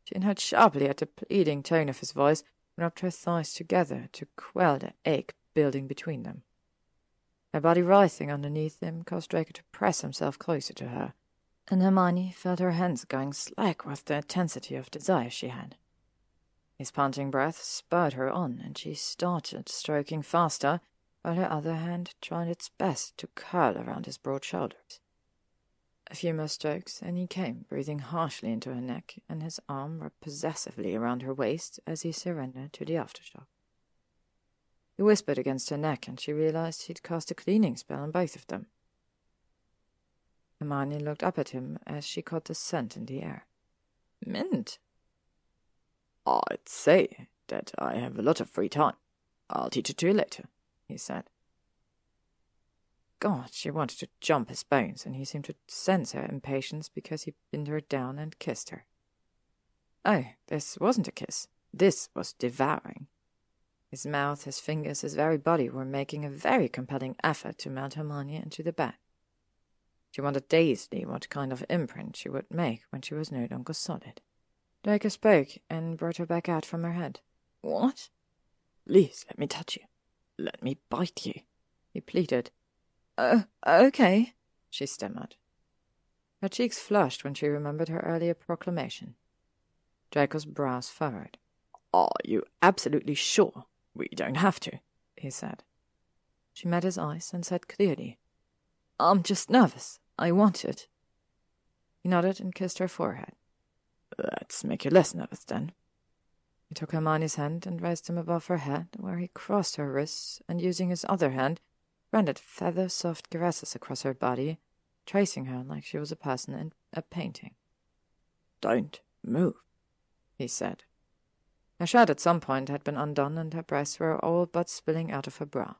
She inhaled sharply at the pleading tone of his voice and rubbed her thighs together to quell the ache building between them. Her body writhing underneath him caused Draco to press himself closer to her, and Hermione felt her hands going slack with the intensity of desire she had. His panting breath spurred her on, and she started stroking faster, while her other hand tried its best to curl around his broad shoulders. A few more strokes, and he came, breathing harshly into her neck, and his arm wrapped possessively around her waist as he surrendered to the aftershock. He whispered against her neck, and she realized he'd cast a cleaning spell on both of them. Hermione looked up at him as she caught the scent in the air. "Mint." "I'd say that I have a lot of free time. I'll teach it to you later," he said. God, she wanted to jump his bones, and he seemed to sense her impatience because he pinned her down and kissed her. Oh, this wasn't a kiss. This was devouring. His mouth, his fingers, his very body were making a very compelling effort to mount Hermione into the bed. She wondered dazedly what kind of imprint she would make when she was no longer solid. Draco spoke and brought her back out from her head. "What?" "Please let me touch you. Let me bite you," he pleaded. "Oh, okay," she stammered. Her cheeks flushed when she remembered her earlier proclamation. Draco's brows furrowed. "Are you absolutely sure we don't have to?" he said. She met his eyes and said clearly, "I'm just nervous. I want it." He nodded and kissed her forehead. "Let's make you less nervous, then." He took Hermione's hand and raised him above her head, where he crossed her wrists and, using his other hand, rendered feather-soft caresses across her body, tracing her like she was a person in a painting. "Don't move," he said. Her shirt at some point had been undone, and her breasts were all but spilling out of her bra.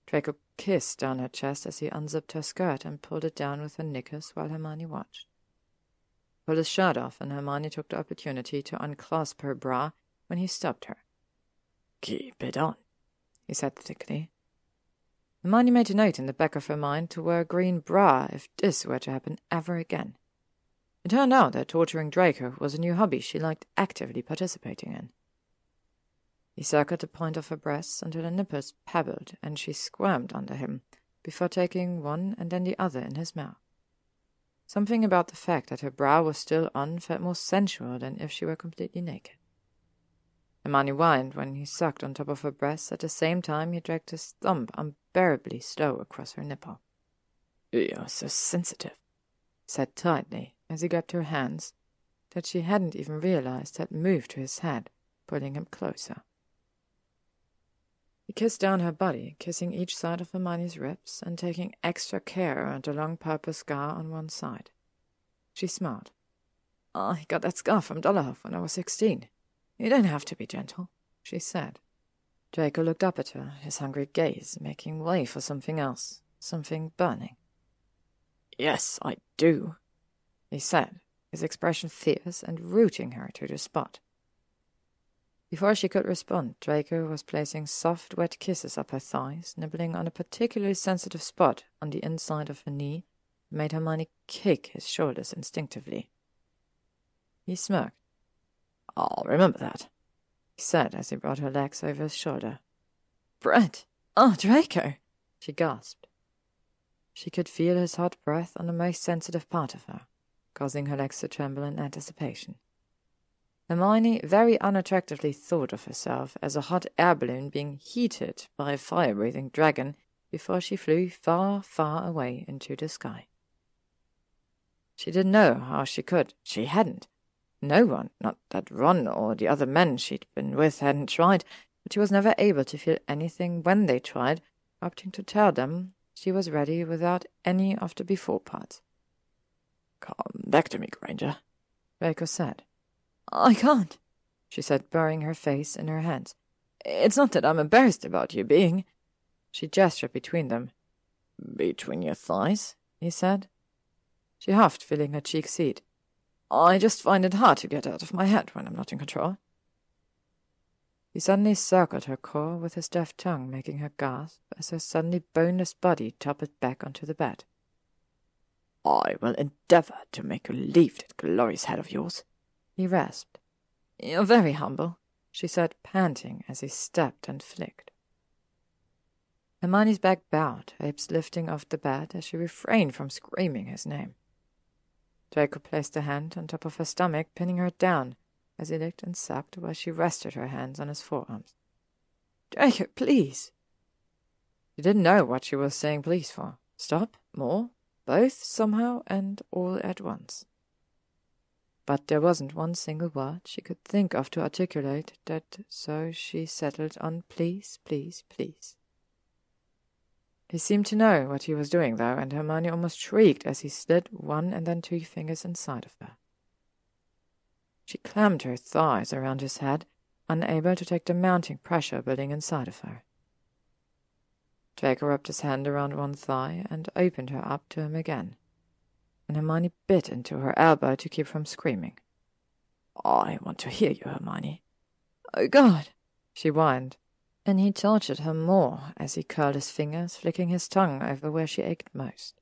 Draco kissed down her chest as he unzipped her skirt and pulled it down with her knickers while Hermione watched. He pulled his shirt off, and Hermione took the opportunity to unclasp her bra when he stopped her. "Keep it on," he said thickly. Hermione made a note in the back of her mind to wear a green bra if this were to happen ever again. It turned out that torturing Draco was a new hobby she liked actively participating in. He circled the point of her breasts until her nipples pebbled, and she squirmed under him, before taking one and then the other in his mouth. Something about the fact that her bra was still on felt more sensual than if she were completely naked. Hermione whined when he sucked on top of her breasts. At the same time, he dragged his thumb unbearably slow across her nipple. "You're so sensitive," he said tightly, as he grabbed her hands, that she hadn't even realized had moved to his head, pulling him closer. He kissed down her body, kissing each side of Hermione's ribs and taking extra care around the long purple scar on one side. She smiled. "I got that scar from Dolarhof when I was 16. You don't have to be gentle," she said. Draco looked up at her, his hungry gaze making way for something else, something burning. "Yes, I do," he said, his expression fierce and rooting her to the spot. Before she could respond, Draco was placing soft, wet kisses up her thighs, nibbling on a particularly sensitive spot on the inside of her knee that made Hermione kick his shoulders instinctively. He smirked. "I'll remember that," he said as he brought her legs over his shoulder. "Brett! Oh, Draco!" she gasped. She could feel his hot breath on the most sensitive part of her, causing her legs to tremble in anticipation. Hermione very unattractively thought of herself as a hot air balloon being heated by a fire-breathing dragon before she flew far, far away into the sky. She didn't know how she could. She hadn't. No one, not that Ron or the other men she'd been with, hadn't tried, but she was never able to feel anything when they tried, opting to tell them she was ready without any of the before parts. "Come back to me, Granger," Draco said. "I can't," she said, burying her face in her hands. It's not that I'm embarrassed about you being—" She gestured between them. "Between your thighs?" he said. She huffed, feeling her cheeks heat. "I just find it hard to get out of my head when I'm not in control." He suddenly circled her core with his deft tongue, making her gasp as her suddenly boneless body toppled back onto the bed. "I will endeavour to make you leave that glorious head of yours," he rasped. "You're very humble," she said, panting as he stepped and flicked. Hermione's back bowed, hips lifting off the bed as she refrained from screaming his name. Draco placed a hand on top of her stomach, pinning her down, as he licked and sucked while she rested her hands on his forearms. "Draco, please!" She didn't know what she was saying please for. Stop? More? Both, somehow, and all at once. But there wasn't one single word she could think of to articulate that, so she settled on please, please, please. He seemed to know what he was doing, though, and Hermione almost shrieked as he slid one and then 2 fingers inside of her. She clamped her thighs around his head, unable to take the mounting pressure building inside of her. Draco wrapped his hand around one thigh and opened her up to him again, and Hermione bit into her elbow to keep from screaming. "I want to hear you, Hermione." "Oh, God!" she whined, and he tortured her more as he curled his fingers, flicking his tongue over where she ached most.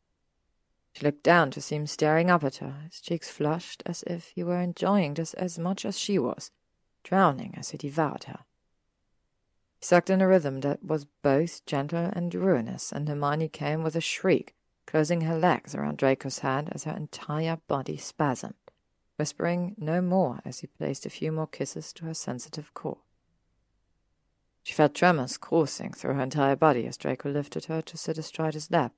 She looked down to see him staring up at her, his cheeks flushed as if he were enjoying this as much as she was, drowning as he devoured her. He sucked in a rhythm that was both gentle and ruinous, and Hermione came with a shriek, closing her legs around Draco's head as her entire body spasmed, whispering no more as he placed a few more kisses to her sensitive core. She felt tremors coursing through her entire body as Draco lifted her to sit astride his lap,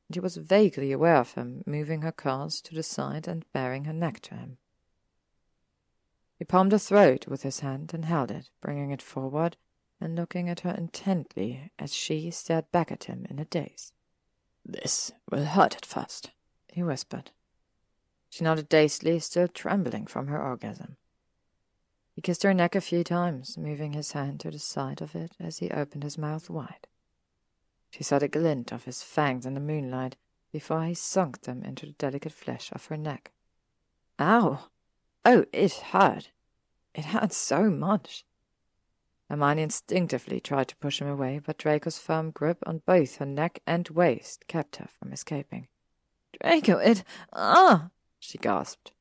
and she was vaguely aware of him, moving her curls to the side and baring her neck to him. He palmed her throat with his hand and held it, bringing it forward and looking at her intently as she stared back at him in a daze. "This will hurt at first," he whispered. She nodded dazedly, still trembling from her orgasm. He kissed her neck a few times, moving his hand to the side of it as he opened his mouth wide. She saw the glint of his fangs in the moonlight before he sunk them into the delicate flesh of her neck. Ow! Oh, it hurt. It hurt so much. Hermione instinctively tried to push him away, but Draco's firm grip on both her neck and waist kept her from escaping. "Draco, she gasped.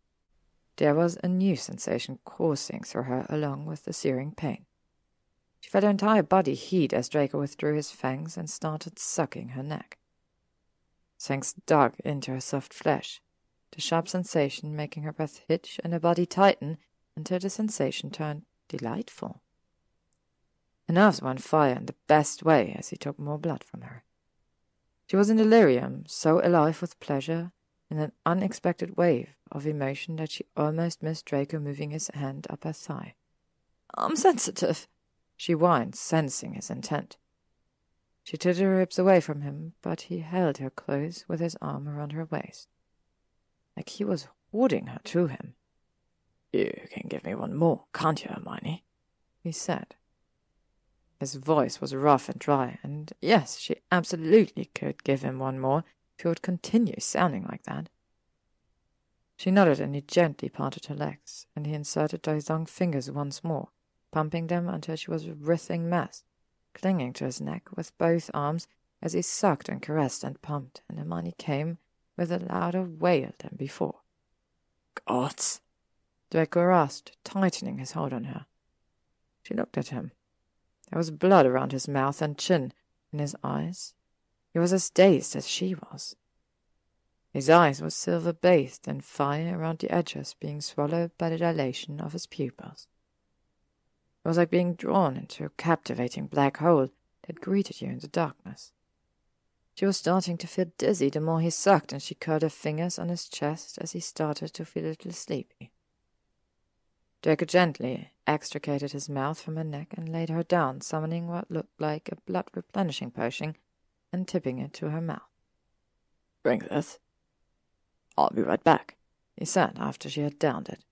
There was a new sensation coursing through her along with the searing pain. She felt her entire body heat as Draco withdrew his fangs and started sucking her neck. His fangs dug into her soft flesh, the sharp sensation making her breath hitch and her body tighten until the sensation turned delightful. Her nerves were on fire in the best way as he took more blood from her. She was in delirium, so alive with pleasure, in an unexpected wave of emotion that she almost missed Draco moving his hand up her thigh. "I'm sensitive," she whined, sensing his intent. She tilted her hips away from him, but he held her close with his arm around her waist, like he was holding her to him. "You can give me one more, can't you, Hermione?" he said. His voice was rough and dry, and yes, she absolutely could give him one more if he would continue sounding like that. She nodded, and he gently parted her legs, and he inserted those long fingers once more, pumping them until she was a writhing mess, clinging to his neck with both arms as he sucked and caressed and pumped, and Hermione came with a louder wail than before. "Gods!" Draco rasped, tightening his hold on her. She looked at him. There was blood around his mouth and chin, in his eyes. He was as dazed as she was. His eyes were silver-bathed in fire around the edges, being swallowed by the dilation of his pupils. It was like being drawn into a captivating black hole that greeted you in the darkness. She was starting to feel dizzy the more he sucked, and she curled her fingers on his chest as he started to feel a little sleepy. Draco gently extricated his mouth from her neck and laid her down, summoning what looked like a blood-replenishing potion and tipping it to her mouth. "Drink this. I'll be right back," he said after she had downed it.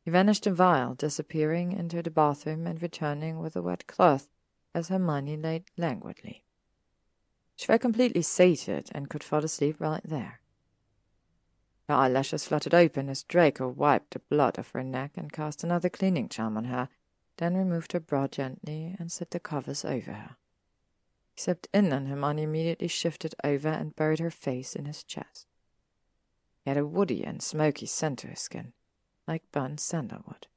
He vanished a while, disappearing into the bathroom and returning with a wet cloth as Hermione lay languidly. She felt completely sated and could fall asleep right there. Her eyelashes fluttered open as Draco wiped the blood off her neck and cast another cleaning charm on her, then removed her bra gently and set the covers over her. He slipped in and Hermione immediately shifted over and buried her face in his chest. He had a woody and smoky scent to his skin, like burnt sandalwood.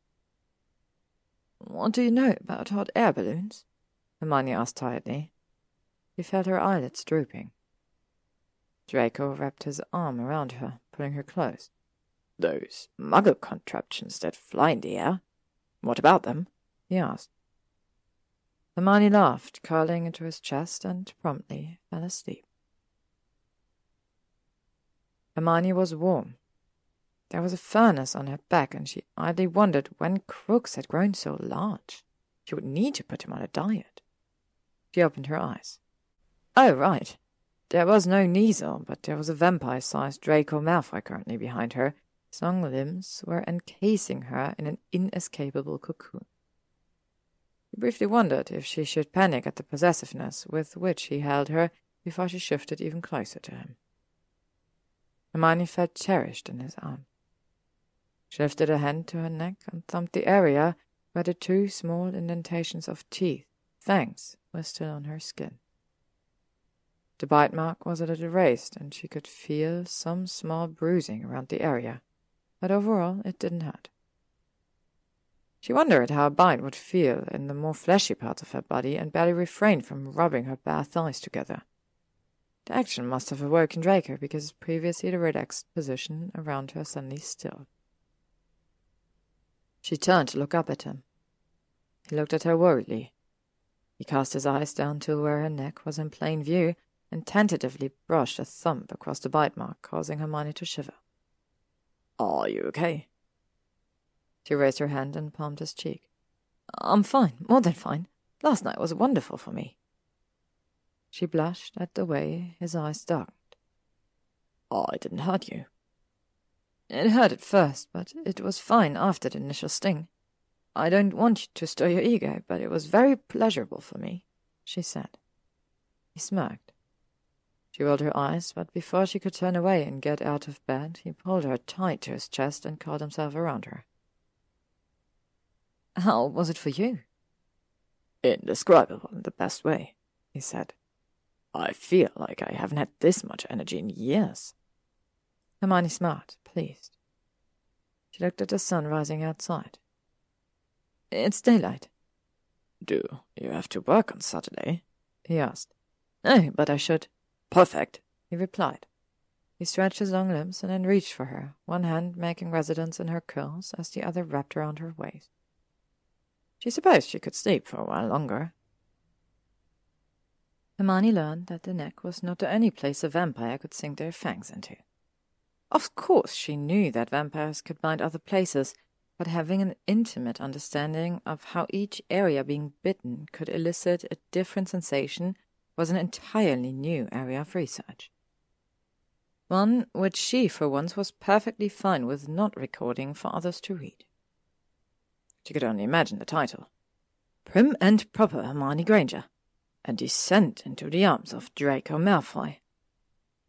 "What do you know about hot air balloons?" Hermione asked tiredly. He felt her eyelids drooping. Draco wrapped his arm around her, pulling her close. "Those muggle contraptions that fly in the air? What about them?" he asked. Hermione laughed, curling into his chest, and promptly fell asleep. Hermione was warm. There was a furnace on her back, and she idly wondered when Crooks had grown so large. She would need to put him on a diet. She opened her eyes. Oh, right. There was no Kneasel, but there was a vampire-sized Draco Malfoy currently behind her. His long limbs were encasing her in an inescapable cocoon. She briefly wondered if she should panic at the possessiveness with which he held her before she shifted even closer to him. Hermione felt cherished in his arm. She lifted a hand to her neck and thumped the area where the 2 small indentations of teeth, fangs, were still on her skin. The bite mark was a little raised, and she could feel some small bruising around the area, but overall it didn't hurt. She wondered how a bite would feel in the more fleshy parts of her body and barely refrained from rubbing her bare thighs together. The action must have awoken Draco because his previously relaxed position around her suddenly stilled. She turned to look up at him. He looked at her worriedly. He cast his eyes down to where her neck was in plain view and tentatively brushed a thumb across the bite mark, causing Hermione to shiver. "Are you okay?" She raised her hand and palmed his cheek. "I'm fine, more than fine. Last night was wonderful for me." She blushed at the way his eyes darkened. "I didn't hurt you." "It hurt at first, but it was fine after the initial sting. I don't want to stir your ego, but it was very pleasurable for me," she said. He smirked. She rolled her eyes, but before she could turn away and get out of bed, he pulled her tight to his chest and curled himself around her. "How was it for you?" "Indescribable in the best way," he said. "I feel like I haven't had this much energy in years." Hermione smiled, pleased. She looked at the sun rising outside. "It's daylight." "Do you have to work on Saturday?" he asked. "No, but I should." "Perfect," he replied. He stretched his long limbs and then reached for her, one hand making residence in her curls as the other wrapped around her waist. She supposed she could sleep for a while longer. Hermione learned that the neck was not the only place a vampire could sink their fangs into. Of course she knew that vampires could bite other places, but having an intimate understanding of how each area being bitten could elicit a different sensation was an entirely new area of research. One which she, for once, was perfectly fine with not recording for others to read. She could only imagine the title. Prim and Proper Hermione Granger, A Descent into the Arms of Draco Malfoy.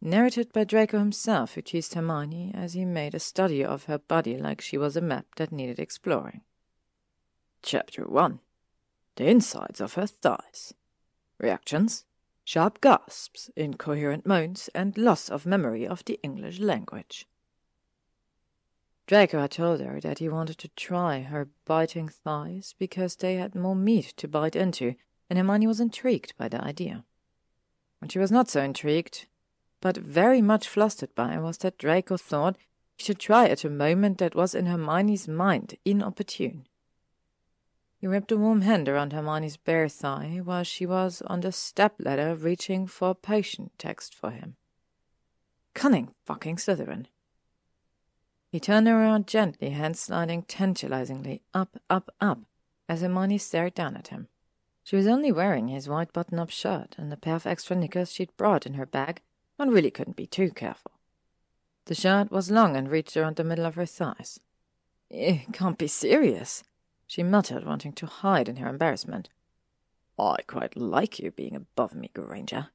Narrated by Draco himself, who teased Hermione as he made a study of her body like she was a map that needed exploring. Chapter 1. The Insides of Her Thighs. Reactions: sharp gasps, incoherent moans, and loss of memory of the English language. Draco had told her that he wanted to try her biting thighs because they had more meat to bite into, and Hermione was intrigued by the idea. What she was not so intrigued, but very much flustered by, was that Draco thought he should try at a moment that was in Hermione's mind inopportune. He wrapped a warm hand around Hermione's bare thigh while she was on the stepladder reaching for a potion text for him. Cunning fucking Slytherin. He turned her around gently, hand sliding tantalizingly up, up, up, as Hermione stared down at him. She was only wearing his white button-up shirt and a pair of extra knickers she'd brought in her bag. One really couldn't be too careful. The shirt was long and reached around the middle of her thighs. "You can't be serious," she muttered, wanting to hide in her embarrassment. "I quite like you being above me, Granger."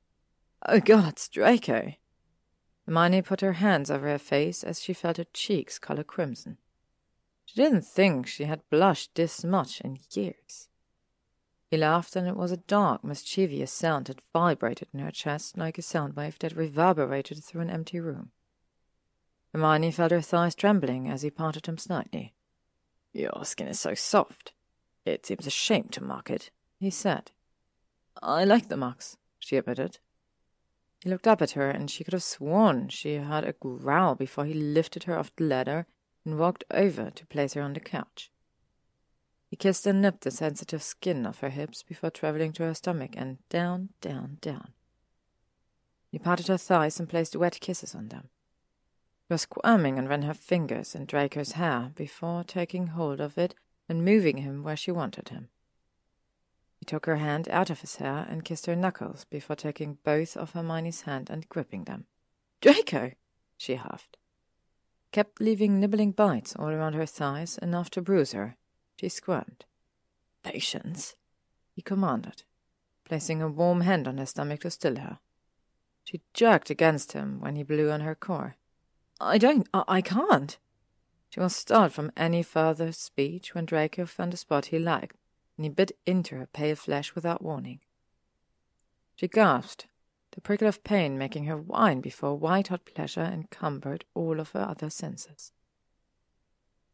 "Oh, gods, Draco!" Hermione put her hands over her face as she felt her cheeks color crimson. She didn't think she had blushed this much in years. He laughed, and it was a dark, mischievous sound that vibrated in her chest like a sound wave that reverberated through an empty room. Hermione felt her thighs trembling as he parted them slightly. "Your skin is so soft. It seems a shame to mark it," he said. "I like the marks," she admitted. He looked up at her, and she could have sworn she heard a growl before he lifted her off the ladder and walked over to place her on the couch. He kissed and nipped the sensitive skin of her hips before traveling to her stomach and down, down, down. He patted her thighs and placed wet kisses on them. She was squirming and ran her fingers in Draco's hair before taking hold of it and moving him where she wanted him. He took her hand out of his hair and kissed her knuckles before taking both of Hermione's hand and gripping them. "Draco!" she huffed. Kept leaving nibbling bites all around her thighs, enough to bruise her. She squirmed. "Patience," he commanded, placing a warm hand on her stomach to still her. She jerked against him when he blew on her core. I can't." She was stalled from any further speech when Draco found a spot he liked, and he bit into her pale flesh without warning. She gasped, the prickle of pain making her whine before white-hot pleasure encumbered all of her other senses.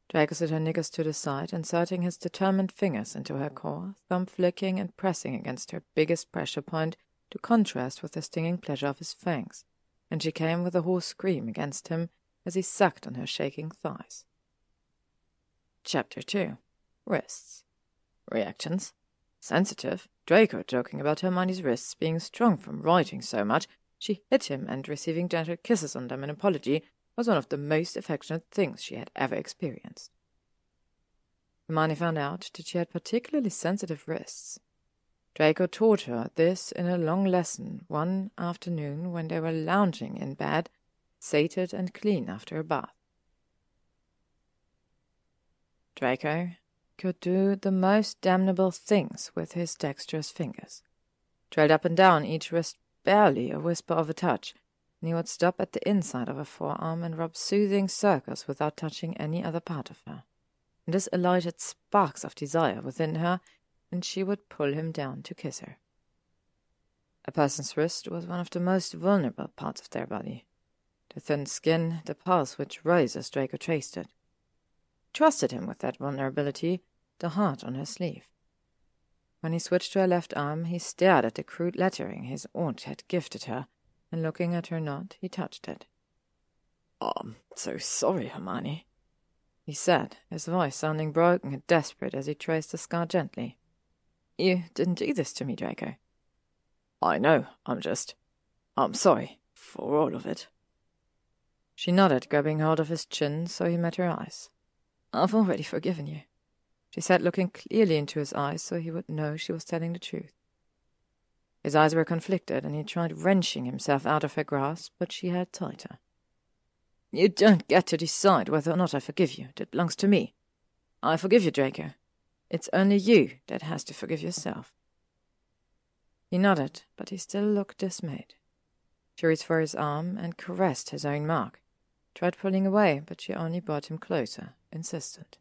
Draco slid her knickers to the side, inserting his determined fingers into her core, thumb flicking and pressing against her biggest pressure point to contrast with the stinging pleasure of his fangs, and she came with a hoarse scream against him as he sucked on her shaking thighs. Chapter 2. Wrists. Reactions. Sensitive. Draco joking about Hermione's wrists being strong from writing so much, she hit him, and receiving gentle kisses on them in apology was one of the most affectionate things she had ever experienced. Hermione found out that she had particularly sensitive wrists. Draco taught her this in a long lesson one afternoon when they were lounging in bed, sated and clean after a bath. Draco could do the most damnable things with his dexterous fingers. Trailed up and down each wrist barely a whisper of a touch, and he would stop at the inside of her forearm and rub soothing circles without touching any other part of her. And this alighted sparks of desire within her, and she would pull him down to kiss her. A person's wrist was one of the most vulnerable parts of their body. The thin skin, the pulse which rose as Draco traced it. Trusted him with that vulnerability, the heart on her sleeve. When he switched to her left arm, he stared at the crude lettering his aunt had gifted her, and looking at her knot, he touched it. "I'm so sorry, Hermione," he said, his voice sounding broken and desperate as he traced the scar gently. "You didn't do this to me, Draco." "I know, I'm sorry for all of it." She nodded, grabbing hold of his chin so he met her eyes. "I've already forgiven you," she said, looking clearly into his eyes so he would know she was telling the truth. His eyes were conflicted, and he tried wrenching himself out of her grasp, but she held tighter. "You don't get to decide whether or not I forgive you. That belongs to me. I forgive you, Draco. It's only you that has to forgive yourself." He nodded, but he still looked dismayed. She reached for his arm and caressed his own mark. Tried pulling away, but she only brought him closer, insistent.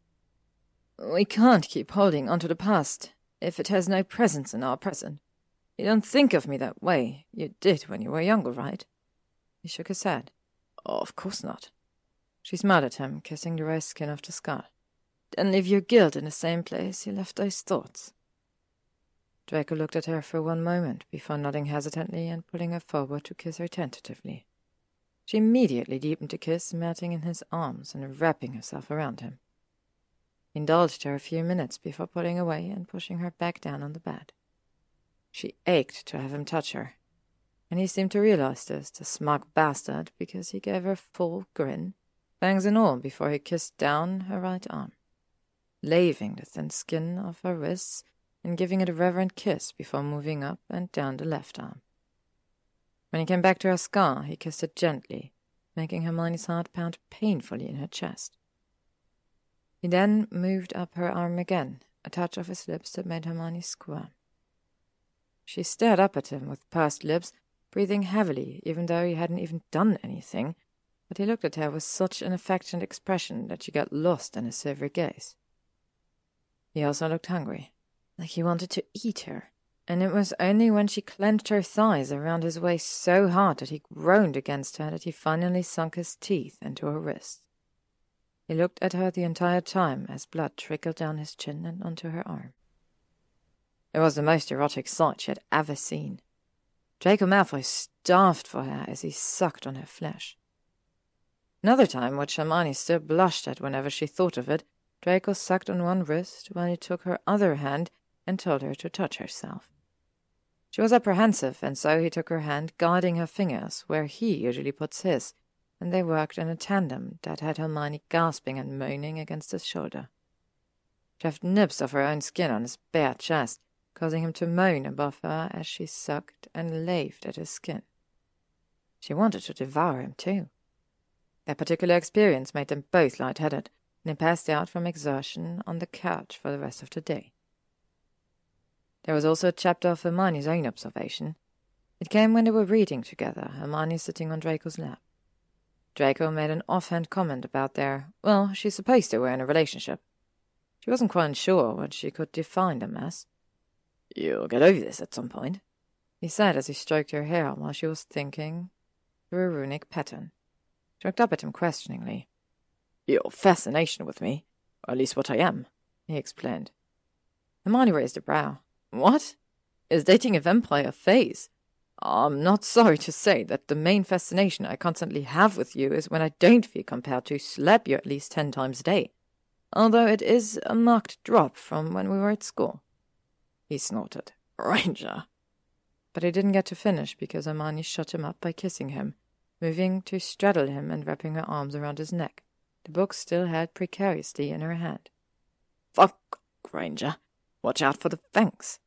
"We can't keep holding onto the past if it has no presence in our present. You don't think of me that way. You did when you were younger, right?" He shook his head. "Oh, of course not." She smiled at him, kissing the raised skin of the scar. "Then leave your guilt in the same place you left those thoughts." Draco looked at her for one moment before nodding hesitantly and pulling her forward to kiss her tentatively. She immediately deepened the kiss, melting in his arms and wrapping herself around him. He indulged her a few minutes before pulling away and pushing her back down on the bed. She ached to have him touch her, and he seemed to realize this, the smug bastard, because he gave her a full grin, fangs and all, before he kissed down her right arm, laving the thin skin of her wrists and giving it a reverent kiss before moving up and down the left arm. When he came back to her scar, he kissed it gently, making Hermione's heart pound painfully in her chest. He then moved up her arm again, a touch of his lips that made Hermione squirm. She stared up at him with pursed lips, breathing heavily, even though he hadn't even done anything, but he looked at her with such an affectionate expression that she got lost in his silvery gaze. He also looked hungry, like he wanted to eat her, and it was only when she clenched her thighs around his waist so hard that he groaned against her that he finally sunk his teeth into her wrist. He looked at her the entire time as blood trickled down his chin and onto her arm. It was the most erotic sight she had ever seen. Draco Malfoy starved for her as he sucked on her flesh. Another time, which Hermione still blushed at whenever she thought of it, Draco sucked on one wrist while he took her other hand and told her to touch herself. She was apprehensive, and so he took her hand, guiding her fingers where he usually puts his, and they worked in a tandem that had Hermione gasping and moaning against his shoulder. She left nibs of her own skin on his bare chest, causing him to moan above her as she sucked and laved at his skin. She wanted to devour him too. That particular experience made them both light-headed, and they passed out from exertion on the couch for the rest of the day. There was also a chapter of Hermione's own observation. It came when they were reading together, Hermione sitting on Draco's lap. Draco made an offhand comment about she supposed they were in a relationship. She wasn't quite sure what she could define them as. "You'll get over this at some point," he said as he stroked her hair while she was thinking through a runic pattern. She looked up at him questioningly. "Your fascination with me, or at least what I am," he explained. Hermione raised a brow. "What? Is dating a vampire a phase? I'm not sorry to say that the main fascination I constantly have with you is when I don't feel compelled to slap you at least 10 times a day, although it is a marked drop from when we were at school." He snorted. "Granger." But he didn't get to finish because Hermione shut him up by kissing him, moving to straddle him and wrapping her arms around his neck, the book still held precariously in her hand. "Fuck, Granger. Watch out for the fangs,"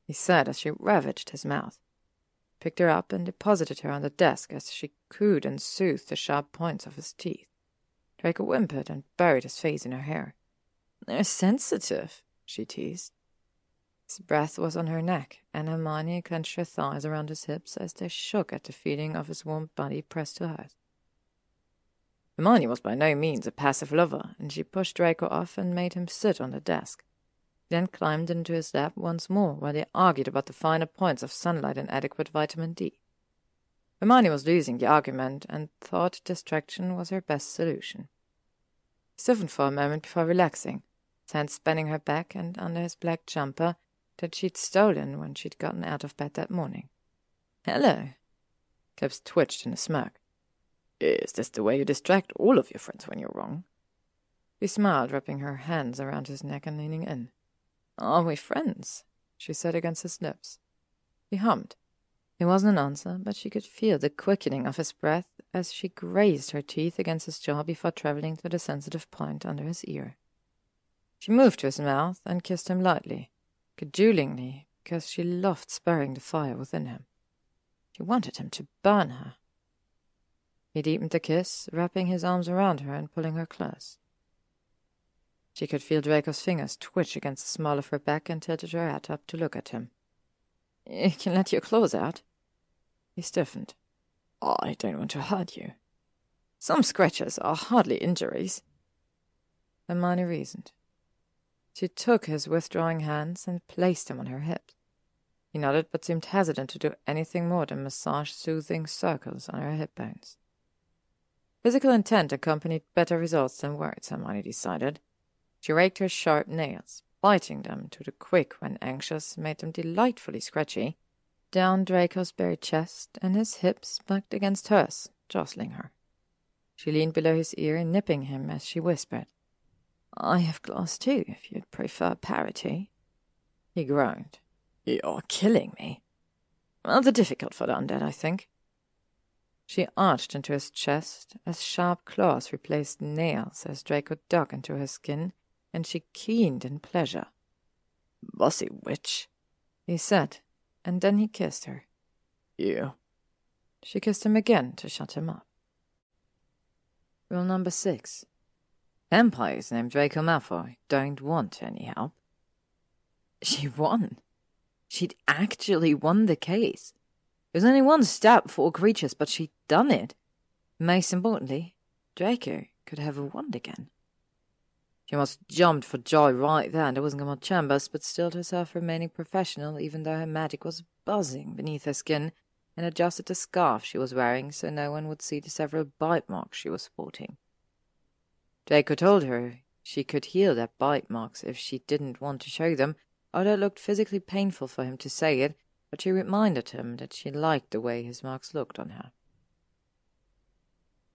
he said as she ravaged his mouth. Picked her up and deposited her on the desk as she cooed and soothed the sharp points of his teeth. Draco whimpered and buried his face in her hair. "They're sensitive," she teased. His breath was on her neck, and Hermione clenched her thighs around his hips as they shook at the feeling of his warm body pressed to hers. Hermione was by no means a passive lover, and she pushed Draco off and made him sit on the desk. He then climbed into his lap once more while they argued about the finer points of sunlight and adequate vitamin D. Hermione was losing the argument and thought distraction was her best solution. He stiffened for a moment before relaxing, his hand spanning her back and under his black jumper that she'd stolen when she'd gotten out of bed that morning. "Hello." Lips twitched in a smirk. "Is this the way you distract all of your friends when you're wrong?" She smiled, wrapping her hands around his neck and leaning in. "Are we friends?" she said against his lips. He hummed. It wasn't an answer, but she could feel the quickening of his breath as she grazed her teeth against his jaw before traveling to the sensitive point under his ear. She moved to his mouth and kissed him lightly, cajolingly, because she loved spurring the fire within him. She wanted him to burn her. He deepened the kiss, wrapping his arms around her and pulling her close. She could feel Draco's fingers twitch against the small of her back and tilted her head up to look at him. "You can let your claws out." He stiffened. "I don't want to hurt you." "Some scratches are hardly injuries," Hermione reasoned. She took his withdrawing hands and placed them on her hips. He nodded but seemed hesitant to do anything more than massage soothing circles on her hip bones. Physical intent accompanied better results than words, Hermione decided. She raked her sharp nails, biting them to the quick when anxious, made them delightfully scratchy, down Draco's bare chest, and his hips bucked against hers, jostling her. She leaned below his ear, nipping him as she whispered, "I have claws too, if you'd prefer parity." He groaned. "You're killing me." "Rather difficult for the undead, I think." She arched into his chest as sharp claws replaced nails as Draco dug into her skin, and she keened in pleasure. "Bossy witch," he said, and then he kissed her. "You." She kissed him again to shut him up. Rule number 6. Vampires named Draco Malfoy don't want any help. She won. She'd actually won the case. It was only one step for all creatures, but she'd done it. Most importantly, Draco could have won again. She almost jumped for joy right then. There wasn't much chambers, but stilled herself remaining professional, even though her magic was buzzing beneath her skin, and adjusted the scarf she was wearing so no one would see the several bite marks she was sporting. Draco told her she could heal their bite marks if she didn't want to show them, although it looked physically painful for him to say it, but she reminded him that she liked the way his marks looked on her.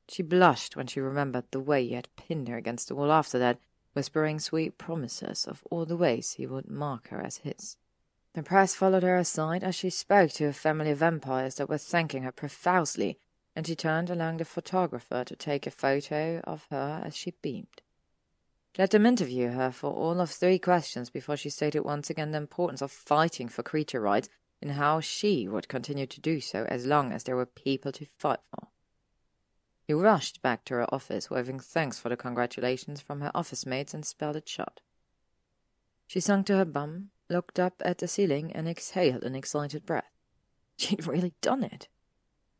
She blushed when she remembered the way he had pinned her against the wall after that, whispering sweet promises of all the ways he would mark her as his. The press followed her aside as she spoke to a family of vampires that were thanking her profusely, and she turned, allowing the photographer to take a photo of her as she beamed. She let them interview her for all of 3 questions before she stated once again the importance of fighting for creature rights and how she would continue to do so as long as there were people to fight for. He rushed back to her office, waving thanks for the congratulations from her office mates, and spelled it shut. She sunk to her bum, looked up at the ceiling, and exhaled an excited breath. She'd really done it.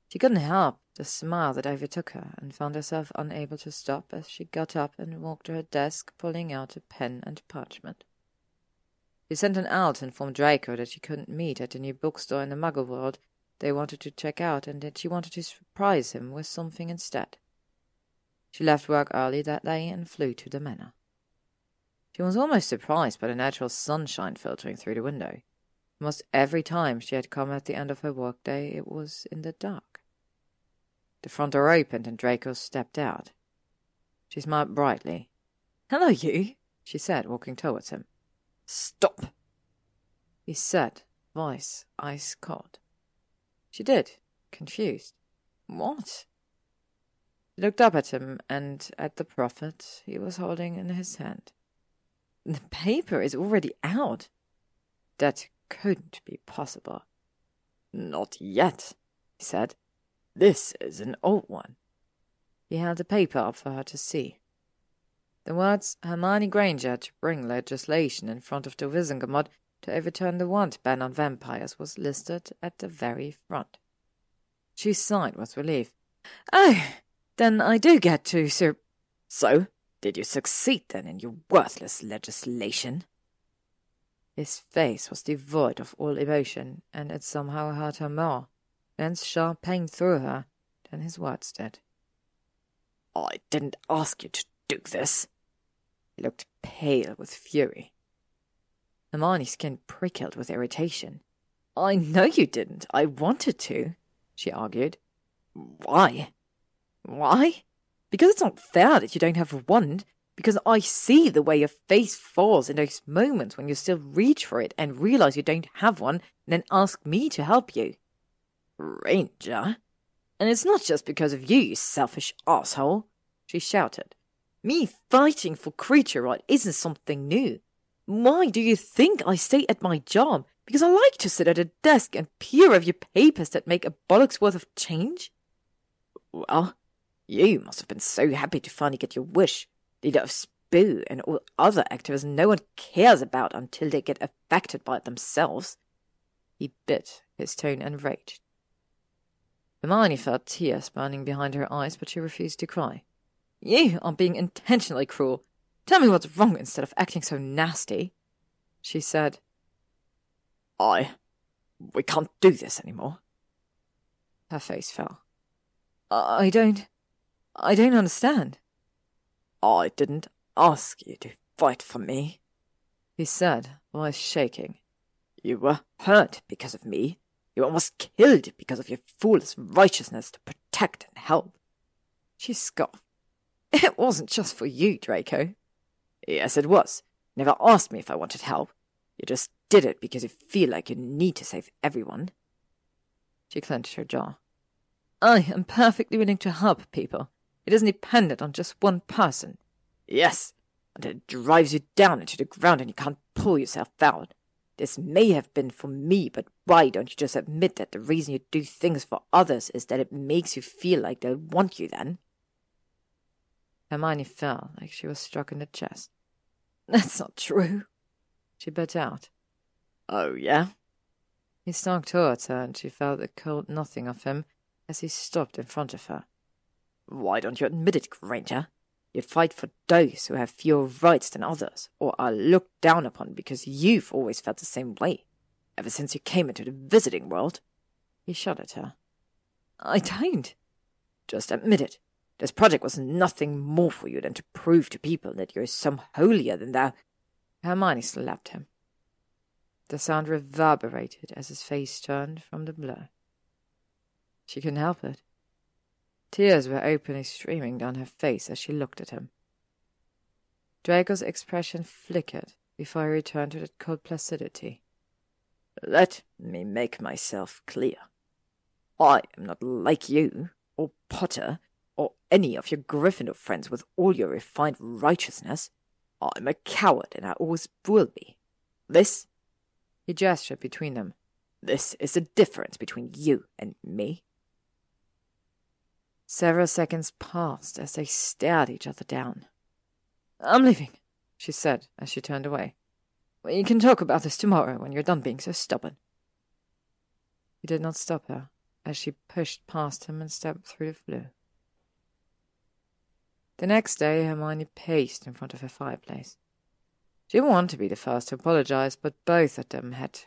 She couldn't help the smile that overtook her, and found herself unable to stop as she got up and walked to her desk, pulling out a pen and parchment. She sent an owl to inform Draco that she couldn't meet at the new bookstore in the Muggle world they wanted to check out, and that she wanted to surprise him with something instead. She left work early that day and flew to the manor. She was almost surprised by the natural sunshine filtering through the window. Almost every time she had come at the end of her workday, it was in the dark. The front door opened and Draco stepped out. She smiled brightly. "Hello, you," she said, walking towards him. "Stop," he said, voice ice cold. She did, confused. What? She looked up at him and at the prophet he was holding in his hand. "The paper is already out." "That couldn't be possible." "Not yet," he said. "This is an old one." He held the paper up for her to see. The words Hermione Granger to bring legislation in front of the Wizengamot to overturn the want ban on vampires was listed at the very front. She sighed with relief. "Oh, then I do get to, sir." "So, did you succeed then in your worthless legislation?" His face was devoid of all emotion, and it somehow hurt her more, Ben's sharp pain through her, than his words did. "I didn't ask you to do this." He looked pale with fury. Hermione's skin prickled with irritation. "I know you didn't. I wanted to," she argued. "Why?" "Why? Because it's not fair that you don't have a wand. Because I see the way your face falls in those moments when you still reach for it and realize you don't have one, and then ask me to help you." "Granger? And it's not just because of you, you selfish asshole," she shouted. "Me fighting for creature right isn't something new. Why do you think I stay at my job? Because I like to sit at a desk and peer over your papers that make a bollock's worth of change?" "Well, you must have been so happy to finally get your wish. Leader of Spoo and all other activists no one cares about until they get affected by it themselves." He bit, his tone enraged. Hermione felt tears burning behind her eyes, but she refused to cry. "You are being intentionally cruel. Tell me what's wrong instead of acting so nasty," she said. We can't do this anymore." Her face fell. I don't understand." "I didn't ask you to fight for me," he said, voice shaking. "You were hurt because of me. You were almost killed because of your foolish righteousness to protect and help." She scoffed. "It wasn't just for you, Draco." "Yes, it was. You never asked me if I wanted help. You just did it because you feel like you need to save everyone." She clenched her jaw. "I am perfectly willing to help people. It isn't dependent on just one person." "Yes, until it drives you down into the ground and you can't pull yourself out. This may have been for me, but why don't you just admit that the reason you do things for others is that it makes you feel like they'll want you then?" Hermione fell like she was struck in the chest. "That's not true," she bit out. "Oh, yeah?" He stalked towards her, and she felt a cold nothing of him as he stopped in front of her. "Why don't you admit it, Granger? You fight for those who have fewer rights than others, or are looked down upon because you've always felt the same way, ever since you came into the visiting world." He shot at her. "I don't." "Just admit it. This project was nothing more for you than to prove to people that you're some holier than thou—" Hermione slapped him. The sound reverberated as his face turned from the blow. She couldn't help it. Tears were openly streaming down her face as she looked at him. Draco's expression flickered before he returned to that cold placidity. "Let me make myself clear. I am not like you, or Potter, or any of your Gryffindor friends with all your refined righteousness. I'm a coward, and I always will be. This," he gestured between them, "this is the difference between you and me." Several seconds passed as they stared each other down. "I'm leaving," she said as she turned away. "We can talk about this tomorrow when you're done being so stubborn." He did not stop her as she pushed past him and stepped through the flue. The next day, Hermione paced in front of her fireplace. She didn't want to be the first to apologize, but both of them had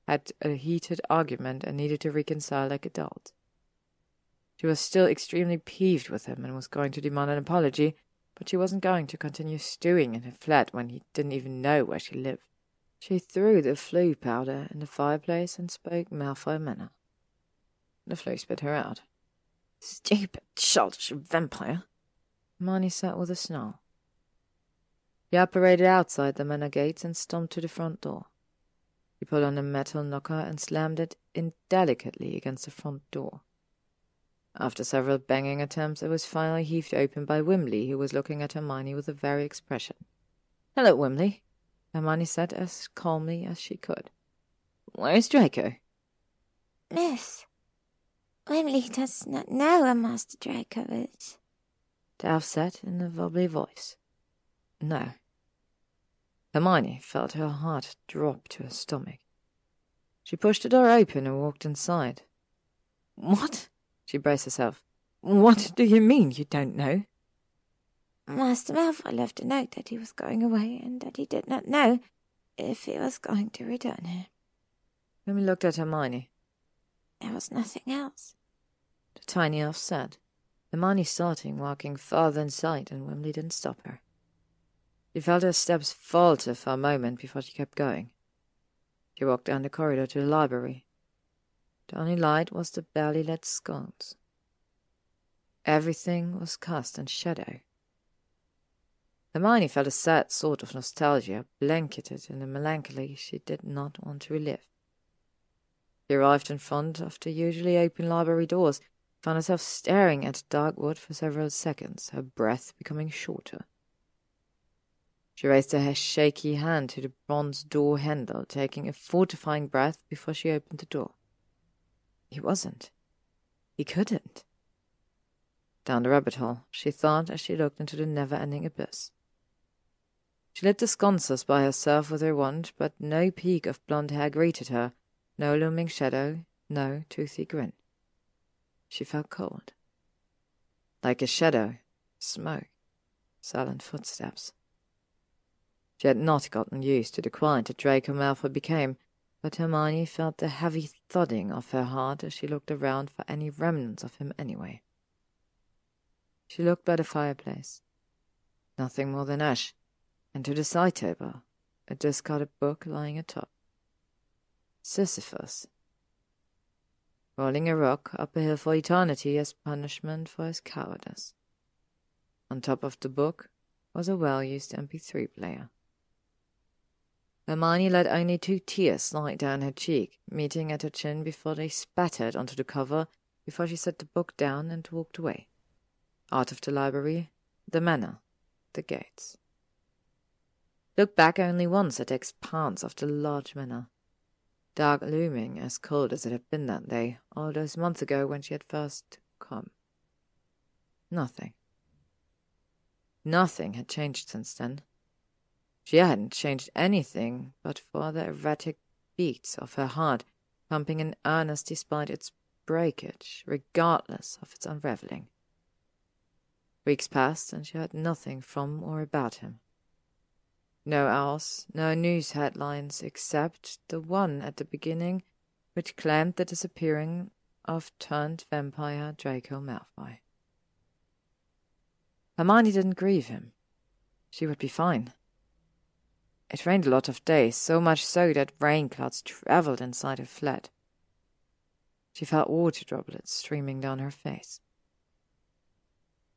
a heated argument and needed to reconcile like adults. She was still extremely peeved with him and was going to demand an apology, but she wasn't going to continue stewing in her flat when he didn't even know where she lived. She threw the flue powder in the fireplace and spoke Malfoy manner. The flue spit her out. "Stupid, childish vampire," Hermione said with a snarl. He apparated outside the manor gates and stomped to the front door. He pulled on the metal knocker and slammed it indelicately against the front door. After several banging attempts, it was finally heaved open by Wimley, who was looking at Hermione with a wary expression. "Hello, Wimley," Hermione said as calmly as she could. "Where's Draco?" "Miss, Wimley does not know where Master Draco is," the elf said in a wobbly voice. "No." Hermione felt her heart drop to her stomach. She pushed the door open and walked inside. "What?" She braced herself. "What do you mean you don't know?" "Master Malfoy left a note that he was going away and that he did not know if he was going to return here." Wimley looked at Hermione. "There was nothing else," the tiny elf said. Hermione started walking farther inside, and Wimley didn't stop her. She felt her steps falter for a moment before she kept going. She walked down the corridor to the library. The only light was the barely lit sconce. Everything was cast in shadow. Hermione felt a sad sort of nostalgia blanketed in a melancholy she did not want to relive. She arrived in front of the usually open library doors, found herself staring at the dark wood for several seconds, her breath becoming shorter. She raised her shaky hand to the bronze door handle, taking a fortifying breath before she opened the door. He wasn't. He couldn't. Down the rabbit hole, she thought as she looked into the never-ending abyss. She lit the sconces by herself with her wand, but no peak of blonde hair greeted her, no looming shadow, no toothy grin. She felt cold. Like a shadow, smoke, silent footsteps. She had not gotten used to the quiet that Draco Malfoy became, but Hermione felt the heavy thudding of her heart as she looked around for any remnants of him anyway. She looked by the fireplace. Nothing more than ash, and to the side table, a discarded book lying atop. Sisyphus. Rolling a rock up a hill for eternity as punishment for his cowardice. On top of the book was a well-used MP3 player. Hermione let only 2 tears slide down her cheek, meeting at her chin before they spattered onto the cover, before she set the book down and walked away. Out of the library, the manor, the gates. Looked back only once at the expanse of the large manor. Dark looming, as cold as it had been that day, all those months ago when she had first come. Nothing. Nothing had changed since then. She hadn't changed anything but for the erratic beats of her heart, pumping in earnest despite its breakage, regardless of its unraveling. Weeks passed, and she heard nothing from or about him. No owls, no news headlines, except the one at the beginning, which claimed the disappearing of turned vampire Draco Malfoy. Hermione didn't grieve him. She would be fine. It rained a lot of days, so much so that rain clouds travelled inside her flat. She felt water droplets streaming down her face.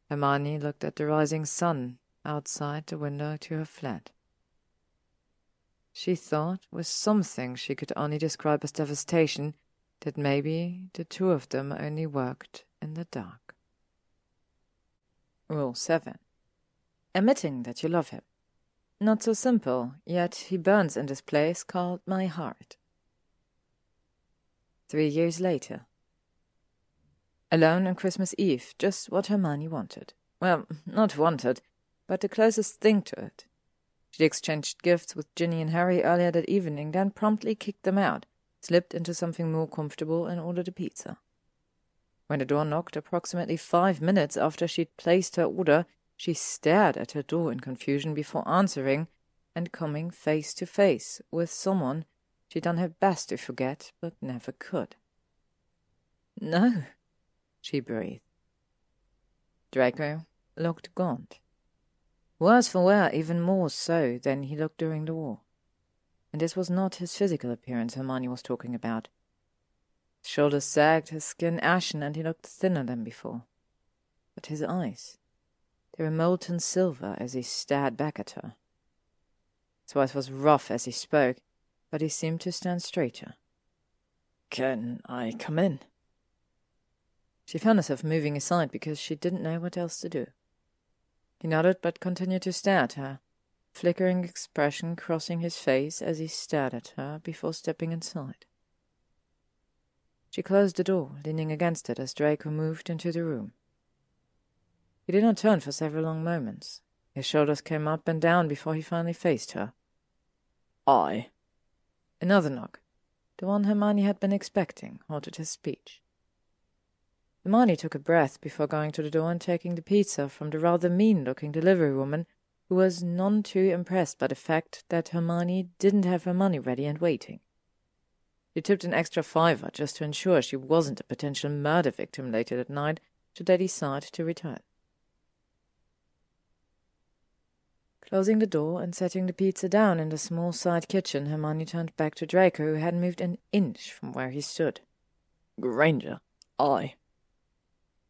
Hermione looked at the rising sun outside the window to her flat. She thought, with something she could only describe as devastation, that maybe the two of them only worked in the dark. Rule 7. Admitting that you love him. Not so simple, yet he burns in this place called my heart. 3 years later. Alone on Christmas Eve, just what Hermione wanted. Well, not wanted, but the closest thing to it. She'd exchanged gifts with Ginny and Harry earlier that evening, then promptly kicked them out, slipped into something more comfortable and ordered a pizza. When the door knocked approximately 5 minutes after she'd placed her order, she stared at her door in confusion before answering and coming face to face with someone she'd done her best to forget but never could. "No," she breathed. Draco looked gaunt. Worse for wear, even more so than he looked during the war. And this was not his physical appearance Hermione was talking about. His shoulders sagged, his skin ashen, and he looked thinner than before. But his eyes, they were molten silver as he stared back at her. His voice was rough as he spoke, but he seemed to stand straighter. "Can I come in?" She found herself moving aside because she didn't know what else to do. He nodded but continued to stare at her, flickering expression crossing his face as he stared at her before stepping inside. She closed the door, leaning against it as Draco moved into the room. He did not turn for several long moments. His shoulders came up and down before he finally faced her. "I." Another knock, the one Hermione had been expecting, halted his speech. Hermione took a breath before going to the door and taking the pizza from the rather mean-looking delivery woman, who was none too impressed by the fact that Hermione didn't have her money ready and waiting. She tipped an extra $5 just to ensure she wasn't a potential murder victim later that night, should they decide to return. Closing the door and setting the pizza down in the small side kitchen, Hermione turned back to Draco, who hadn't moved an inch from where he stood. "Granger, I."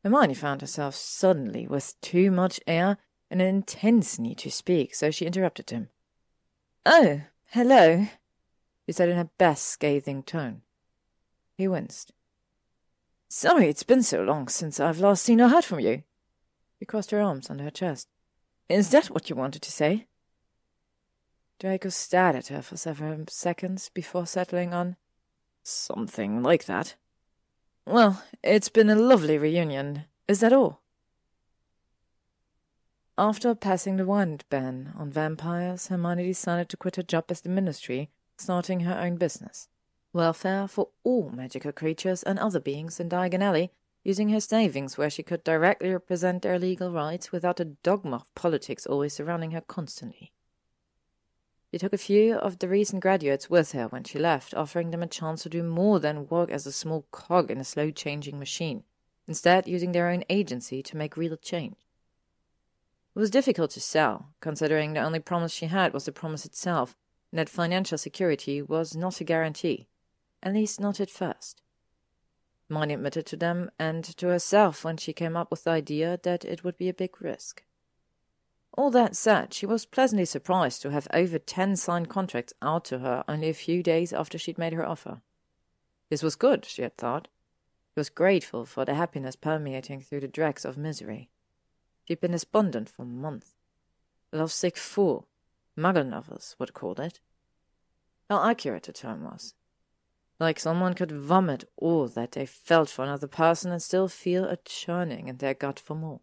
Hermione found herself suddenly with too much air and an intense need to speak, so she interrupted him. "Oh, hello," she said in her best scathing tone. He winced. "Sorry it's been so long since I've last seen or heard from you." She crossed her arms under her chest. "Is that what you wanted to say?" Draco stared at her for several seconds before settling on, "Something like that." "Well, it's been a lovely reunion. Is that all?" After passing the wand ban on vampires, Hermione decided to quit her job as the ministry, starting her own business. Welfare for all magical creatures and other beings in Diagon Alley, using her savings where she could directly represent their legal rights without the dogma of politics always surrounding her constantly. She took a few of the recent graduates with her when she left, offering them a chance to do more than work as a small cog in a slow-changing machine, instead using their own agency to make real change. It was difficult to sell, considering the only promise she had was the promise itself, and that financial security was not a guarantee, at least not at first. Hermione admitted to them and to herself when she came up with the idea that it would be a big risk. All that said, she was pleasantly surprised to have over 10 signed contracts out to her only a few days after she'd made her offer. This was good, she had thought. She was grateful for the happiness permeating through the dregs of misery. She'd been despondent for months. A lovesick fool, Muggle novels would call it. How accurate the term was. Like someone could vomit all that they felt for another person and still feel a churning in their gut for more.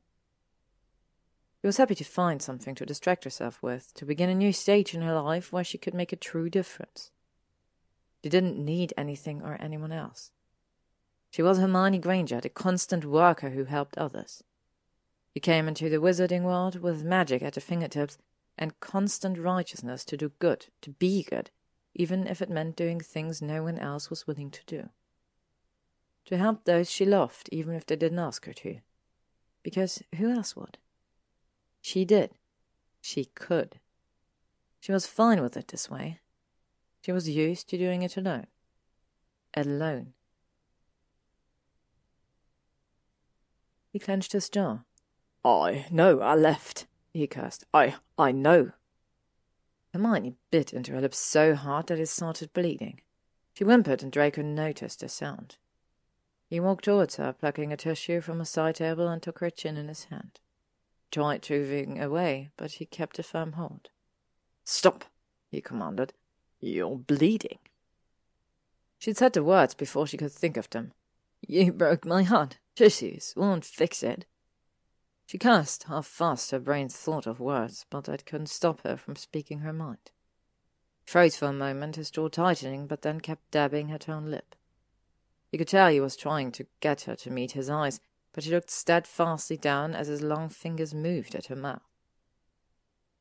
She She was happy to find something to distract herself with, to begin a new stage in her life where she could make a true difference. She didn't need anything or anyone else. She was Hermione Granger, the constant worker who helped others. She came into the wizarding world with magic at her fingertips and constant righteousness to do good, to be good, even if it meant doing things no one else was willing to do. To help those she loved, even if they didn't ask her to. Because who else would? She did. She could. She was fine with it this way. She was used to doing it alone. Alone. He clenched his jaw. I know I left, he cursed. I know. Hermione bit into her lips so hard that it started bleeding. She whimpered and Draco noticed the sound. He walked towards her, plucking a tissue from a side table and took her chin in his hand. He tried moving away, but he kept a firm hold. Stop, he commanded. You're bleeding. She'd said the words before she could think of them. You broke my heart. Tissues won't fix it. She cursed how fast her brain thought of words, but that couldn't stop her from speaking her mind. He froze for a moment, his jaw tightening, but then kept dabbing her torn lip. He could tell he was trying to get her to meet his eyes, but she looked steadfastly down as his long fingers moved at her mouth.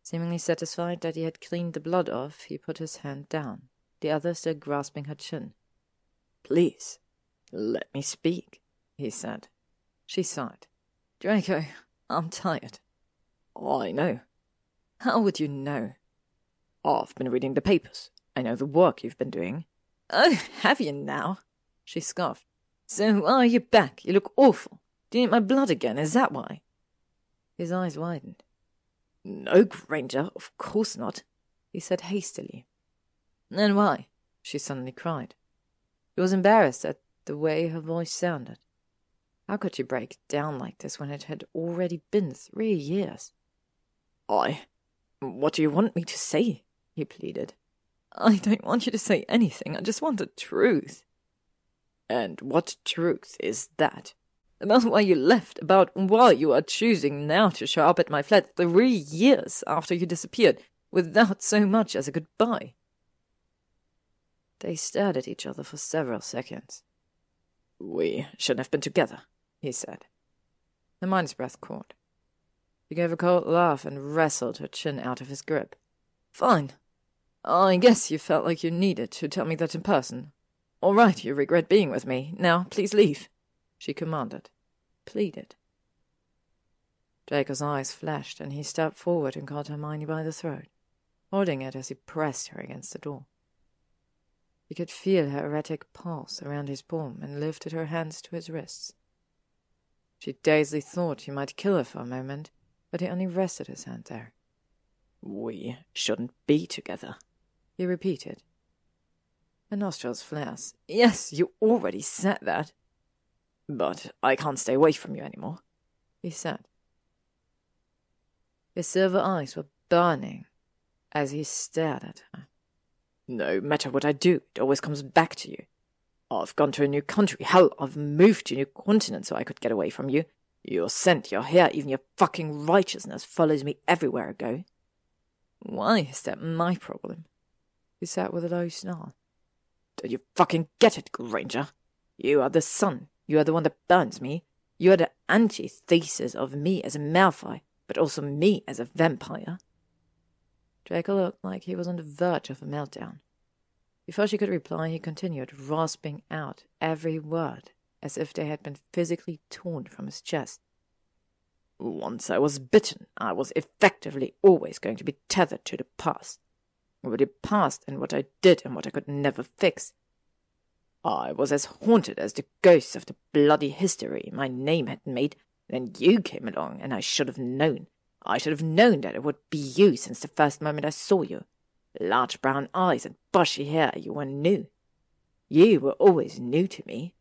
Seemingly satisfied that he had cleaned the blood off, he put his hand down, the other still grasping her chin. Please, let me speak, he said. She sighed. Draco, I'm tired. I know. How would you know? I've been reading the papers. I know the work you've been doing. Oh, have you now? She scoffed. So why are you back? You look awful. Do you need my blood again? Is that why? His eyes widened. No, Granger, of course not, he said hastily. Then why? She suddenly cried. She was embarrassed at the way her voice sounded. How could she break down like this when it had already been 3 years? What do you want me to say? He pleaded. I don't want you to say anything. I just want the truth. And what truth is that? About why you left, about why you are choosing now to show up at my flat 3 years after you disappeared, without so much as a goodbye. They stared at each other for several seconds. We shouldn't have been together, he said. Hermione's breath caught. She gave a cold laugh and wrestled her chin out of his grip. Fine. I guess you felt like you needed to tell me that in person. All right, you regret being with me. Now, please leave, she commanded, pleaded. Draco's eyes flashed, and he stepped forward and caught Hermione by the throat, holding it as he pressed her against the door. He could feel her erratic pulse around his palm and lifted her hands to his wrists. She dazedly thought he might kill her for a moment, but he only rested his hand there. We shouldn't be together, he repeated. Her nostrils flared. Yes, you already said that. But I can't stay away from you anymore, he said. His silver eyes were burning as he stared at her. No matter what I do, it always comes back to you. I've gone to a new country. Hell, I've moved to a new continent so I could get away from you. Your scent, your hair, even your fucking righteousness follows me everywhere I go. Why is that my problem? He said with a low snarl. Do you fucking get it, Granger? You are the sun. You are the one that burns me. You are the antithesis of me as a Malfoy, but also me as a vampire. Draco looked like he was on the verge of a meltdown. Before she could reply, he continued, rasping out every word as if they had been physically torn from his chest. Once I was bitten, I was effectively always going to be tethered to the past. Over the past and what I did and what I could never fix. I was as haunted as the ghosts of the bloody history my name had made. Then you came along, and I should have known. I should have known that it would be you since the first moment I saw you. Large brown eyes and bushy hair, you were new. You were always new to me.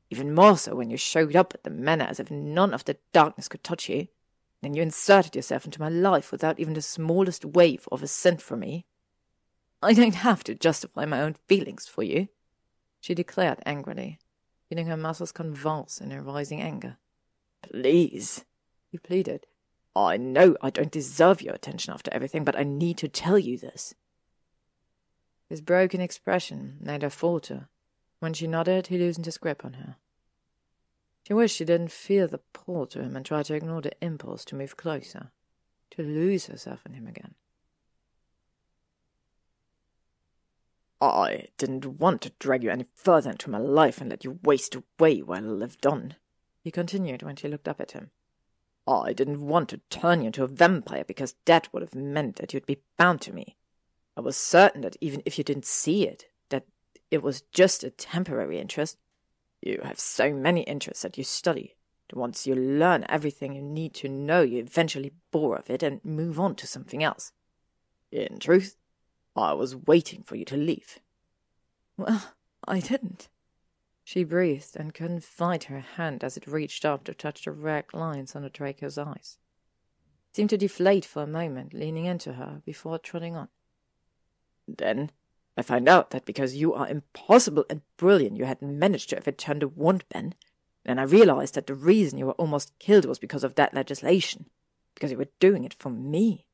Even more so when you showed up at the manor as if none of the darkness could touch you. Then you inserted yourself into my life without even the smallest wave of a scent from me. I don't have to justify my own feelings for you, she declared angrily, feeling her muscles convulse in her rising anger. Please, he pleaded. I know I don't deserve your attention after everything, but I need to tell you this. His broken expression made her falter. When she nodded, he loosened his grip on her. She wished she didn't feel the pull to him and tried to ignore the impulse to move closer, to lose herself in him again. I didn't want to drag you any further into my life and let you waste away while I lived on, he continued when she looked up at him. I didn't want to turn you into a vampire because that would have meant that you'd be bound to me. I was certain that even if you didn't see it, that it was just a temporary interest. You have so many interests that you study, that once you learn everything you need to know, you eventually bore of it and move on to something else. In truth, I was waiting for you to leave. Well, I didn't. She breathed and couldn't find her hand as it reached up to touch the red lines under Draco's eyes. It seemed to deflate for a moment, leaning into her before trotting on. Then I found out that because you are impossible and brilliant you had managed to overturn the wand ban, and I realized that the reason you were almost killed was because of that legislation, because you were doing it for me.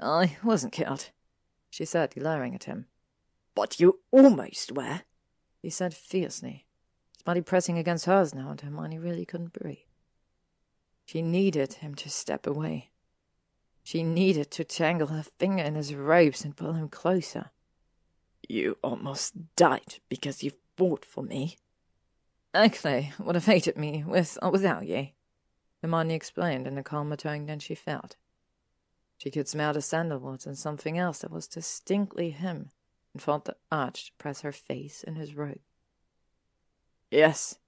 I wasn't killed, she said, glaring at him. But you almost were, he said fiercely, his body pressing against hers now, and Hermione really couldn't breathe. She needed him to step away. She needed to tangle her finger in his robes and pull him closer. You almost died because you fought for me. Actually would have hated me with or without you, Hermione explained in a calmer tone than she felt. She could smell the sandalwood and something else that was distinctly him, and felt the urge to press her face in his robe. Yes,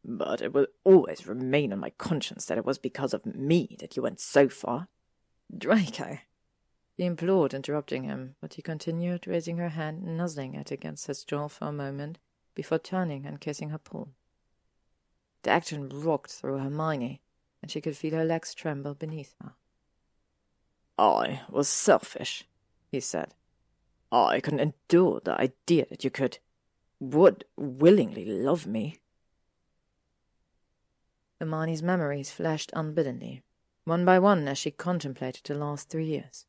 but it will always remain on my conscience that it was because of me that you went so far. Draco, he implored, interrupting him, but he continued, raising her hand and nuzzling it against his jaw for a moment, before turning and kissing her palm. The action rocked through Hermione, and she could feel her legs tremble beneath her. I was selfish, he said. I couldn't endure the idea that you would willingly love me. Hermione's memories flashed unbiddenly, one by one as she contemplated the last 3 years.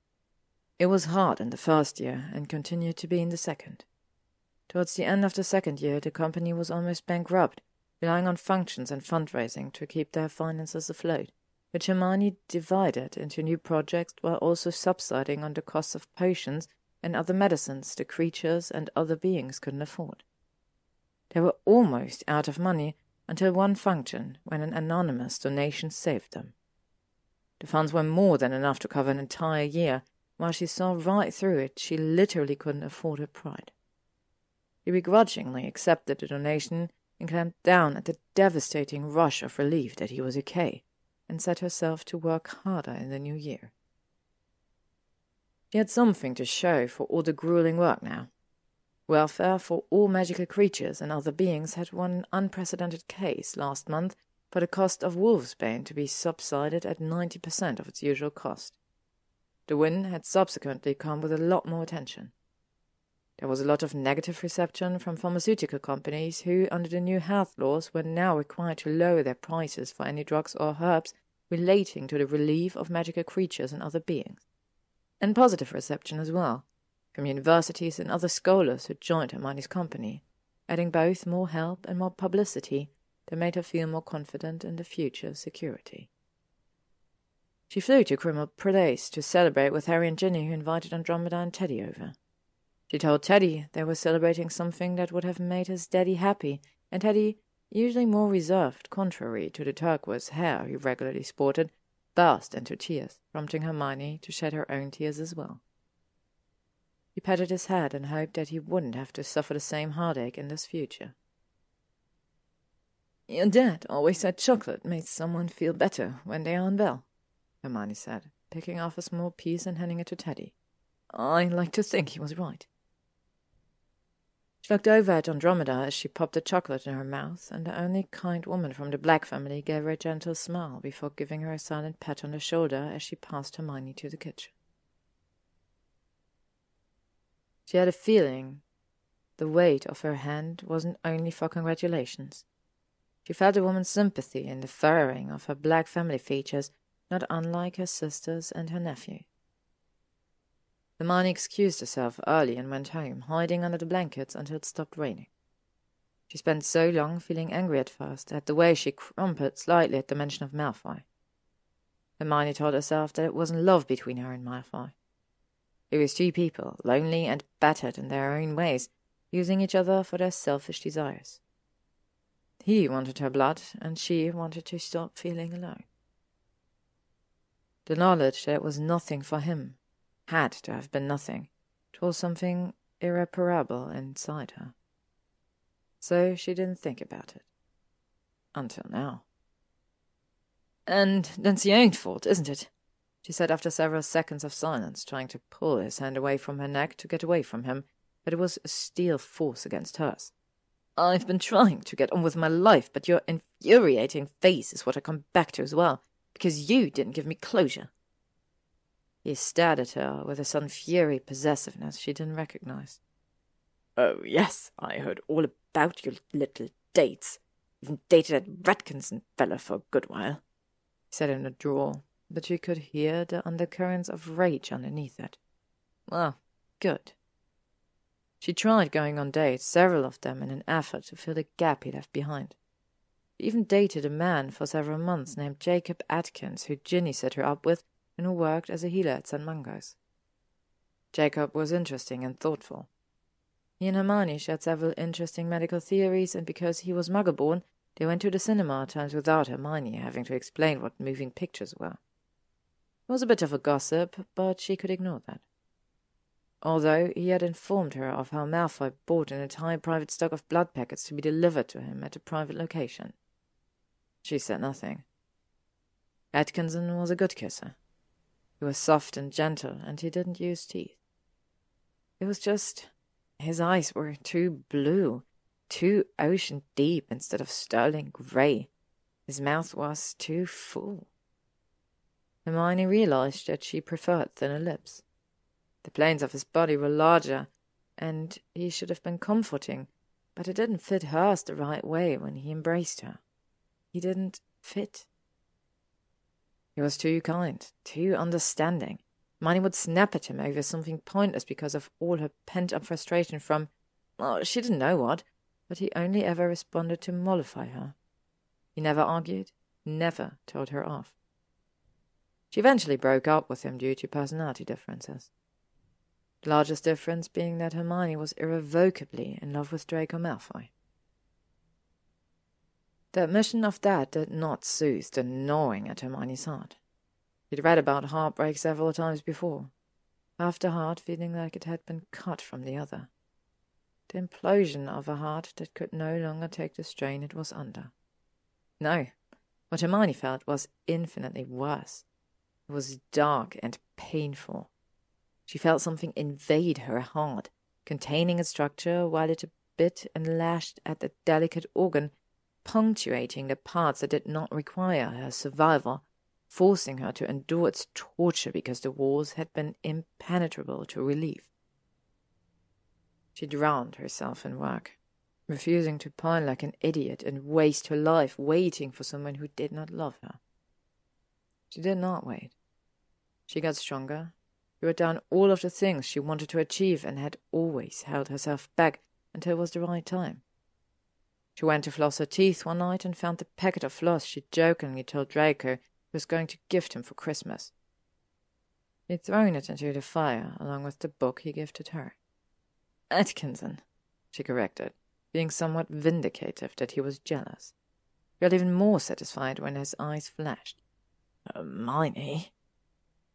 It was hard in the first year and continued to be in the second. Towards the end of the second year, the company was almost bankrupt, relying on functions and fundraising to keep their finances afloat, which Hermione divided into new projects while also subsiding on the costs of potions and other medicines the creatures and other beings couldn't afford. They were almost out of money until one function when an anonymous donation saved them. The funds were more than enough to cover an entire year. While she saw right through it, she literally couldn't afford her pride. She begrudgingly accepted the donation and clamped down at the devastating rush of relief that he was okay, and set herself to work harder in the new year. She had something to show for all the grueling work now. Welfare for all magical creatures and other beings had won an unprecedented case last month for the cost of Wolfsbane to be subsided at 90% of its usual cost. The win had subsequently come with a lot more attention. There was a lot of negative reception from pharmaceutical companies who, under the new health laws, were now required to lower their prices for any drugs or herbs relating to the relief of magical creatures and other beings. And positive reception as well, from universities and other scholars who joined Hermione's company, adding both more help and more publicity that made her feel more confident in the future security. She flew to Criminal Place to celebrate with Harry and Ginny, who invited Andromeda and Teddy over. She told Teddy they were celebrating something that would have made his daddy happy, and Teddy, usually more reserved, contrary to the turquoise hair he regularly sported, burst into tears, prompting Hermione to shed her own tears as well. He patted his head and hoped that he wouldn't have to suffer the same heartache in this future. "Your dad always said chocolate made someone feel better when they are unwell," Hermione said, picking off a small piece and handing it to Teddy. "I like to think he was right." She looked over at Andromeda as she popped the chocolate in her mouth, and the only kind woman from the Black family gave her a gentle smile before giving her a silent pat on the shoulder as she passed Hermione to the kitchen. She had a feeling the weight of her hand wasn't only for congratulations. She felt a woman's sympathy in the furrowing of her Black family features, not unlike her sisters and her nephew. Hermione excused herself early and went home, hiding under the blankets until it stopped raining. She spent so long feeling angry at first at the way she crumpled slightly at the mention of Malfoy. Hermione told herself that it wasn't love between her and Malfoy. It was two people, lonely and battered in their own ways, using each other for their selfish desires. He wanted her blood, and she wanted to stop feeling alone. The knowledge that it was nothing for him had to have been nothing. It was something irreparable inside her. So she didn't think about it. Until now. "And that's your own fault, isn't it?" she said after several seconds of silence, trying to pull his hand away from her neck to get away from him, but it was a steel force against hers. "I've been trying to get on with my life, but your infuriating face is what I come back to as well, because you didn't give me closure." He stared at her with a sudden fury possessiveness she didn't recognize. "Oh, yes, I heard all about your little dates. Even dated that Ratkinson fella for a good while," he said in a drawl, but she could hear the undercurrents of rage underneath it. Well, good. She tried going on dates, several of them, in an effort to fill the gap he left behind. She even dated a man for several months named Jacob Atkins, who Ginny set her up with and who worked as a healer at St. Mungo's. Jacob was interesting and thoughtful. He and Hermione shared several interesting medical theories, and because he was Muggle-born, they went to the cinema at times without Hermione having to explain what moving pictures were. It was a bit of a gossip, but she could ignore that. Although he had informed her of how Malfoy bought an entire private stock of blood packets to be delivered to him at a private location. She said nothing. Atkinson was a good kisser. He was soft and gentle, and he didn't use teeth. It was just his eyes were too blue, too ocean deep instead of sterling grey. His mouth was too full. Hermione realized that she preferred thinner lips. The planes of his body were larger, and he should have been comforting, but it didn't fit hers the right way when he embraced her. He didn't fit. He was too kind, too understanding. Hermione would snap at him over something pointless because of all her pent-up frustration from, well, she didn't know what, but he only ever responded to mollify her. He never argued, never told her off. She eventually broke up with him due to personality differences. The largest difference being that Hermione was irrevocably in love with Draco Malfoy. The admission of that did not soothe the gnawing at Hermione's heart. She'd read about heartbreak several times before, half the heart feeling like it had been cut from the other. The implosion of a heart that could no longer take the strain it was under. No, what Hermione felt was infinitely worse. It was dark and painful. She felt something invade her heart, containing its structure while it bit and lashed at the delicate organ, punctuating the parts that did not require her survival, forcing her to endure its torture because the walls had been impenetrable to relief. She drowned herself in work, refusing to pine like an idiot and waste her life waiting for someone who did not love her. She did not wait. She got stronger. She wrote down all of the things she wanted to achieve and had always held herself back until it was the right time. She went to floss her teeth one night and found the packet of floss she jokingly told Draco he was going to gift him for Christmas. He'd thrown it into the fire along with the book he gifted her. Atkinson, she corrected, being somewhat vindicative that he was jealous. She got even more satisfied when his eyes flashed. "Hermione,"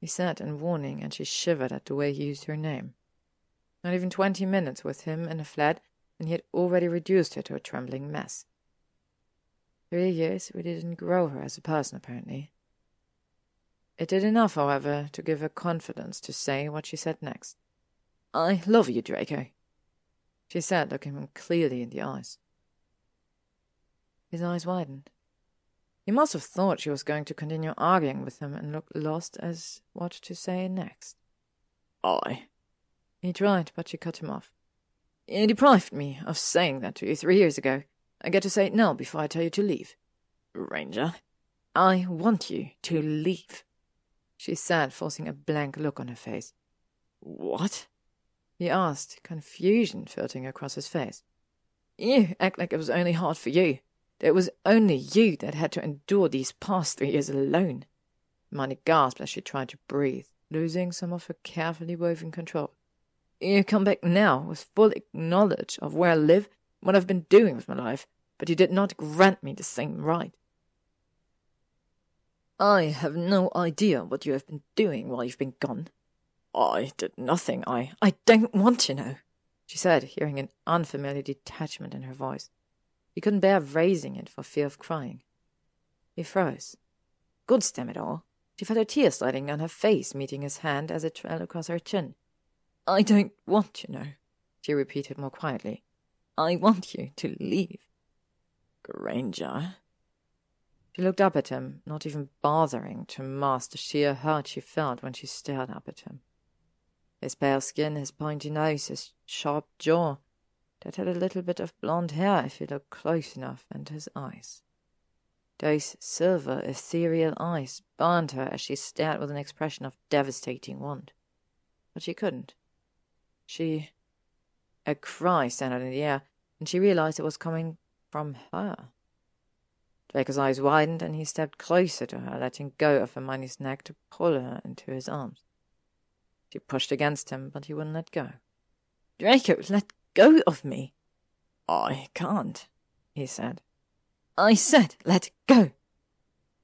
he said in warning, and she shivered at the way he used her name. Not even 20 minutes with him in a flat, and he had already reduced her to a trembling mess. 3 years really didn't grow her as a person, apparently. It did enough, however, to give her confidence to say what she said next. "I love you, Draco," she said, looking him clearly in the eyes. His eyes widened. He must have thought she was going to continue arguing with him and looked lost as what to say next. "I." He tried, but she cut him off. "You deprived me of saying that to you 3 years ago. I get to say it now before I tell you to leave." "Granger." I want you to leave, she said, forcing a blank look on her face. What? He asked, confusion filtering across his face. You act like it was only hard for you. That it was only you that had to endure these past 3 years alone. Hermione gasped as she tried to breathe, losing some of her carefully woven control. You come back now with full knowledge of where I live, what I've been doing with my life, but you did not grant me the same right. I have no idea what you have been doing while you've been gone. I did nothing. I don't want to know, she said, hearing an unfamiliar detachment in her voice. He couldn't bear raising it for fear of crying. He froze. God damn it all. She felt her tears sliding down her face, meeting his hand as it trailed across her chin. I don't want to know, she repeated more quietly. I want you to leave. Granger. She looked up at him, not even bothering to mask the sheer hurt she felt when she stared up at him. His pale skin, his pointy nose, his sharp jaw, that had a little bit of blonde hair if you looked close enough, and his eyes. Those silver, ethereal eyes burned her as she stared with an expression of devastating want. But she couldn't. A cry sounded in the air, and she realized it was coming from her. Draco's eyes widened, and he stepped closer to her, letting go of Hermione's neck to pull her into his arms. She pushed against him, but he wouldn't let go. Draco, let go of me. I can't, he said. I said, let go.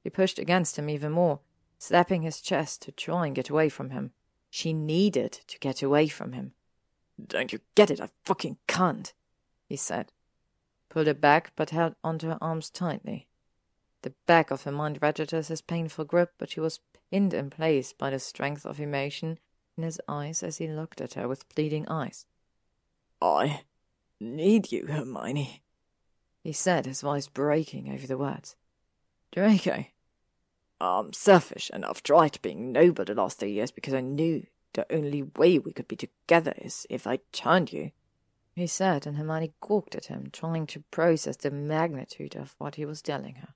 She pushed against him even more, slapping his chest to try and get away from him. She needed to get away from him. Don't you get it? I fucking can't, he said. Pulled her back, but held onto her arms tightly. The back of her mind registered his painful grip, but she was pinned in place by the strength of emotion in his eyes as he looked at her with pleading eyes. I need you, Hermione, he said, his voice breaking over the words. Draco, I'm selfish, and I've tried being noble the last 3 years because I knew the only way we could be together is if I turned you, he said, and Hermione gawked at him, trying to process the magnitude of what he was telling her.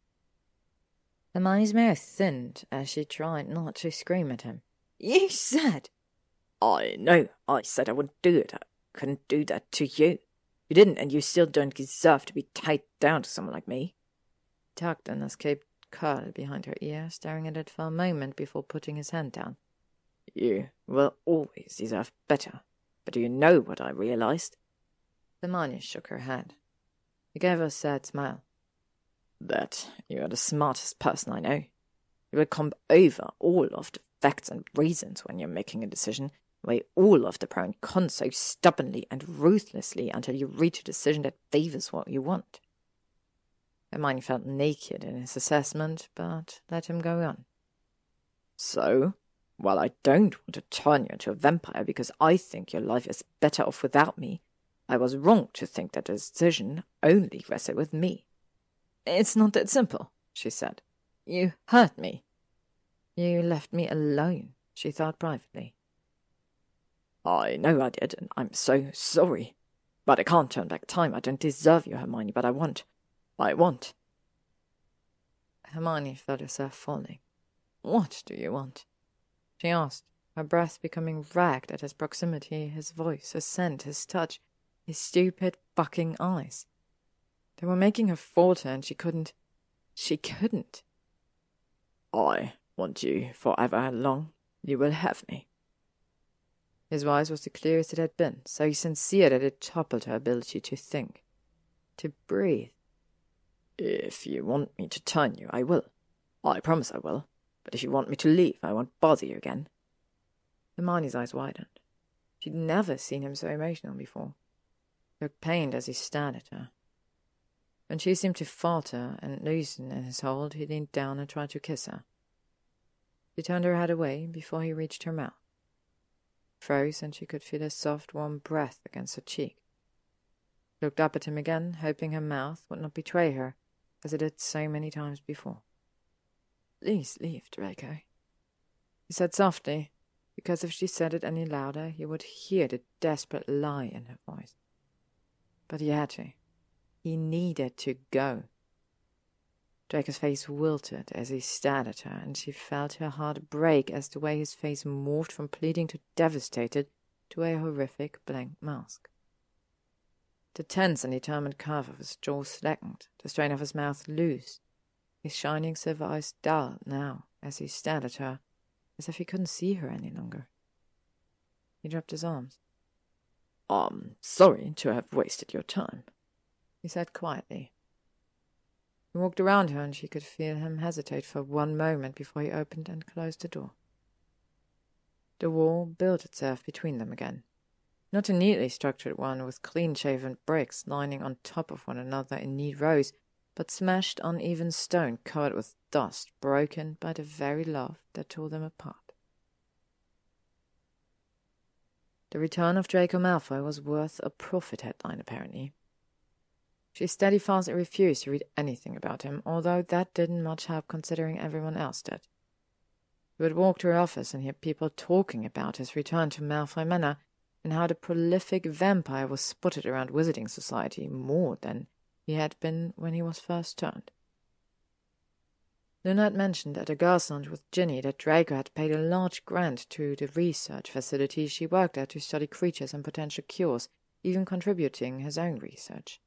Hermione's mouth thinned as she tried not to scream at him. You said... I know, I said I wouldn't do it. I couldn't do that to you. You didn't, and you still don't deserve to be tied down to someone like me. He tucked an escaped curl behind her ear, staring at it for a moment before putting his hand down. You will always deserve better, but do you know what I realized? Hermione shook her head. He gave her a sad smile. That you are the smartest person I know. You will come over all of the facts and reasons when you're making a decision, weigh all of the pro and cons so stubbornly and ruthlessly until you reach a decision that favors what you want. Hermione felt naked in his assessment, but let him go on. So, while I don't want to turn you into a vampire because I think your life is better off without me, I was wrong to think that the decision only rested with me. It's not that simple, she said. You hurt me. You left me alone, she thought privately. I know I did, and I'm so sorry. But I can't turn back time. I don't deserve you, Hermione, but I want. Hermione felt herself falling. What do you want? She asked, her breath becoming ragged at his proximity, his voice, his scent, his touch, his stupid fucking eyes. They were making her falter, and she couldn't. I want you forever long. You will have me. His voice was the clearest it had been, so sincere that it toppled her ability to think, to breathe. If you want me to turn you, I will. I promise I will. But if you want me to leave, I won't bother you again. Hermione's eyes widened. She'd never seen him so emotional before. He looked pained as he stared at her. When she seemed to falter and loosen in his hold, he leaned down and tried to kiss her. She turned her head away before he reached her mouth. Froze, and she could feel his soft, warm breath against her cheek. She looked up at him again, hoping her mouth would not betray her, as it had so many times before. Please leave, Draco, he said softly, because if she said it any louder, he would hear the desperate lie in her voice. But he had to. He needed to go. Draco's face wilted as he stared at her, and she felt her heart break as the way his face morphed from pleading to devastated to a horrific blank mask. The tense and determined curve of his jaw slackened, the strain of his mouth loosed. His shining silver eyes dulled now as he stared at her, as if he couldn't see her any longer. He dropped his arms. "I'm sorry to have wasted your time," he said quietly. He walked around her, and she could feel him hesitate for one moment before he opened and closed the door. The wall built itself between them again. Not a neatly structured one with clean-shaven bricks lining on top of one another in neat rows, but smashed uneven stone covered with dust, broken by the very love that tore them apart. The return of Draco Malfoy was worth a profit headline, apparently. She steadfastly refused to read anything about him, although that didn't much help considering everyone else did. She would walk to her office and hear people talking about his return to Malfoy Manor and how the prolific vampire was spotted around Wizarding Society more than he had been when he was first turned. Luna had mentioned at a girls' lunch with Ginny that Draco had paid a large grant to the research facility she worked at to study creatures and potential cures, even contributing his own research.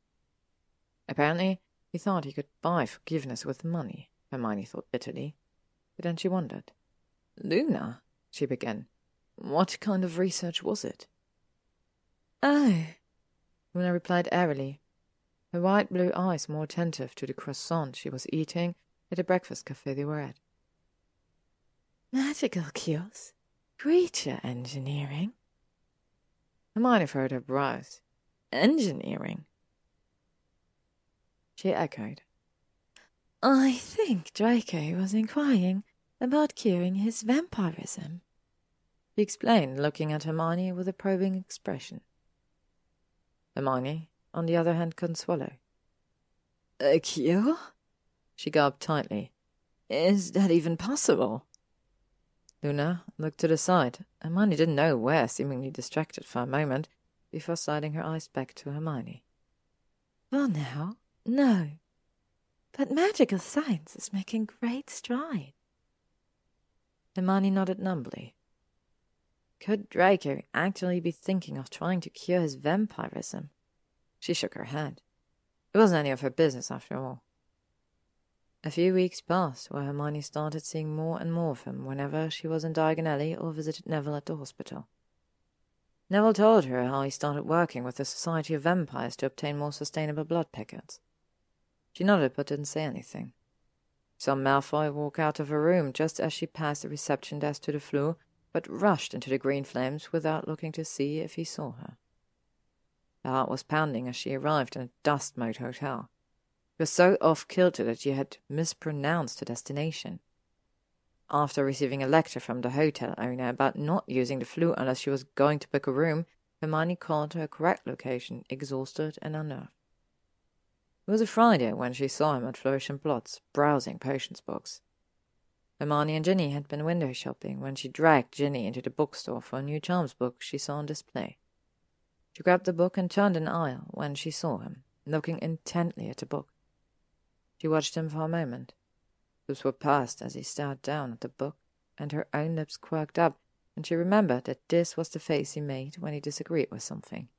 Apparently, he thought he could buy forgiveness with money, Hermione thought bitterly. But then she wondered. "Luna," she began, "what kind of research was it?" "Oh," Luna replied airily, her wide blue eyes more attentive to the croissant she was eating at the breakfast cafe they were at. "Magical cures? Creature engineering?" Hermione furrowed her brows. "Engineering?" She echoed. "I think Draco was inquiring about curing his vampirism," he explained, looking at Hermione with a probing expression. Hermione, on the other hand, couldn't swallow. "A cure?" she gulped tightly. "Is that even possible?" Luna looked to the side. Hermione didn't know where, seemingly distracted for a moment, before sliding her eyes back to Hermione. "Well now, no. But magical science is making great strides." Hermione nodded numbly. Could Draco actually be thinking of trying to cure his vampirism? She shook her head. It wasn't any of her business, after all. A few weeks passed where Hermione started seeing more and more of him whenever she was in Diagon Alley or visited Neville at the hospital. Neville told her how he started working with the Society of Vampires to obtain more sustainable blood packets. She nodded but didn't say anything. Saw Malfoy walk out of her room just as she passed the reception desk to the floor, but rushed into the green flames without looking to see if he saw her. Her heart was pounding as she arrived in a dust-mote hotel. It was so off-kilter that she had mispronounced her destination. After receiving a lecture from the hotel owner about not using the flue unless she was going to book a room, Hermione called her correct location, exhausted and unnerved. It was a Friday when she saw him at Flourish and Blott's, browsing potions books. Hermione and Ginny had been window shopping when she dragged Ginny into the bookstore for a new charms book she saw on display. She grabbed the book and turned an aisle when she saw him, looking intently at the book. She watched him for a moment. Lips were pursed as he stared down at the book, and her own lips quirked up, and she remembered that this was the face he made when he disagreed with something.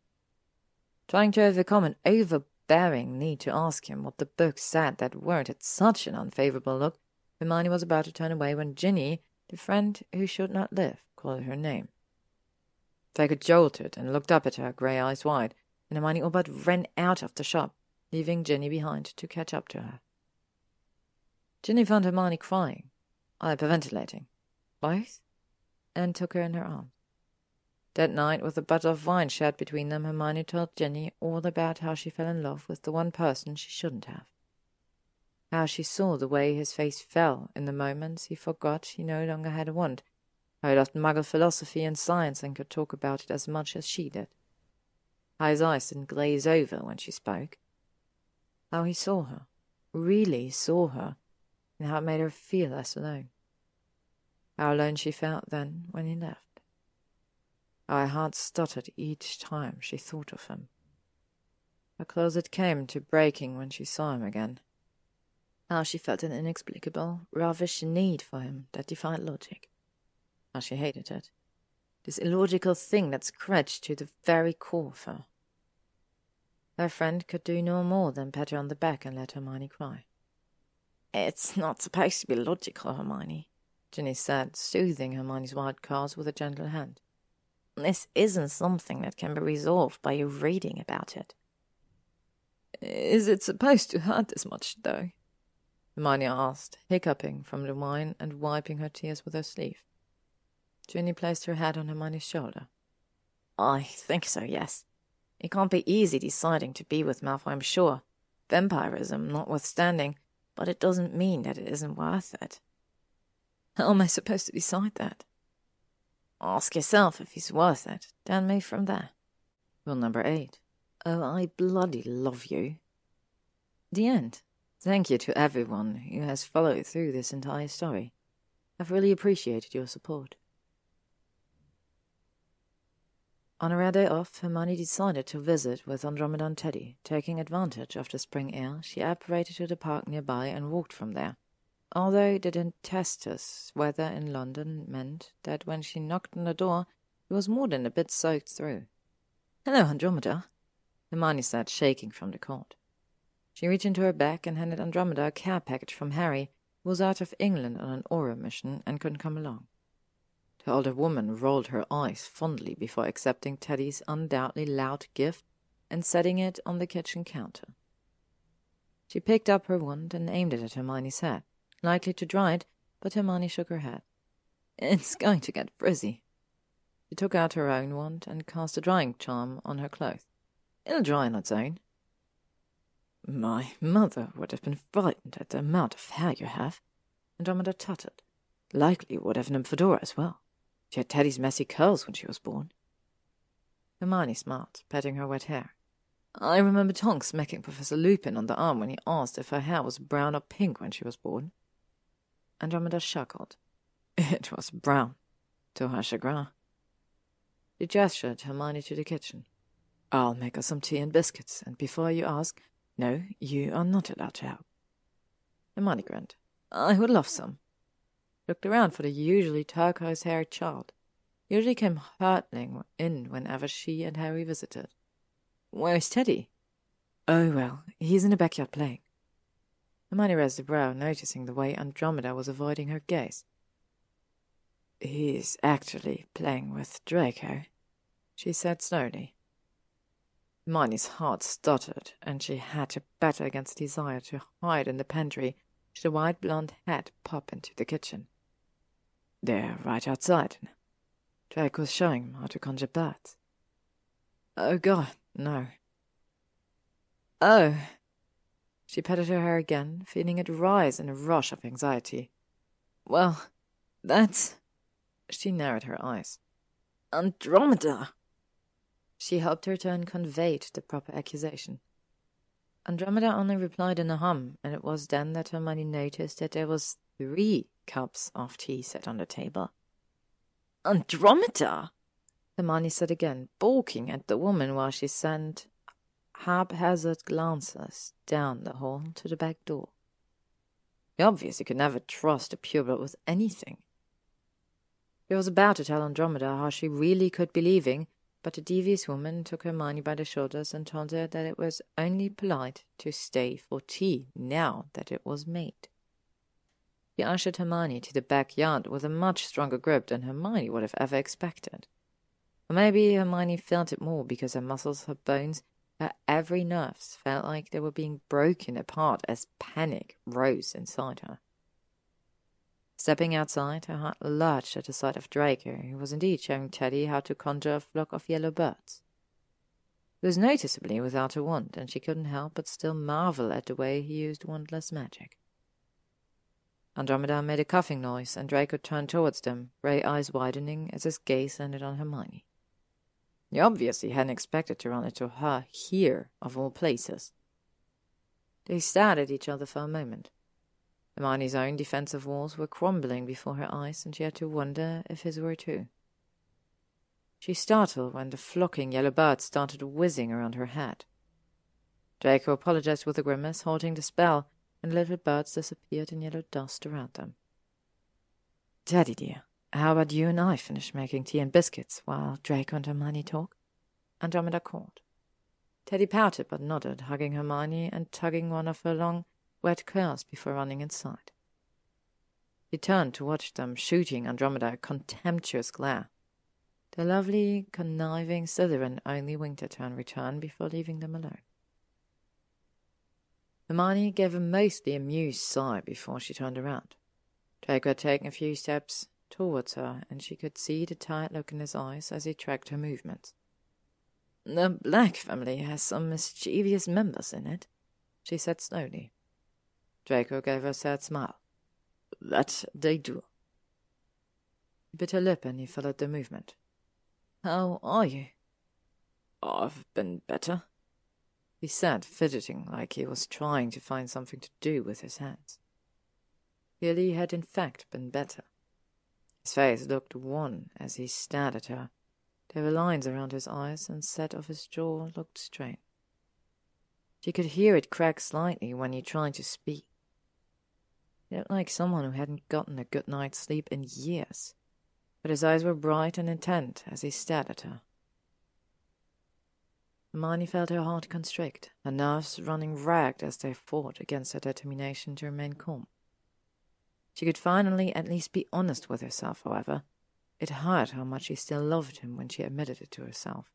Trying to overcome an overbearing need to ask him what the book said that warranted such an unfavorable look, Hermione was about to turn away when Ginny, the friend who should not live, called her name. Draco jolted and looked up at her, grey eyes wide, and Hermione all but ran out of the shop, leaving Ginny behind to catch up to her. Ginny found Hermione crying, hyperventilating, both, and took her in her arms. That night, with a bottle of wine shared between them, Hermione told Ginny all about how she fell in love with the one person she shouldn't have. How she saw the way his face fell in the moments he forgot he no longer had a wand, how he loved Muggle philosophy and science and could talk about it as much as she did. How his eyes didn't glaze over when she spoke. How he saw her, really saw her, and how it made her feel less alone. How alone she felt then when he left. How her heart stuttered each time she thought of him. How close it came to breaking when she saw him again. How she felt an inexplicable, ravish need for him that defied logic. How she hated it. This illogical thing that scratched to the very core of her. Her friend could do no more than pat her on the back and let Hermione cry. "It's not supposed to be logical, Hermione," Ginny said, soothing Hermione's wild curls with a gentle hand. "This isn't something that can be resolved by you reading about it." "Is it supposed to hurt this much, though?" Hermione asked, hiccuping from the wine and wiping her tears with her sleeve. Ginny placed her head on Hermione's shoulder. "I think so, yes. It can't be easy deciding to be with Malfoy, I'm sure. Vampirism notwithstanding, but it doesn't mean that it isn't worth it." "How am I supposed to decide that?" "Ask yourself if he's worth it, then move from there." Rule number 8. Oh, I bloody love you. The end. Thank you to everyone who has followed through this entire story. I've really appreciated your support. On a rare day off, Hermione decided to visit with Andromeda and Teddy. Taking advantage of the spring air, she apparated to the park nearby and walked from there. Although the tempestuous weather in London meant that when she knocked on the door, it was more than a bit soaked through. "Hello, Andromeda," Hermione said, shaking from the cold. She reached into her bag and handed Andromeda a care package from Harry, who was out of England on an Aura mission and couldn't come along. The older woman rolled her eyes fondly before accepting Teddy's undoubtedly loud gift and setting it on the kitchen counter. She picked up her wand and aimed it at Hermione's head, likely to dry it, but Hermione shook her head. "It's going to get frizzy." She took out her own wand and cast a drying charm on her clothes. "It'll dry on its own." "My mother would have been frightened at the amount of hair you have," Andromeda tutted. "Likely would have an fedora as well. She had Teddy's messy curls when she was born." Hermione smiled, patting her wet hair. "I remember Tonks smacking Professor Lupin on the arm when he asked if her hair was brown or pink when she was born." Andromeda chuckled. "It was brown, to her chagrin." She gestured Hermione to the kitchen. "I'll make us some tea and biscuits, and before you ask, no, you are not allowed to help." Hermione grinned. "I would love some." Looked around for the usually turquoise-haired child. Usually came hurtling in whenever she and Harry visited. "Where's Teddy?" "Oh, well, he's in the backyard playing." Hermione raised a brow, noticing the way Andromeda was avoiding her gaze. "He's actually playing with Draco," she said slowly. Hermione's heart stuttered, and she had to battle against the desire to hide in the pantry should the white blonde head pop into the kitchen. "They're right outside. Draco's showing him how to conjure birds." "Oh, God, no." "Oh." She patted her hair again, feeling it rise in a rush of anxiety. "Well, that's—" She narrowed her eyes. "Andromeda!" She hoped her tone conveyed the proper accusation. Andromeda only replied in a hum, and it was then that Hermione noticed that there was 3 cups of tea set on the table. "Andromeda!" Hermione said again, balking at the woman while she sent haphazard glances down the hall to the back door. She obviously could never trust a pureblood with anything. She was about to tell Andromeda how she really could be leaving, but the devious woman took Hermione by the shoulders and told her that it was only polite to stay for tea now that it was made. She ushered Hermione to the backyard with a much stronger grip than Hermione would have ever expected. Or maybe Hermione felt it more because her muscles, her bones, her every nerves felt like they were being broken apart as panic rose inside her. Stepping outside, her heart lurched at the sight of Draco, who was indeed showing Teddy how to conjure a flock of yellow birds. He was noticeably without a wand, and she couldn't help but still marvel at the way he used wandless magic. Andromeda made a coughing noise, and Draco turned towards them, grey eyes widening as his gaze landed on Hermione. He obviously hadn't expected to run into her here, of all places. They stared at each other for a moment. Hermione's own defensive walls were crumbling before her eyes, and she had to wonder if his were too. She startled when the flocking yellow birds started whizzing around her head. Draco apologized with a grimace, halting the spell, and little birds disappeared in yellow dust around them. "Teddy dear, how about you and I finish making tea and biscuits while Draco and Hermione talk?" Andromeda called. Teddy pouted but nodded, hugging Hermione and tugging one of her long, wet curls before running inside. He turned to watch them, shooting Andromeda a contemptuous glare. The lovely, conniving Slytherin only winked at her in return before leaving them alone. Hermione gave a mostly amused sigh before she turned around. Draco had taken a few steps towards her, and she could see the tired look in his eyes as he tracked her movements. "The Black family has some mischievous members in it," she said slowly. Draco gave her a sad smile. "That they do." She bit her lip and he followed the movement. "How are you?" "I've been better," he said, fidgeting like he was trying to find something to do with his hands. Clearly he had in fact been better. His face looked wan as he stared at her. There were lines around his eyes, and set of his jaw looked strained. She could hear it crack slightly when he tried to speak. He looked like someone who hadn't gotten a good night's sleep in years, but his eyes were bright and intent as he stared at her. Hermione felt her heart constrict, her nerves running ragged as they fought against her determination to remain calm. She could finally at least be honest with herself, however. It hurt how much she still loved him when she admitted it to herself.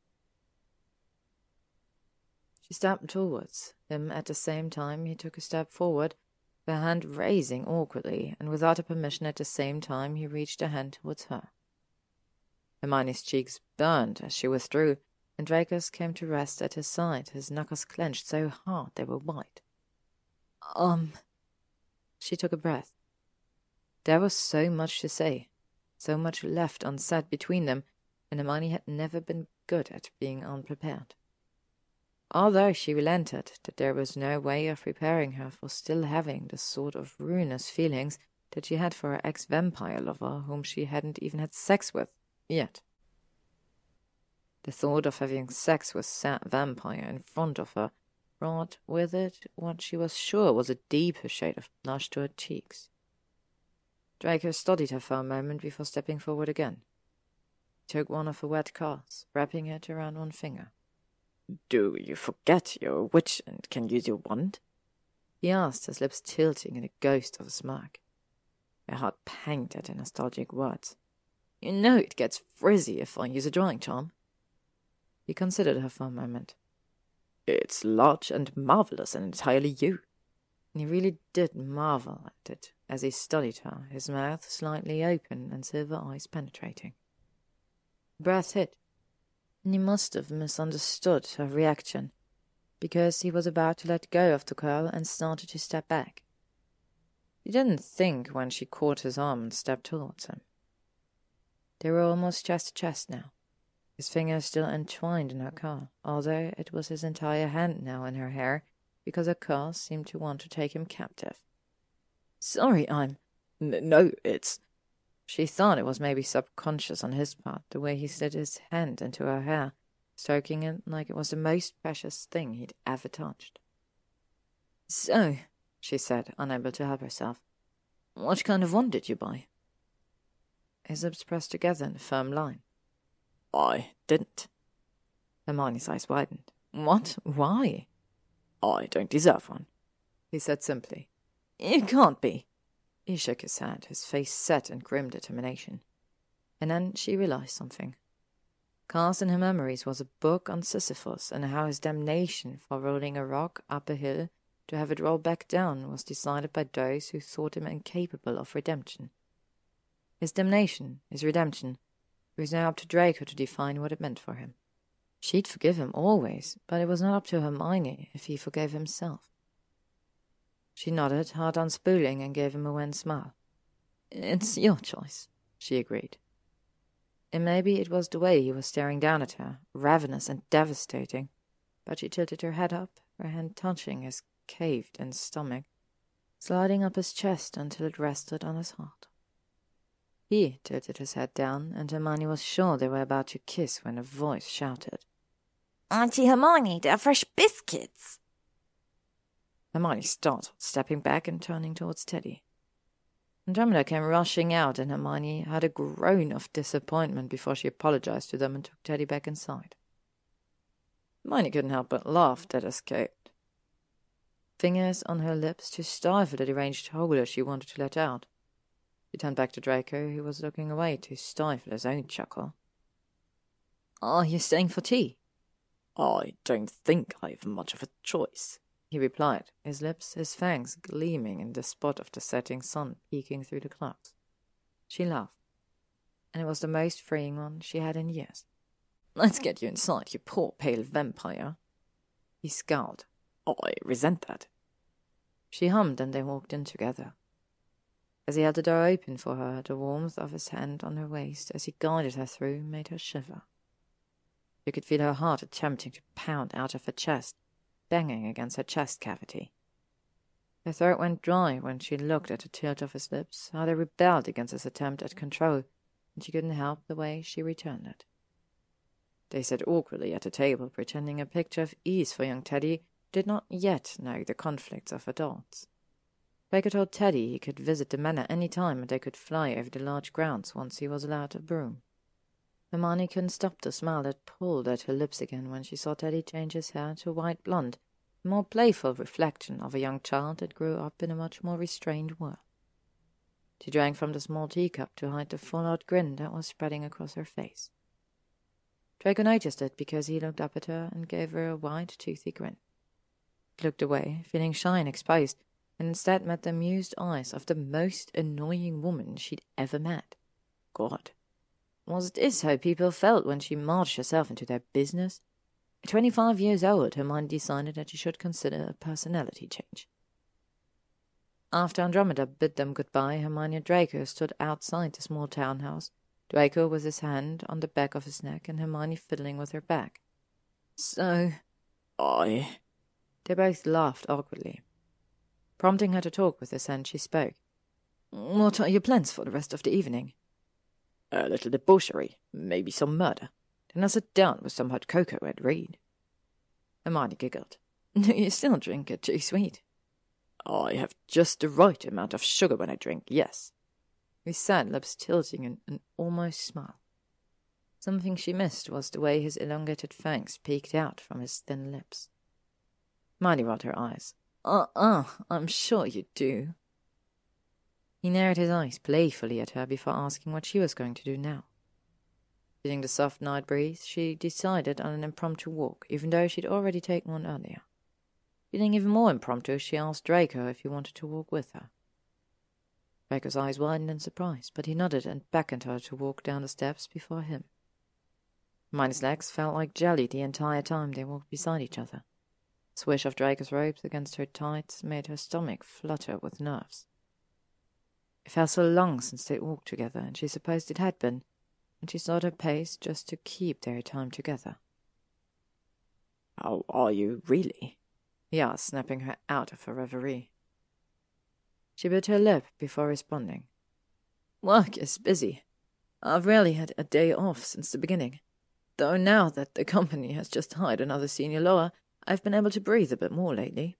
She stepped towards him at the same time he took a step forward, her hand raising awkwardly, and without her permission at the same time he reached a hand towards her. Hermione's cheeks burned as she withdrew, and Draco's came to rest at his side, his knuckles clenched so hard they were white. She took a breath. There was so much to say, so much left unsaid between them, and Hermione had never been good at being unprepared. Although she relented that there was no way of preparing her for still having the sort of ruinous feelings that she had for her ex-vampire lover whom she hadn't even had sex with yet. The thought of having sex with said vampire in front of her brought with it what she was sure was a deeper shade of blush to her cheeks. Draco studied her for a moment before stepping forward again. He took one of her wet curls, wrapping it around one finger. "Do you forget you're a witch and can use your wand?" he asked, his lips tilting in a ghost of a smirk. Her heart panged at the nostalgic words. "You know it gets frizzy if I use a drawing charm." He considered her for a moment. "It's large and marvellous and entirely you." And he really did marvel at it as he studied her, his mouth slightly open and silver eyes penetrating. Her breath hit, and he must have misunderstood her reaction, because he was about to let go of the curl and started to step back. He didn't think when she caught his arm and stepped towards him. They were almost chest to chest now, his fingers still entwined in her curl, although it was his entire hand now in her hair, because her curls seemed to want to take him captive. "Sorry, No, it's—" She thought it was maybe subconscious on his part, the way he slid his hand into her hair, stroking it like it was the most precious thing he'd ever touched. "So," she said, unable to help herself, "what kind of wand did you buy?" His lips pressed together in a firm line. "I didn't." Hermione's eyes widened. "What? Why?" "I don't deserve one," he said simply. "It can't be." He shook his head, his face set in grim determination. And then she realized something. Cast in her memories was a book on Sisyphus and how his damnation for rolling a rock up a hill to have it roll back down was decided by those who thought him incapable of redemption. His damnation, his redemption, it was now up to Draco to define what it meant for him. She'd forgive him always, but it was not up to Hermione if he forgave himself. She nodded, heart unspooling, and gave him a wan smile. "It's your choice," she agreed. And maybe it was the way he was staring down at her, ravenous and devastating, but she tilted her head up, her hand touching his caved-in stomach, sliding up his chest until it rested on his heart. He tilted his head down, and Hermione was sure they were about to kiss when a voice shouted, "Auntie Hermione, they're fresh biscuits!" Hermione startled, stepping back and turning towards Teddy. Andromeda came rushing out, and Hermione had a groan of disappointment before she apologized to them and took Teddy back inside. Hermione couldn't help but laugh at escape. Fingers on her lips to stifle the deranged howler she wanted to let out. She turned back to Draco, who was looking away to stifle his own chuckle. "Are you staying for tea?" "I don't think I have much of a choice," he replied, his lips, his fangs gleaming in the spot of the setting sun peeking through the clouds. She laughed, and it was the most freeing one she had in years. "Let's get you inside, you poor pale vampire." He scowled. "I resent that." She hummed, and they walked in together. As he held the door open for her, the warmth of his hand on her waist as he guided her through made her shiver. She could feel her heart attempting to pound out of her chest, banging against her chest cavity. Her throat went dry when she looked at the tilt of his lips, how they rebelled against his attempt at control, and she couldn't help the way she returned it. They sat awkwardly at the table, pretending a picture of ease for young Teddy did not yet know the conflicts of adults. Draco told Teddy he could visit the manor any time, and they could fly over the large grounds once he was allowed a broom. Hermione couldn't stop the smile that pulled at her lips again when she saw Teddy change his hair to white blonde, a more playful reflection of a young child that grew up in a much more restrained world. She drank from the small teacup to hide the full-out grin that was spreading across her face. Draco noticed it because he looked up at her and gave her a wide, toothy grin. He looked away, feeling shy and exposed, and instead met the amused eyes of the most annoying woman she'd ever met. God, was this how people felt when she marched herself into their business? At 25 years old, Hermione decided that she should consider a personality change. After Andromeda bid them goodbye, Hermione and Draco stood outside the small townhouse, Draco with his hand on the back of his neck and Hermione fiddling with her back. "So, They both laughed awkwardly. Prompting her to talk with his hand, she spoke. "What are your plans for the rest of the evening?" "A little debauchery, maybe some murder. Then I'll sit down with some hot cocoa and read." Hermione giggled. "Do you still drink it too sweet?" "I have just the right amount of sugar when I drink, yes." He said, lips tilting in an almost smile. Something she missed was the way his elongated fangs peeked out from his thin lips. Hermione rolled her eyes. I'm sure you do." He narrowed his eyes playfully at her before asking what she was going to do now. Feeling the soft night breeze, she decided on an impromptu walk, even though she'd already taken one earlier. Feeling even more impromptu, she asked Draco if he wanted to walk with her. Draco's eyes widened in surprise, but he nodded and beckoned her to walk down the steps before him. Hermione's legs felt like jelly the entire time they walked beside each other. The swish of Draco's robes against her tights made her stomach flutter with nerves. It felt so long since they'd walked together, and she supposed it had been, and she slowed her pace just to keep their time together. "How are you, really?" he asked, snapping her out of her reverie. She bit her lip before responding. "Work is busy. I've rarely had a day off since the beginning. Though now that the company has just hired another senior lawyer, I've been able to breathe a bit more lately."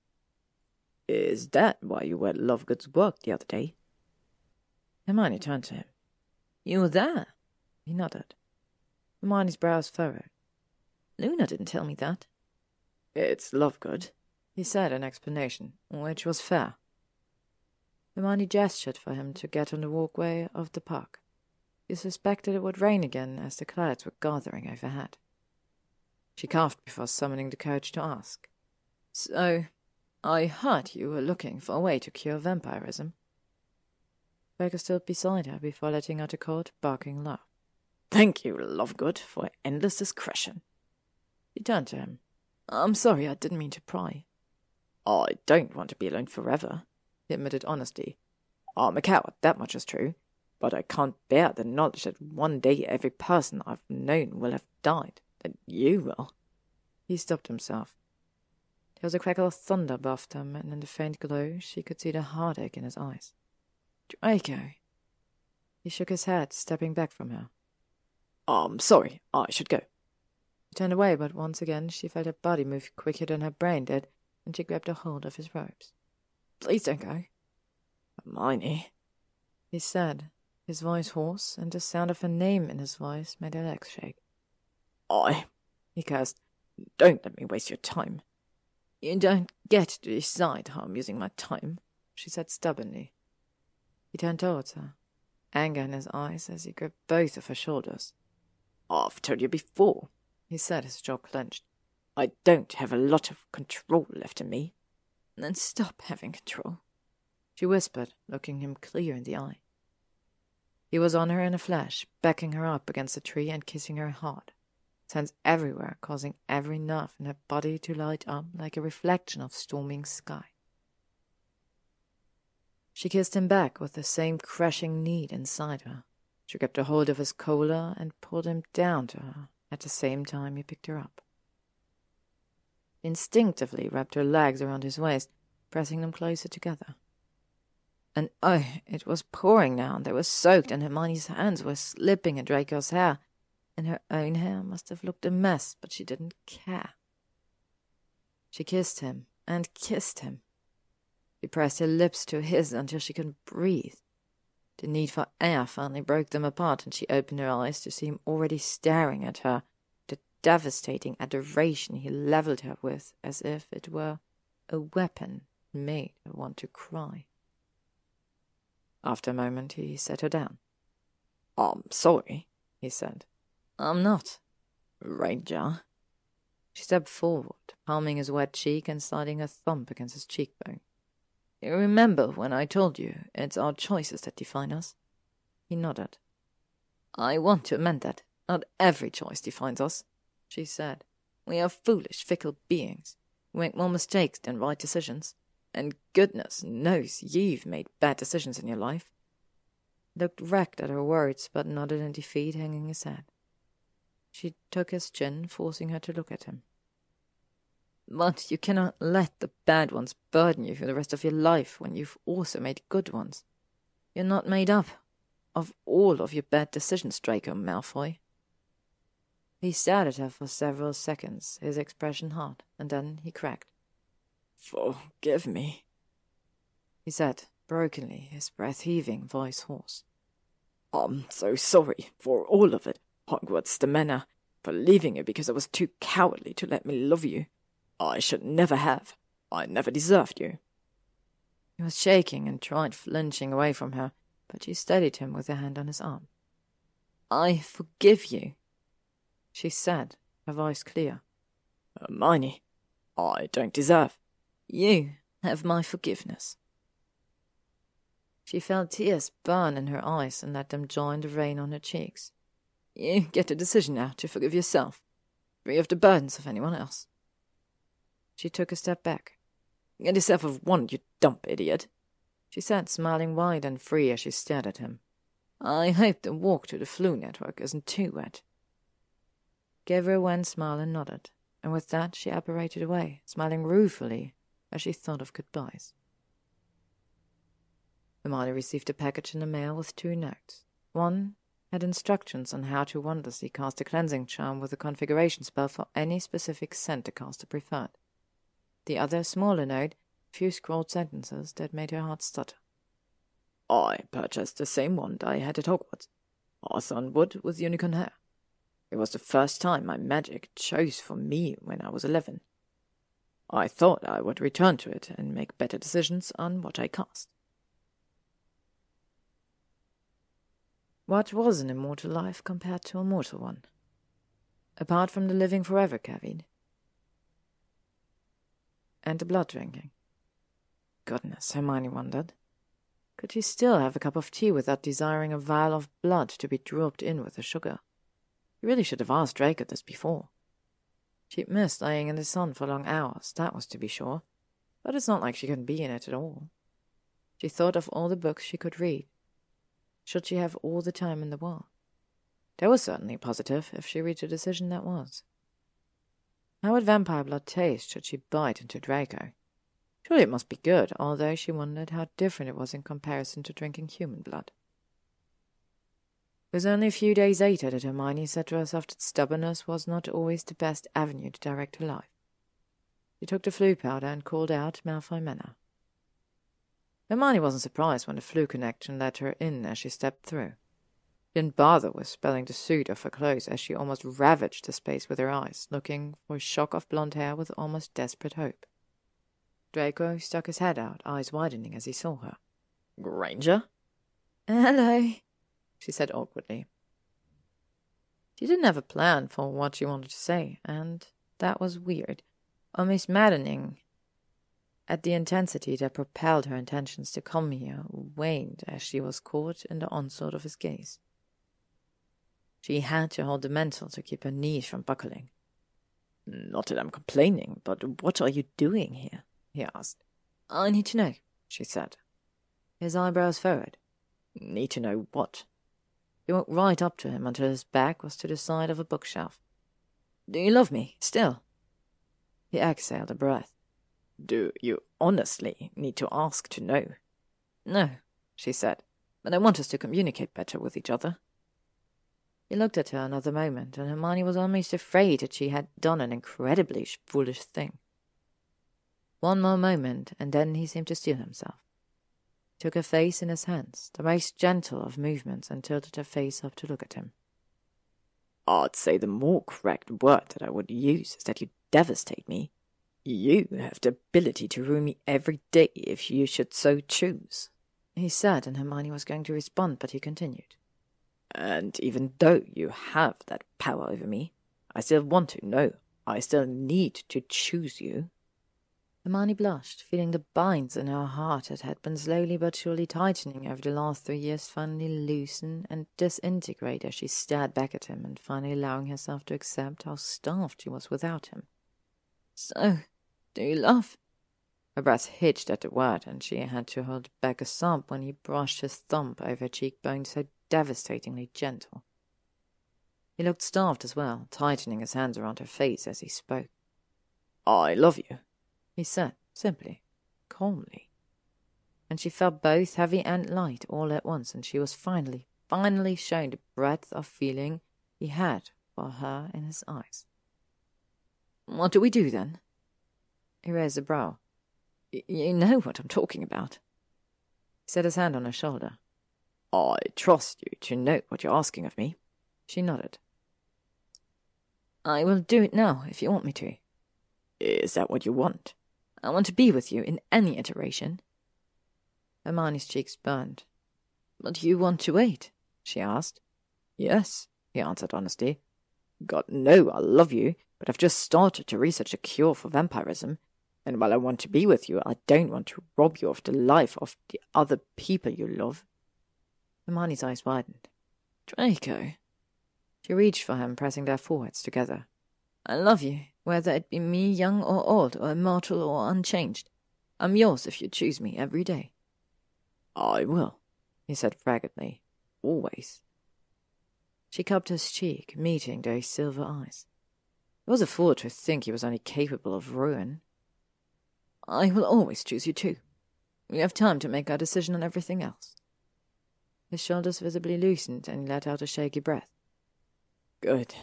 "Is that why you were at Lovegood's work the other day?" Hermione turned to him. "You were there?" He nodded. Hermione's brows furrowed. "Luna didn't tell me that." "It's Lovegood," he said in explanation, which was fair. Hermione gestured for him to get on the walkway of the park. She suspected it would rain again as the clouds were gathering overhead. She coughed before summoning the courage to ask. "So, I heard you were looking for a way to cure vampirism." Draco stood beside her before letting out a cold, barking laugh. "Thank you, Lovegood, for endless discretion." She turned to him. "I'm sorry, I didn't mean to pry." "I don't want to be alone forever," he admitted honestly. "I'm a coward, that much is true, but I can't bear the knowledge that one day every person I've known will have died, that you will." He stopped himself. There was a crackle of thunder above them, and in the faint glow she could see the heartache in his eyes. "Draco." He shook his head, stepping back from her. "I'm sorry, I should go." She turned away, but once again she felt her body move quicker than her brain did, and she grabbed a hold of his robes. Please don't go. Hermione, he said, his voice hoarse, and the sound of her name in his voice made her legs shake. he cursed, don't let me waste your time. You don't get to decide how I'm using my time, she said stubbornly. He turned towards her, anger in his eyes as he gripped both of her shoulders. I've told you before, he said, his jaw clenched. I don't have a lot of control left in me. Then stop having control, she whispered, looking him clear in the eye. He was on her in a flash, backing her up against a tree and kissing her hard, his hands everywhere, causing every nerve in her body to light up like a reflection of storming sky. She kissed him back with the same crushing need inside her. She grabbed a hold of his collar and pulled him down to her at the same time he picked her up. Instinctively wrapped her legs around his waist, pressing them closer together. And oh, it was pouring now, and they were soaked, and Hermione's hands were slipping in Draco's hair, and her own hair must have looked a mess, but she didn't care. She kissed him, and kissed him. She pressed her lips to his until she couldn't breathe. The need for air finally broke them apart, and she opened her eyes to see him already staring at her, the devastating adoration he leveled her with, as if it were a weapon made her want to cry. After a moment, he set her down. I'm sorry, he said. I'm not. Granger. She stepped forward, palming his wet cheek and sliding her thumb against his cheekbone. You remember when I told you it's our choices that define us? He nodded. I want to amend that. Not every choice defines us, she said. We are foolish, fickle beings. We make more mistakes than right decisions. And goodness knows you've made bad decisions in your life. He looked wrecked at her words, but nodded in defeat, hanging his head. She took his chin, forcing her to look at him. But you cannot let the bad ones burden you for the rest of your life when you've also made good ones. You're not made up of all of your bad decisions, Draco Malfoy. He stared at her for several seconds, his expression hard, and then he cracked. Forgive me, he said, brokenly, his breath heaving, voice hoarse. I'm so sorry for all of it, Hogwarts the manor, for leaving you because I was too cowardly to let me love you. I should never have. I never deserved you. He was shaking and tried flinching away from her, but she steadied him with a hand on his arm. I forgive you, she said, her voice clear. Hermione, I don't deserve. You have my forgiveness. She felt tears burn in her eyes and let them join the rain on her cheeks. You get a decision now to forgive yourself, free of the burdens of anyone else. She took a step back. Get yourself of one, you dumb idiot, she said, smiling wide and free as she stared at him. I hope the walk to the flu network isn't too wet. Gave her a wan smile and nodded, and with that she apparated away, smiling ruefully as she thought of goodbyes. Hermione received a package in the mail with 2 notes. One had instructions on how to wondrously cast a cleansing charm with a configuration spell for any specific scent the caster preferred. The other, smaller note, a few scrawled sentences that made her heart stutter. I purchased the same wand I had at Hogwarts. Arthur wood with unicorn hair. It was the first time my magic chose for me when I was 11. I thought I would return to it and make better decisions on what I cast. What was an immortal life compared to a mortal one? Apart from the living forever caveat and the blood drinking. Goodness, Hermione wondered. Could she still have a cup of tea without desiring a vial of blood to be dropped in with the sugar? She really should have asked Draco this before. She'd missed laying in the sun for long hours, that was to be sure, but it's not like she couldn't be in it at all. She thought of all the books she could read. Should she have all the time in the world? That was certainly positive if she reached a decision that was. How would vampire blood taste should she bite into Draco? Surely it must be good, although she wondered how different it was in comparison to drinking human blood. It was only a few days later that Hermione said to herself that stubbornness was not always the best avenue to direct her life. She took the flu powder and called out Malfoy Manor. Hermione wasn't surprised when the flu connection let her in as she stepped through. She didn't bother with spelling the suit of her clothes as she almost ravaged the space with her eyes, looking for a shock of blonde hair with almost desperate hope. Draco stuck his head out, eyes widening as he saw her. Granger? Hello, she said awkwardly. She didn't have a plan for what she wanted to say, and that was weird, almost maddening. At the intensity that propelled her intentions to come here waned as she was caught in the onslaught of his gaze. She had to hold the mantle to keep her knees from buckling. Not that I'm complaining, but what are you doing here? He asked. I need to know, she said. His eyebrows furrowed. Need to know what? She walked right up to him until his back was to the side of a bookshelf. Do you love me, still? He exhaled a breath. Do you honestly need to ask to know? No, she said, but I want us to communicate better with each other. He looked at her another moment, and Hermione was almost afraid that she had done an incredibly foolish thing. One more moment, and then he seemed to steel himself. He took her face in his hands, the most gentle of movements, and tilted her face up to look at him. I'd say the more correct word that I would use is that you devastate me. You have the ability to ruin me every day if you should so choose, he said, and Hermione was going to respond, but he continued. And even though you have that power over me, I still want to know. I still need to choose you. Hermione blushed, feeling the binds in her heart that had been slowly but surely tightening over the last 3 years finally loosen and disintegrate as she stared back at him and finally allowing herself to accept how starved she was without him. So, do you love? Her breath hitched at the word, and she had to hold back a sob when he brushed his thumb over her cheekbone so devastatingly gentle. He looked starved as well, tightening his hands around her face as he spoke. I love you, he said, simply, calmly. And she felt both heavy and light all at once, and she was finally shown the breadth of feeling he had for her in his eyes. What do we do, then? He raised a brow. You know what I'm talking about. He set his hand on her shoulder. I trust you to know what you're asking of me. She nodded. I will do it now, if you want me to. Is that what you want? I want to be with you in any iteration. Hermione's cheeks burned. But you want to wait? She asked. Yes, he answered honestly. God, no, I love you, but I've just started to research a cure for vampirism, and while I want to be with you, I don't want to rob you of the life of the other people you love. Hermione's eyes widened. Draco. She reached for him, pressing their foreheads together. I love you, whether it be me young or old, or immortal or unchanged. I'm yours if you choose me every day. I will, he said raggedly. Always. She cupped his cheek, meeting those silver eyes. It was a fool to think he was only capable of ruin. I will always choose you too. We have time to make our decision on everything else. His shoulders visibly loosened, and he let out a shaky breath. Good.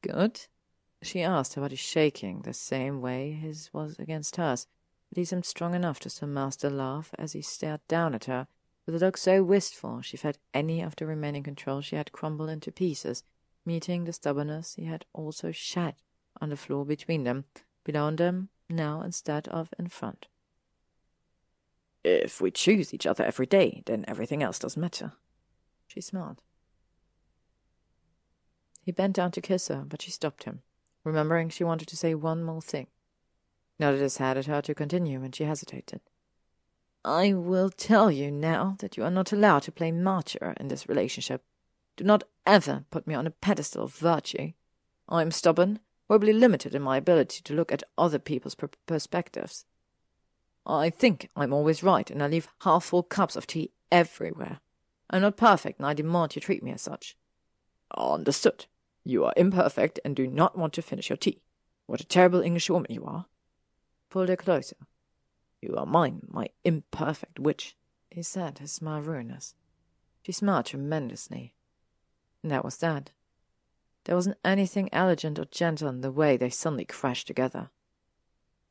Good? She asked, her body shaking the same way his was against hers, but he seemed strong enough to still master laugh as he stared down at her, with a look so wistful she felt any of the remaining control she had crumble into pieces, meeting the stubbornness he had also shed on the floor between them, below them, now instead of in front. If we choose each other every day, then everything else doesn't matter. She smiled. He bent down to kiss her, but she stopped him, remembering she wanted to say one more thing. Nodded his head at her to continue, and she hesitated. I will tell you now that you are not allowed to play martyr in this relationship. Do not ever put me on a pedestal of virtue. I am stubborn, horribly limited in my ability to look at other people's perspectives. I think I'm always right, and I leave half-full cups of tea everywhere. I'm not perfect, and I demand you treat me as such. Understood. You are imperfect and do not want to finish your tea. What a terrible English woman you are. Pulled her closer. You are mine, my imperfect witch, he said, his smile ruinous. She smiled tremendously. And that was that. There wasn't anything elegant or gentle in the way they suddenly crashed together.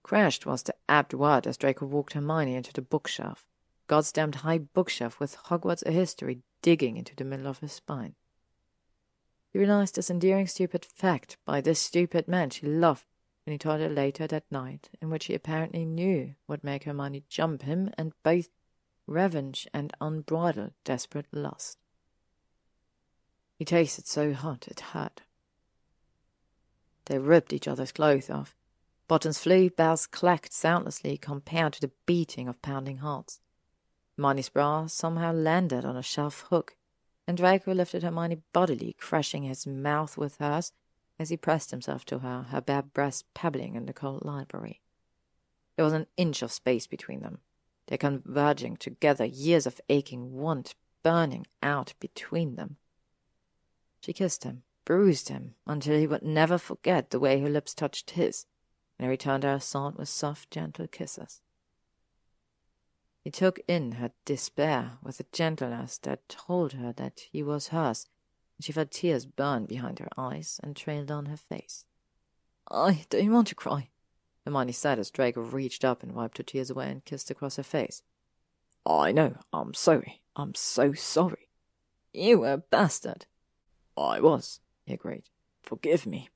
Crashed was the apt word as Draco walked Hermione into the bookshelf. Goddamned high bookshelf with Hogwarts a history digging into the middle of his spine. He realized this endearing stupid fact by this stupid man she loved when he told her later that night, in which he apparently knew would make Hermione jump him and both revenge and unbridled desperate lust. He tasted so hot it hurt. They ripped each other's clothes off. Buttons flew, bells clacked soundlessly compared to the beating of pounding hearts. Hermione's bra somehow landed on a shelf hook, and Draco lifted Hermione bodily, crushing his mouth with hers as he pressed himself to her, her bare breast pebbling in the cold library. There was an inch of space between them, they converging together, years of aching want burning out between them. She kissed him, bruised him, until he would never forget the way her lips touched his, and he returned her assault with soft, gentle kisses. He took in her despair with a gentleness that told her that he was hers, and she felt tears burn behind her eyes and trail down her face. "I don't want to cry," Hermione said as Draco reached up and wiped her tears away and kissed across her face. "I know, I'm sorry. I'm so sorry." "You were a bastard." "I was," he agreed. "Forgive me."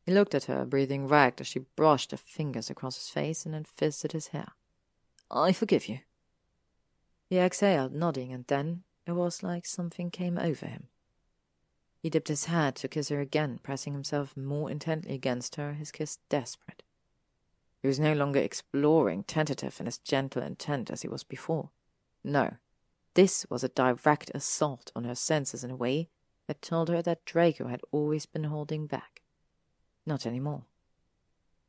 He looked at her, breathing ragged as she brushed her fingers across his face and then fisted his hair. "I forgive you." He exhaled, nodding, and then it was like something came over him. He dipped his head to kiss her again, pressing himself more intently against her, his kiss desperate. He was no longer exploring, tentative and as gentle intent as he was before. No, this was a direct assault on her senses in a way that told her that Draco had always been holding back. Not anymore.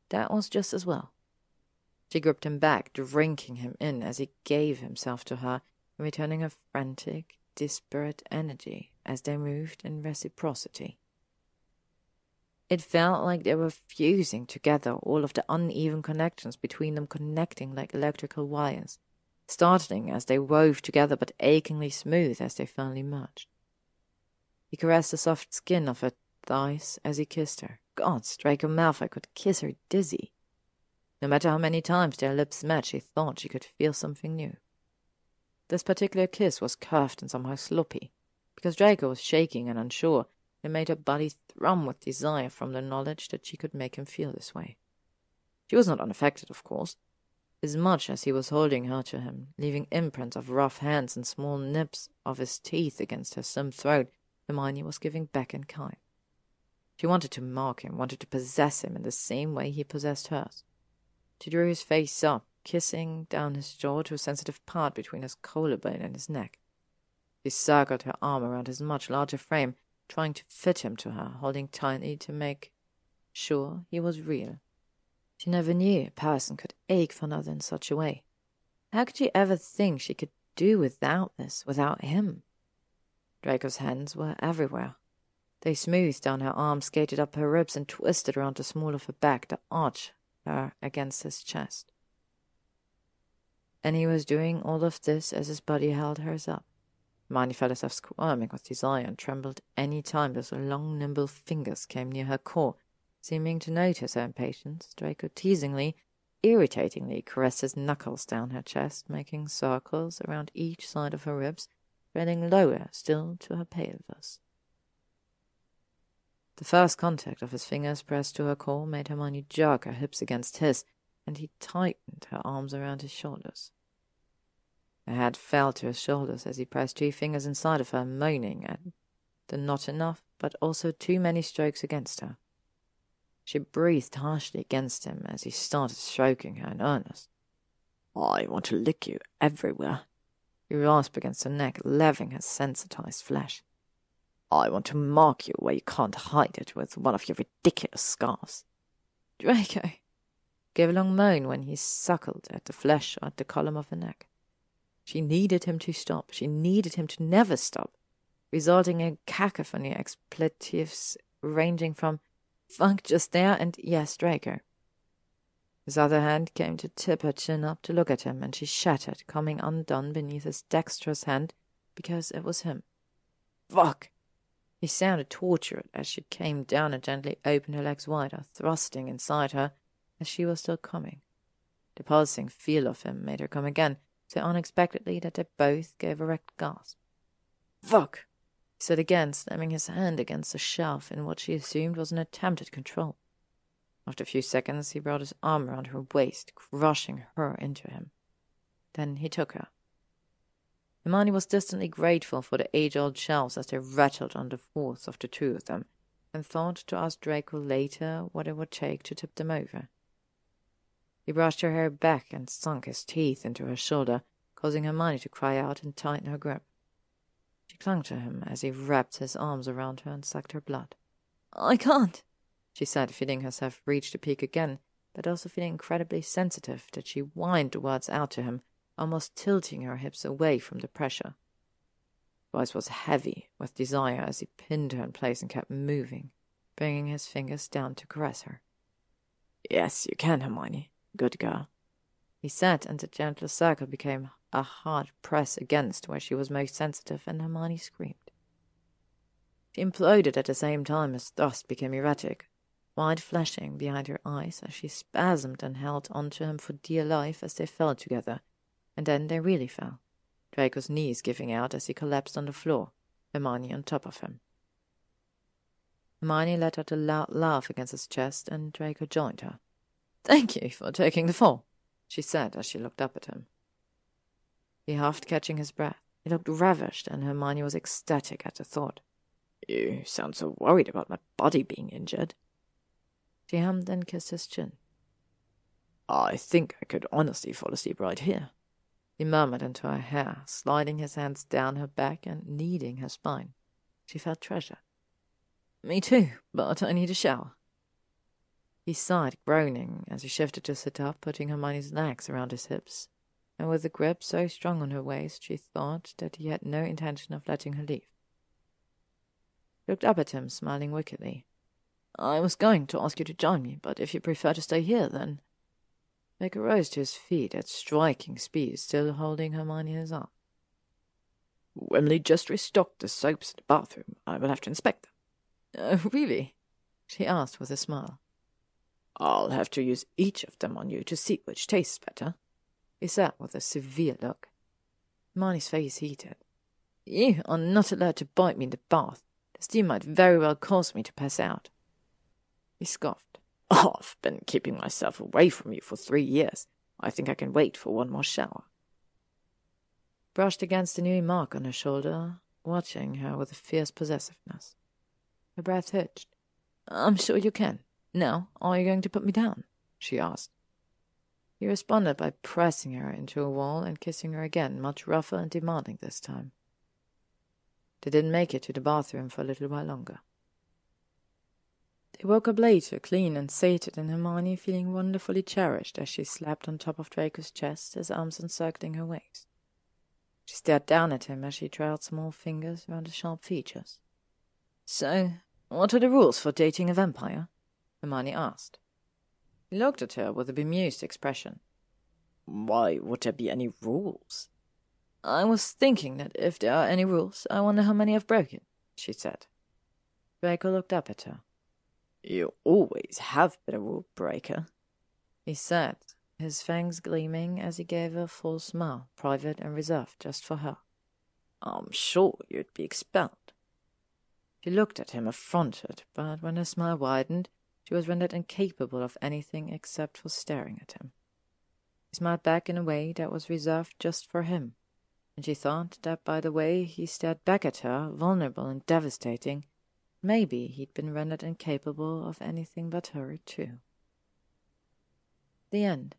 That was just as well. She gripped him back, drinking him in as he gave himself to her, and returning her frantic, disparate energy as they moved in reciprocity. It felt like they were fusing together, all of the uneven connections between them connecting like electrical wires, startling as they wove together but achingly smooth as they finally merged. He caressed the soft skin of her thighs as he kissed her. Gods, Draco Malfoy could kiss her dizzy. No matter how many times their lips met, she thought she could feel something new. This particular kiss was curved and somehow sloppy, because Draco was shaking and unsure. It made her body thrum with desire from the knowledge that she could make him feel this way. She was not unaffected, of course. As much as he was holding her to him, leaving imprints of rough hands and small nips of his teeth against her slim throat, Hermione was giving back in kind. She wanted to mark him, wanted to possess him in the same way he possessed hers. She drew his face up, kissing down his jaw to a sensitive part between his collarbone and his neck. She circled her arm around his much larger frame, trying to fit him to her, holding tightly to make sure he was real. She never knew a person could ache for another in such a way. How could she ever think she could do without this, without him? Draco's hands were everywhere. They smoothed down her arm, skated up her ribs, and twisted around the small of her back to arch her against his chest. And he was doing all of this as his body held hers up. Hermione felt herself squirming with desire and trembled any time those long, nimble fingers came near her core. Seeming to notice her impatience, Draco teasingly, irritatingly caressed his knuckles down her chest, making circles around each side of her ribs, trailing lower still to her pelvis. The first contact of his fingers pressed to her core made Hermione jerk her hips against his, and he tightened her arms around his shoulders. Her head fell to his shoulders as he pressed 2 fingers inside of her, moaning at the not enough but also too many strokes against her. She breathed harshly against him as he started stroking her in earnest. "I want to lick you everywhere," he rasped against her neck, laving her sensitized flesh. "I want to mark you where you can't hide it with one of your ridiculous scars." Draco gave a long moan when he suckled at the flesh at the column of her neck. She needed him to stop. She needed him to never stop, resulting in a cacophony of expletives ranging from "funk just there" and "yes, Draco." His other hand came to tip her chin up to look at him, and she shattered, coming undone beneath his dexterous hand because it was him. "Fuck!" He sounded tortured as she came down and gently opened her legs wider, thrusting inside her, as she was still coming. The pulsing feel of him made her come again, so unexpectedly that they both gave a wrecked gasp. "Fuck!" he said again, slamming his hand against the shelf in what she assumed was an attempt at control. After a few seconds, he brought his arm around her waist, crushing her into him. Then he took her. Hermione was distantly grateful for the age-old shelves as they rattled on the force of the two of them, and thought to ask Draco later what it would take to tip them over. He brushed her hair back and sunk his teeth into her shoulder, causing Hermione to cry out and tighten her grip. She clung to him as he wrapped his arms around her and sucked her blood. "I can't," she said, feeling herself reach the peak again, but also feeling incredibly sensitive that she whined the words out to him, almost tilting her hips away from the pressure. His voice was heavy with desire as he pinned her in place and kept moving, bringing his fingers down to caress her. "Yes, you can, Hermione. Good girl," he said, and the gentle circle became a hard press against where she was most sensitive, and Hermione screamed. She imploded at the same time as thrust became erratic, white flashing behind her eyes as she spasmed and held onto him for dear life as they fell together, and then they really fell, Draco's knees giving out as he collapsed on the floor, Hermione on top of him. Hermione let out a loud laugh against his chest, and Draco joined her. "Thank you for taking the fall," she said as she looked up at him. He huffed, catching his breath. He looked ravaged, and Hermione was ecstatic at the thought. "You sound so worried about my body being injured." She hummed and kissed his chin. "I think I could honestly fall asleep right here," he murmured into her hair, sliding his hands down her back and kneading her spine. She felt treasure. "Me too, but I need a shower." He sighed, groaning, as he shifted to sit up, putting Hermione's legs around his hips, and with a grip so strong on her waist she thought that he had no intention of letting her leave. She looked up at him, smiling wickedly. "I was going to ask you to join me, but if you prefer to stay here, then—" Draco rose to his feet at striking speed, still holding Hermione in his arm. "Wembley just restocked the soaps in the bathroom. I will have to inspect them." "Oh, really?" she asked with a smile. "I'll have to use each of them on you to see which tastes better," he said with a severe look. Hermione's face heated. "You are not allowed to bite me in the bath. The steam might very well cause me to pass out." He scoffed. "I've been keeping myself away from you for 3 years. I think I can wait for one more shower." Brushed against the new mark on her shoulder, watching her with a fierce possessiveness. Her breath hitched. "I'm sure you can. Now, are you going to put me down?" she asked. He responded by pressing her into a wall and kissing her again, much rougher and demanding this time. They didn't make it to the bathroom for a little while longer. They woke up later, clean and sated, and Hermione feeling wonderfully cherished as she slept on top of Draco's chest, his arms encircling her waist. She stared down at him as she trailed small fingers around his sharp features. "So, what are the rules for dating a vampire?" Hermione asked. He looked at her with a bemused expression. "Why would there be any rules?" "I was thinking that if there are any rules, I wonder how many I've broken," she said. Draco looked up at her. "You always have been a rule breaker," he said, his fangs gleaming as he gave her a full smile, private and reserved just for her. "I'm sure you'd be expelled." She looked at him affronted, but when her smile widened, she was rendered incapable of anything except for staring at him. He smiled back in a way that was reserved just for him, and she thought that by the way he stared back at her, vulnerable and devastating, maybe he'd been rendered incapable of anything but her, too. The end.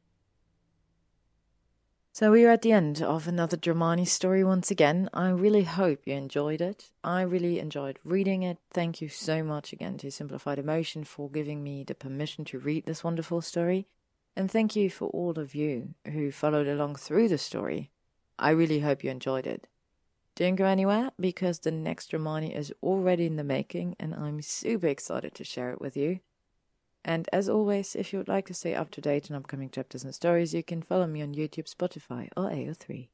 So we are at the end of another Dramione story once again. I really hope you enjoyed it. I really enjoyed reading it. Thank you so much again to Simplified Emotion for giving me the permission to read this wonderful story. And thank you for all of you who followed along through the story. I really hope you enjoyed it. Don't go anywhere, because the next Dramione is already in the making, and I'm super excited to share it with you. And as always, if you would like to stay up to date on upcoming chapters and stories, you can follow me on YouTube, Spotify, or AO3.